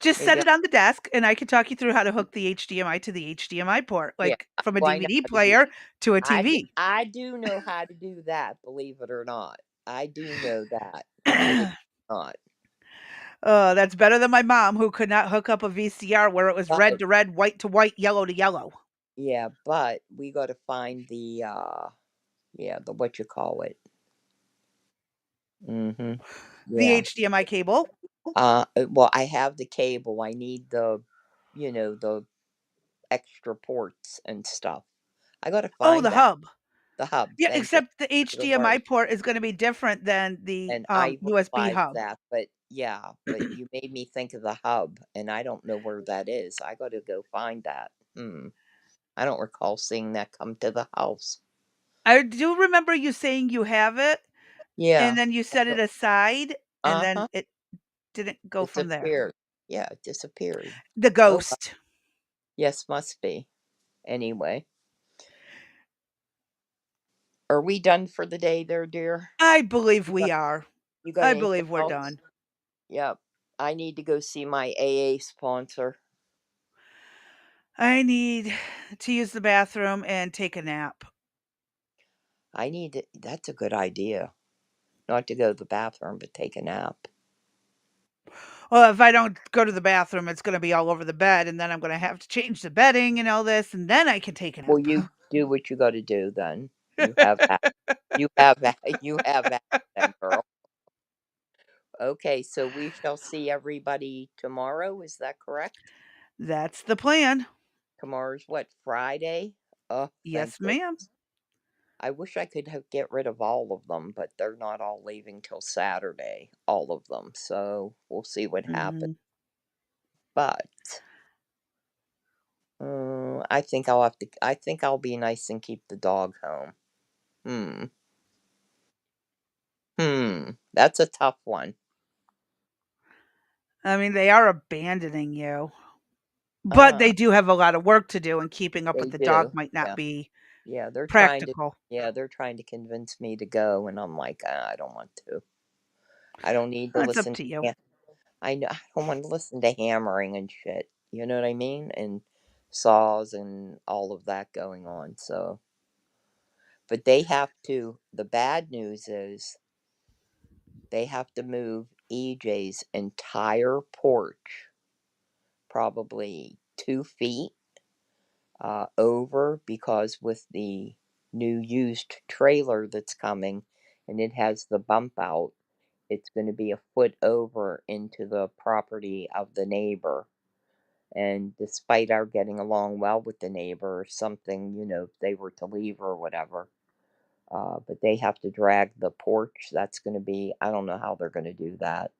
Just set Maybe I'll. it on the desk, and I can talk you through how to hook the HDMI to the HDMI port, Yeah. like from a Well, I know DVD how to do. player to a TV. I do know how to do that. Believe it or not, I do know that. Believe it or not. That's better than my mom, who could not hook up a VCR where it was red But to red, white to white, yellow to yellow. yeah, but we got to find the what you call it. Mm-hmm. The Yeah. HDMI cable. Well, I have the cable. I need the extra ports and stuff. I got to Oh, find the that. hub. The hub. Yeah, Thank you. except the For the word. HDMI port is going to be different than the And I USB realized hub. that, but yeah, but you made me think of the hub, and I don't know where that is. I got to go find that. I don't recall seeing that come to the house. I do remember you saying you have it, and Yeah. then you set it aside, and then Uh-huh. it didn't go from there. Disappeared. Yeah, it disappeared. The Oh, well. ghost. Yes, must be. Anyway, are we done for the day there, dear? I believe You we got are. you got I anything believe we're else? done. Yep. I need to go see my AA sponsor. I need to use the bathroom and take a nap. That's a good idea. Not to go to the bathroom, but take a nap. Well, if I don't go to the bathroom, it's going to be all over the bed, and then I'm going to have to change the bedding and all this, and then I can take a Well, nap. you do what you got to do then. You have that. You have that. You have that, then, girl. Okay, so we shall see everybody tomorrow. Is that correct? That's the plan. Tomorrow's what, Friday? Oh, thank Yes, goodness. ma'am. I wish I could get rid of all of them, but they're not all leaving till Saturday, all of them. So we'll see what happens. Mhm. But I think I'll be nice and keep the dog home. That's a tough one. I mean, they are abandoning you, but they do have a lot of work to do, and keeping up They with the dog do. might not be Yeah, they're trying practical. to convince me to go, and I'm like, I don't want to. I don't need to It's up listen. to you. Yeah, I know. I don't want to listen to hammering and shit. You know what I mean? And saws and all of that going on. So, but they have to. The bad news is they have to move EJ's entire porch, probably 2 feet over, because with the new used trailer that's coming and it has the bump out, it's going to be a foot over into the property of the neighbor. And despite our getting along well with the neighbor, or something, if they were to leave or whatever, but they have to drag the porch. That's going to be, I don't know how they're going to do that.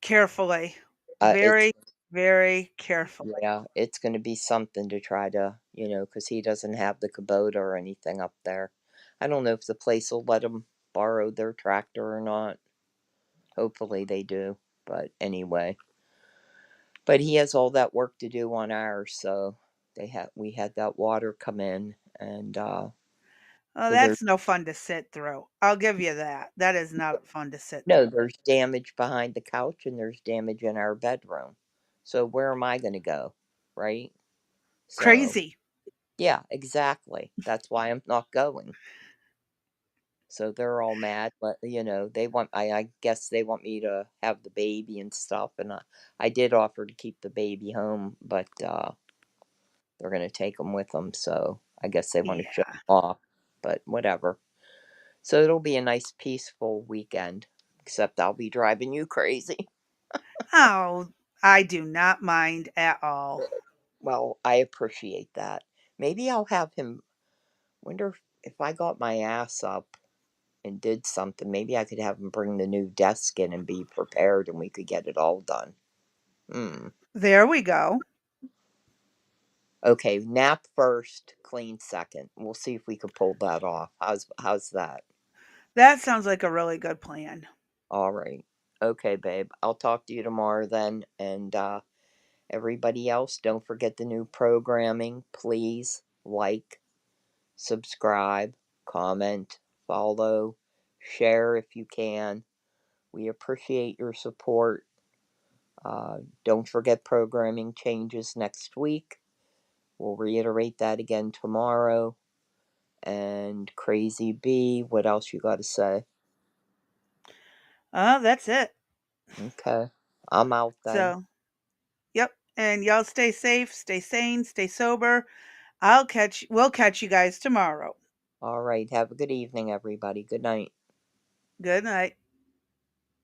Carefully. It's Very, very carefully. Yeah, it's going to be something to try to, because he doesn't have the Kubota or anything up there. I don't know if the place will let him borrow their tractor or not. Hopefully they do. But anyway. But he has all that work to do on ours, so we had that water come in, and Oh, so that's no fun to sit through. I'll give you that. That is not fun to sit no, through. there's damage behind the couch and there's damage in our bedroom. So where am I going to go, right? So Crazy. yeah, exactly. That's why I'm not going. So they're all mad, but they want. I guess they want me to have the baby and stuff, and I did offer to keep the baby home, but they're gonna take him with them. So I guess they want to show Yeah. him off, but whatever. So it'll be a nice, peaceful weekend. Except I'll be driving you crazy. Oh, I do not mind at all. Well, I appreciate that. Maybe I'll have him. Wonder if I got my ass up and did something, maybe I could have him bring the new desk in and be prepared, and we could get it all done. There we go. Okay, nap first, clean second. We'll see if we can pull that off. How's that? That sounds like a really good plan. All right. Okay, babe. I'll talk to you tomorrow then. And everybody else, don't forget the new programming. Please like, subscribe, comment, follow, share if you can. We appreciate your support. Don't forget programming changes next week. We'll reiterate that again tomorrow. And Crazy B, what else you got to say? That's it. Okay. I'm out then. So, yep. And y'all stay safe, stay sane, stay sober. We'll catch you guys tomorrow. All right. Have a good evening, everybody. Good night. Good night.